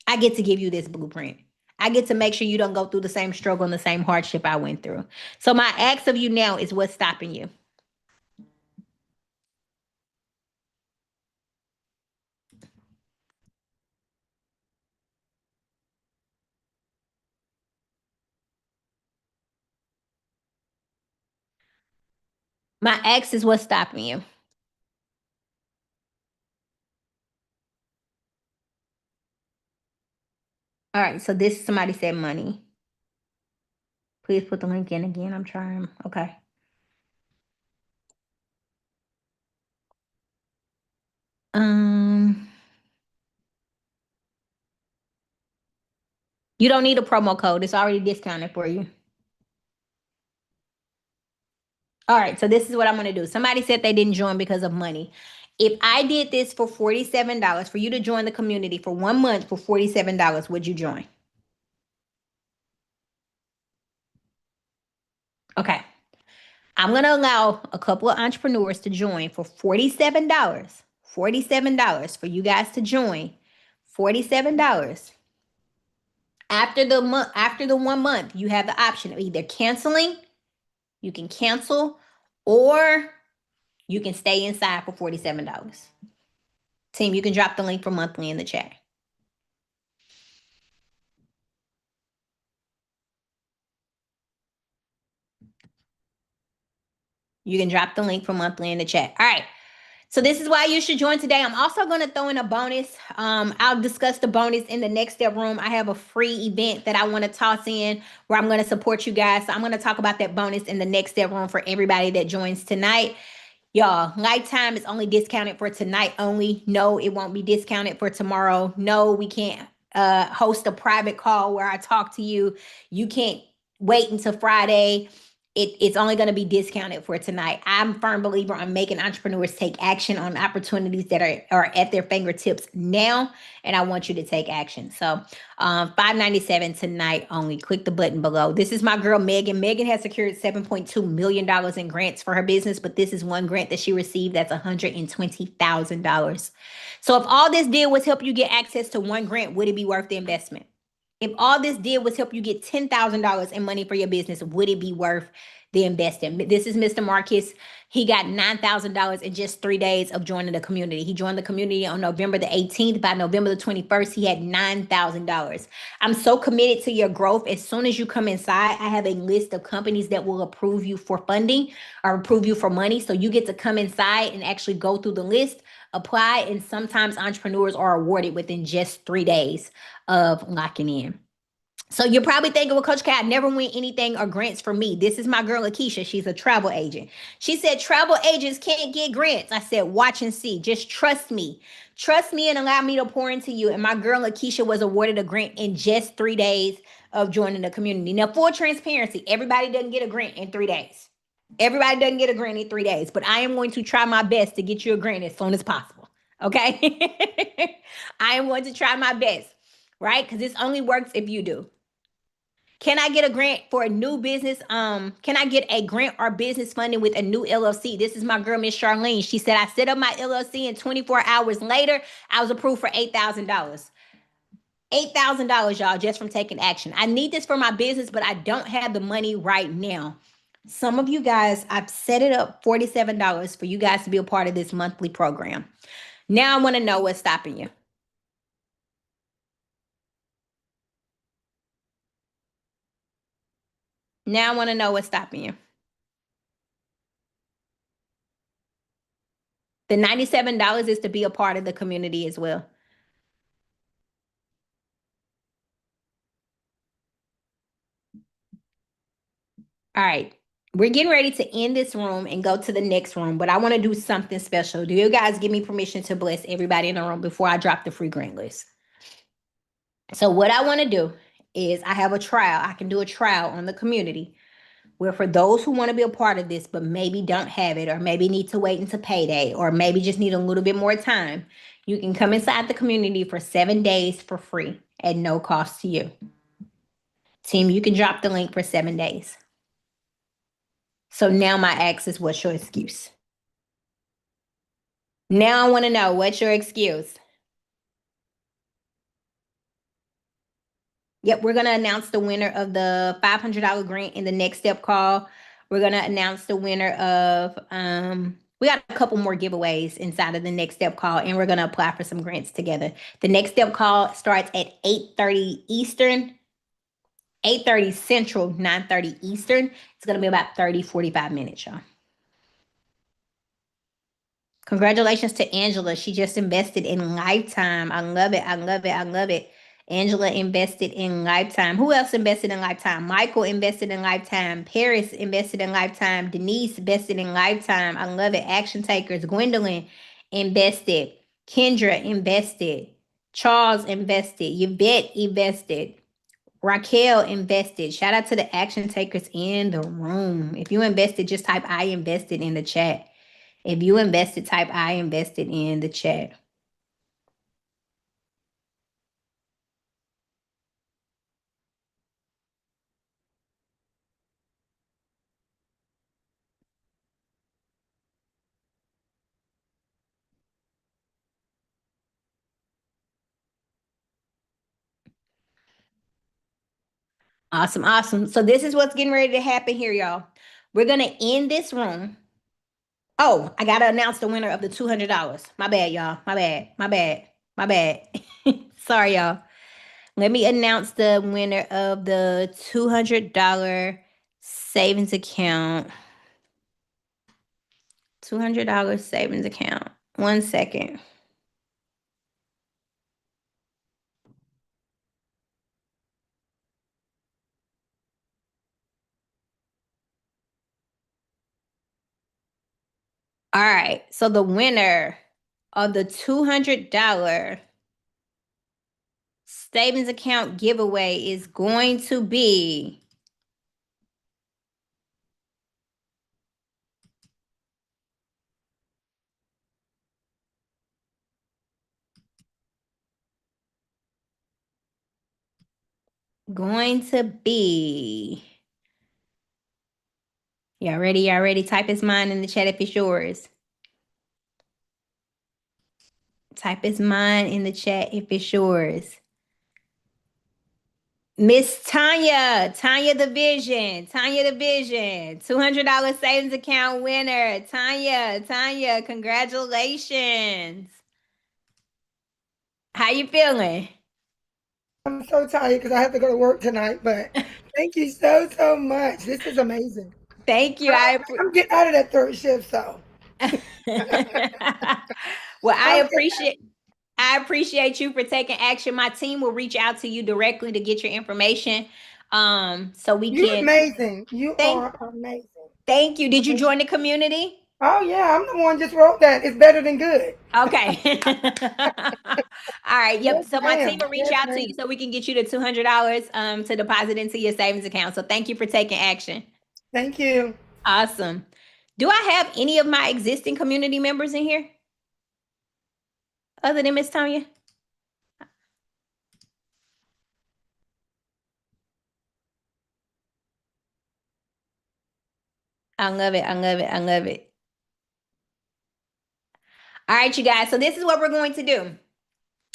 I get to give you this blueprint. I get to make sure you don't go through the same struggle and the same hardship I went through. So my ask of you now is what's stopping you? My ask is what's stopping you? All right, so this somebody said money. Please put the link in again. I'm trying. Okay. Um, you don't need a promo code. It's already discounted for you. All right, so this is what I'm going to do. Somebody said they didn't join because of money. If I did this for $47 for you to join the community for 1 month for $47, would you join? Okay. I'm going to allow a couple of entrepreneurs to join for $47. $47 for you guys to join. $47. After the 1 month, you have the option of either canceling, you can cancel, or you can stay inside for $47. Team, you can drop the link for monthly in the chat. You can drop the link for monthly in the chat. All right. So this is why you should join today. I'm also going to throw in a bonus. I'll discuss the bonus in the next step room. I have a free event that I want to toss in where I'm going to support you guys. So I'm going to talk about that bonus in the next step room for everybody that joins tonight. Y'all, lifetime is only discounted for tonight only. No, it won't be discounted for tomorrow. No, we can't host a private call where I talk to you. You can't wait until Friday. It's only going to be discounted for tonight. I'm a firm believer on making entrepreneurs take action on opportunities that are at their fingertips now, and I want you to take action. So $597 tonight only. Click the button below. This is my girl, Megan. Megan has secured $7.2 million in grants for her business, but this is one grant that she received that's $120,000. So if all this did was help you get access to one grant, would it be worth the investment? If all this did was help you get $10,000 in money for your business, would it be worth the investment? This is Mr. Marcus. He got $9,000 in just 3 days of joining the community. He joined the community on November the 18th. By November the 21st, he had $9,000. I'm so committed to your growth. As soon as you come inside, I have a list of companies that will approve you for funding or approve you for money. So you get to come inside and actually go through the list, apply, and sometimes entrepreneurs are awarded within just 3 days of locking in. So you're probably thinking, well, Coach K, I never win anything or grants for me. This is my girl Lakeisha. She's a travel agent. She said travel agents can't get grants. I said, watch and see. Just trust me. Trust me and allow me to pour into you. And my girl Lakeisha was awarded a grant in just 3 days of joining the community. Now, full transparency, everybody doesn't get a grant in 3 days. Everybody doesn't get a grant in 3 days, but I am going to try my best to get you a grant as soon as possible. Okay? I am going to try my best, right? Because this only works if you do. Can I get a grant for a new business? Can I get a grant or business funding with a new LLC? This is my girl, Miss Charlene. She said I set up my LLC and 24 hours later, I was approved for $8,000. $8,000, y'all, just from taking action. I need this for my business, but I don't have the money right now. Some of you guys, I've set it up $47 for you guys to be a part of this monthly program. Now I want to know what's stopping you. Now I want to know what's stopping you. The $97 is to be a part of the community as well. All right. We're getting ready to end this room and go to the next room, but I want to do something special. Do you guys give me permission to bless everybody in the room before I drop the free grant list? So what I want to do is I have a trial. I can do a trial on the community where for those who want to be a part of this, but maybe don't have it, or maybe need to wait until payday, or maybe just need a little bit more time, you can come inside the community for 7 days for free at no cost to you. Team, you can drop the link for 7 days. So now my ask is, what's your excuse? Now I want to know, what's your excuse? Yep, we're going to announce the winner of the $500 grant in the next step call. We're going to announce the winner of, we got a couple more giveaways inside of the next step call, and we're going to apply for some grants together. The next step call starts at 8:30 Eastern, 8:30 Central, 9:30 Eastern. It's going to be about 45 minutes, y'all. Congratulations to Angela. She just invested in Lifetime. I love it. I love it. I love it. Angela invested in Lifetime. Who else invested in Lifetime? Michael invested in Lifetime. Paris invested in Lifetime. Denise invested in Lifetime. I love it. Action Takers. Gwendolyn invested. Kendra invested. Charles invested. Yvette invested. Raquel invested. Shout out to the action takers in the room. If you invested, just type I invested in the chat. If you invested, type I invested in the chat. Awesome, awesome. So this is what's getting ready to happen here, y'all. We're going to end this room. Oh, I got to announce the winner of the $200. My bad, y'all. My bad. My bad. My bad. Sorry, y'all. Let me announce the winner of the $200 savings account. $200 savings account. 1 second. All right. So the winner of the $200 savings account giveaway is going to be y'all ready? Y'all ready? Type his mine in the chat if it's yours. Type his mine in the chat if it's yours. Miss Tanya, Tanya the Vision, $200 savings account winner. Tanya, congratulations. How you feeling? I'm so tired because I have to go to work tonight, but thank you so, so much. This is amazing. Thank you. I'm getting out of that third shift, so. Well, I'm just, I appreciate you for taking action. My team will reach out to you directly to get your information. So we You're can amazing. You thank are amazing. thank you. Did you join the community? Oh yeah, I'm the one just wrote that. It's better than good. Okay. All right. Yep. Yes, So my team ma'am. will reach Yes, out to you ma'am. so we can get you the $200 to deposit into your savings account. So thank you for taking action. Thank you. Awesome. Do I have any of my existing community members in here other than Miss Tanya? I love it. I love it. I love it. All right, you guys. So this is what we're going to do.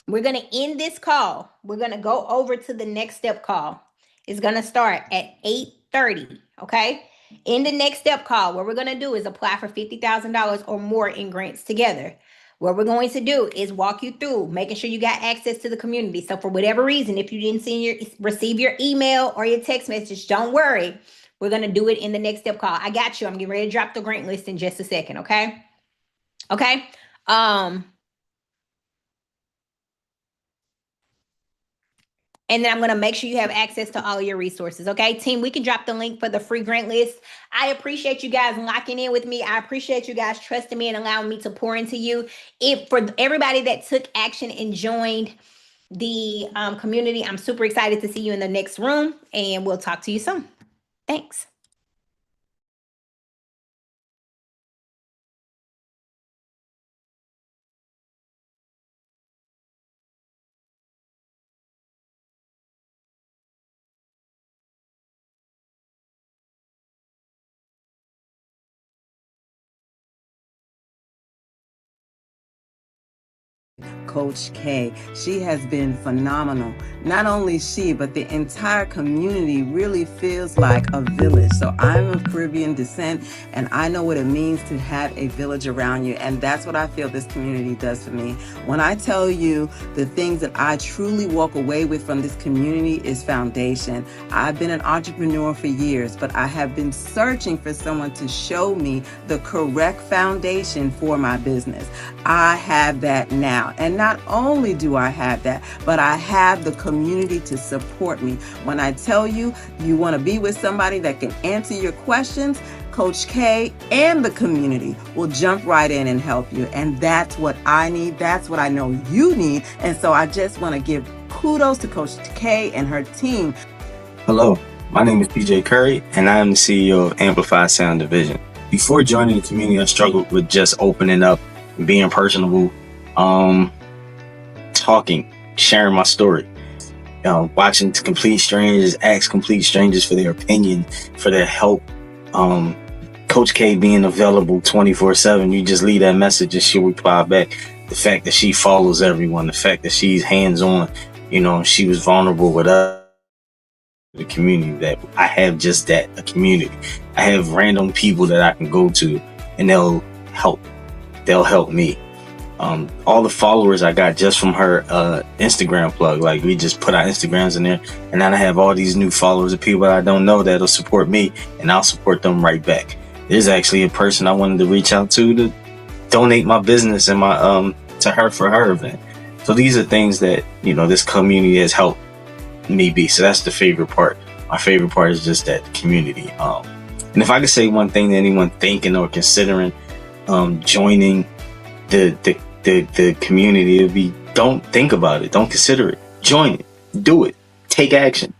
We're going to end this call. We're going to go over to the next step call. It's going to start at 8:30. Okay. In the next step call, what we're going to do is apply for $50,000 or more in grants together. What we're going to do is walk you through making sure you got access to the community. So for whatever reason, if you didn't receive your email or your text message, don't worry. We're going to do it in the next step call. I got you. I'm getting ready to drop the grant list in just a second. Okay. Okay. Um, And then I'm going to make sure you have access to all of your resources. Okay, team, we can drop the link for the free grant list. I appreciate you guys locking in with me. I appreciate you guys trusting me and allowing me to pour into you. If for everybody that took action and joined the community, I'm super excited to see you in the next room, and we'll talk to you soon. Thanks. Coach K. She has been phenomenal. Not only she, but the entire community really feels like a village. So I'm of Caribbean descent, and I know what it means to have a village around you. And that's what I feel this community does for me. When I tell you the things that I truly walk away with from this community is foundation. I've been an entrepreneur for years, but I have been searching for someone to show me the correct foundation for my business. I have that now. And not only do I have that, but I have the community to support me. When I tell you, you want to be with somebody that can answer your questions, Coach K and the community will jump right in and help you. And that's what I need. That's what I know you need. And so I just want to give kudos to Coach K and her team. Hello, my name is PJ Curry, and I am the CEO of Amplified Sound Division. Before joining the community, I struggled with just opening up, being personable, talking, sharing my story. Watching complete strangers, ask complete strangers for their opinion, for their help. Coach K being available 24/7, you just leave that message and she'll reply back. The fact that she follows everyone, the fact that she's hands-on, she was vulnerable with us. The community that I have, just that, a community. I have random people that I can go to and they'll help me. All the followers I got just from her Instagram plug. Like, we just put our Instagrams in there, and then I have all these new followers of people I don't know that'll support me, and I'll support them right back. There's actually a person I wanted to reach out to donate my business and my to her for her event. So these are things that this community has helped me be. So that's the favorite part. My favorite part is just that community. And if I could say one thing to anyone thinking or considering joining the community, it'd be, don't think about it, don't consider it, join it, do it, take action.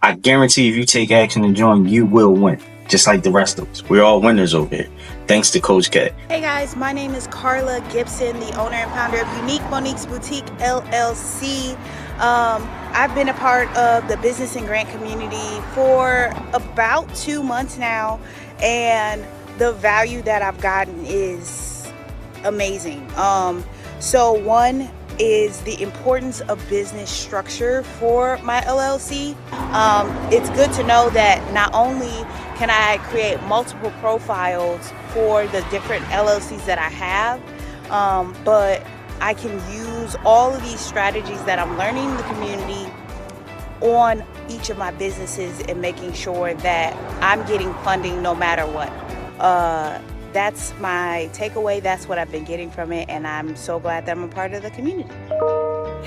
I guarantee if you take action and join, you will win, just like the rest of us. We're all winners over here, thanks to Coach K. Hey guys, my name is Carla Gibson, the owner and founder of Unique Monique's Boutique LLC. I've been a part of the business and grant community for about 2 months now, and the value that I've gotten is amazing. So one is the importance of business structure for my LLC. It's good to know that not only can I create multiple profiles for the different LLCs that I have, but I can use all of these strategies that I'm learning in the community on each of my businesses and making sure that I'm getting funding no matter what. That's my takeaway. That's what I've been getting from it, and I'm so glad that I'm a part of the community.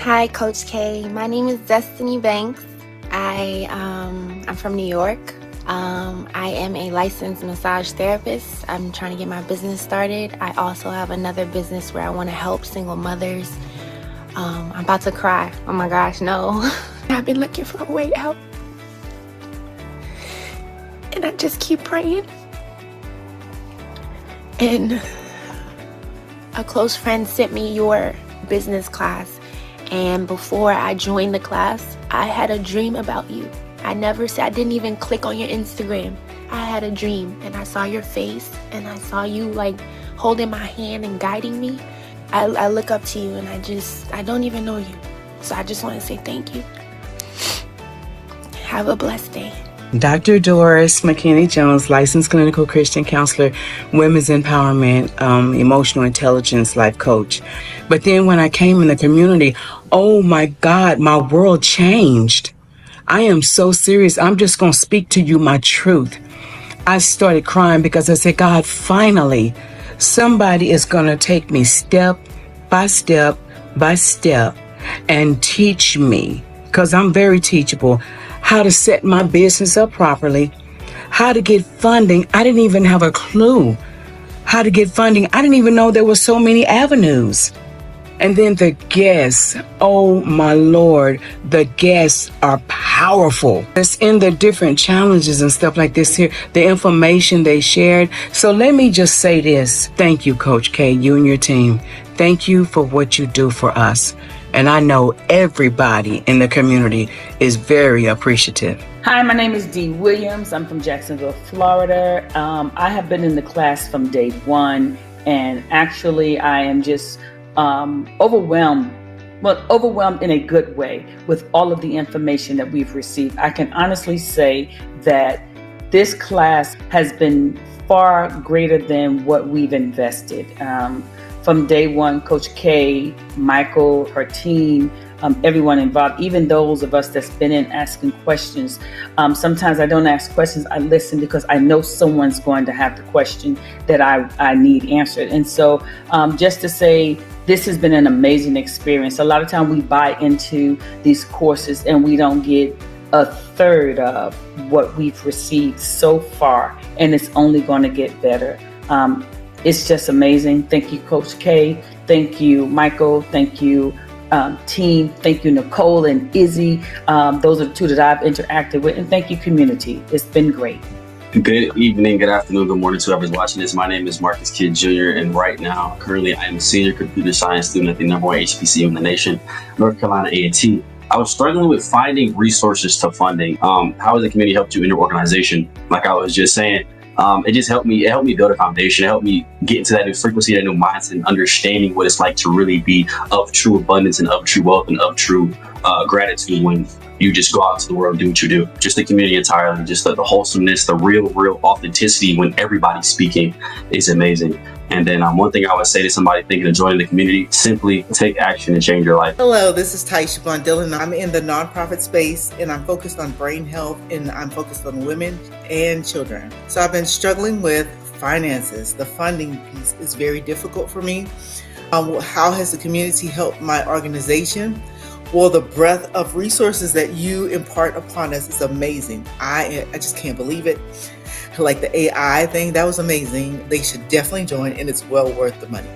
Hi, Coach K. My name is Destiny Banks. I'm from New York. I am a licensed massage therapist. I'm trying to get my business started. I also have another business where I want to help single mothers. I'm about to cry. Oh my gosh, no. I've been looking for a way out. And I just keep praying. And a close friend sent me your business class. And before I joined the class, I had a dream about you. I didn't even click on your Instagram. I had a dream and I saw your face and I saw you like holding my hand and guiding me. I look up to you and I don't even know you. So I just want to say thank you. Have a blessed day. Dr. Doris McKinney-Jones, licensed clinical Christian counselor, women's empowerment, emotional intelligence, life coach. But then when I came in the community, oh my God, my world changed. I am so serious. I'm just going to speak to you my truth. I started crying because I said, God, finally, somebody is going to take me step by step by step and teach me, because I'm very teachable, how to set my business up properly, how to get funding. I didn't even have a clue how to get funding. I didn't even know there were so many avenues. And then the guests, oh my Lord, the guests are powerful. It's in the different challenges and stuff like this here, the information they shared. So let me just say this. Thank you, Coach K, you and your team. Thank you for what you do for us. And I know everybody in the community is very appreciative. Hi, my name is Dee Williams. I'm from Jacksonville, Florida. I have been in the class from day one, and actually I am just overwhelmed in a good way with all of the information that we've received. I can honestly say that this class has been far greater than what we've invested. From day one, Coach K, Michael, her team, everyone involved, even those of us that's been in asking questions. Sometimes I don't ask questions, I listen because I know someone's going to have the question that I need answered. And so just to say, this has been an amazing experience. A lot of time we buy into these courses and we don't get a third of what we've received so far, and it's only going to get better. It's just amazing. Thank you, Coach K. Thank you, Michael. Thank you, team. Thank you, Nicole and Izzy. Those are the two that I've interacted with. And thank you, community. It's been great. Good evening, good afternoon, good morning to whoever's watching this. My name is Marcus Kidd Jr. and right now, currently, I am a senior computer science student at the #1 HBCU in the nation, North Carolina A&T. I was struggling with finding resources to funding. How has the community helped you in your organization? Like I was just saying, it just helped me build a foundation. It helped me get into that new frequency, that new mindset, and understanding what it's like to really be of true abundance and of true wealth and of true gratitude when you just go out into the world and do what you do. Just the community entirely, just the wholesomeness, the real authenticity when everybody's speaking is amazing. And then one thing I would say to somebody thinking of joining the community, simply take action and change your life. Hello, this is Taisha Blondell. I'm in the nonprofit space and I'm focused on brain health and I'm focused on women and children. So I've been struggling with finances. The funding piece is very difficult for me. How has the community helped my organization? Well, the breadth of resources that you impart upon us is amazing. I just can't believe it. Like the AI thing, that was amazing. They should definitely join and it's well worth the money.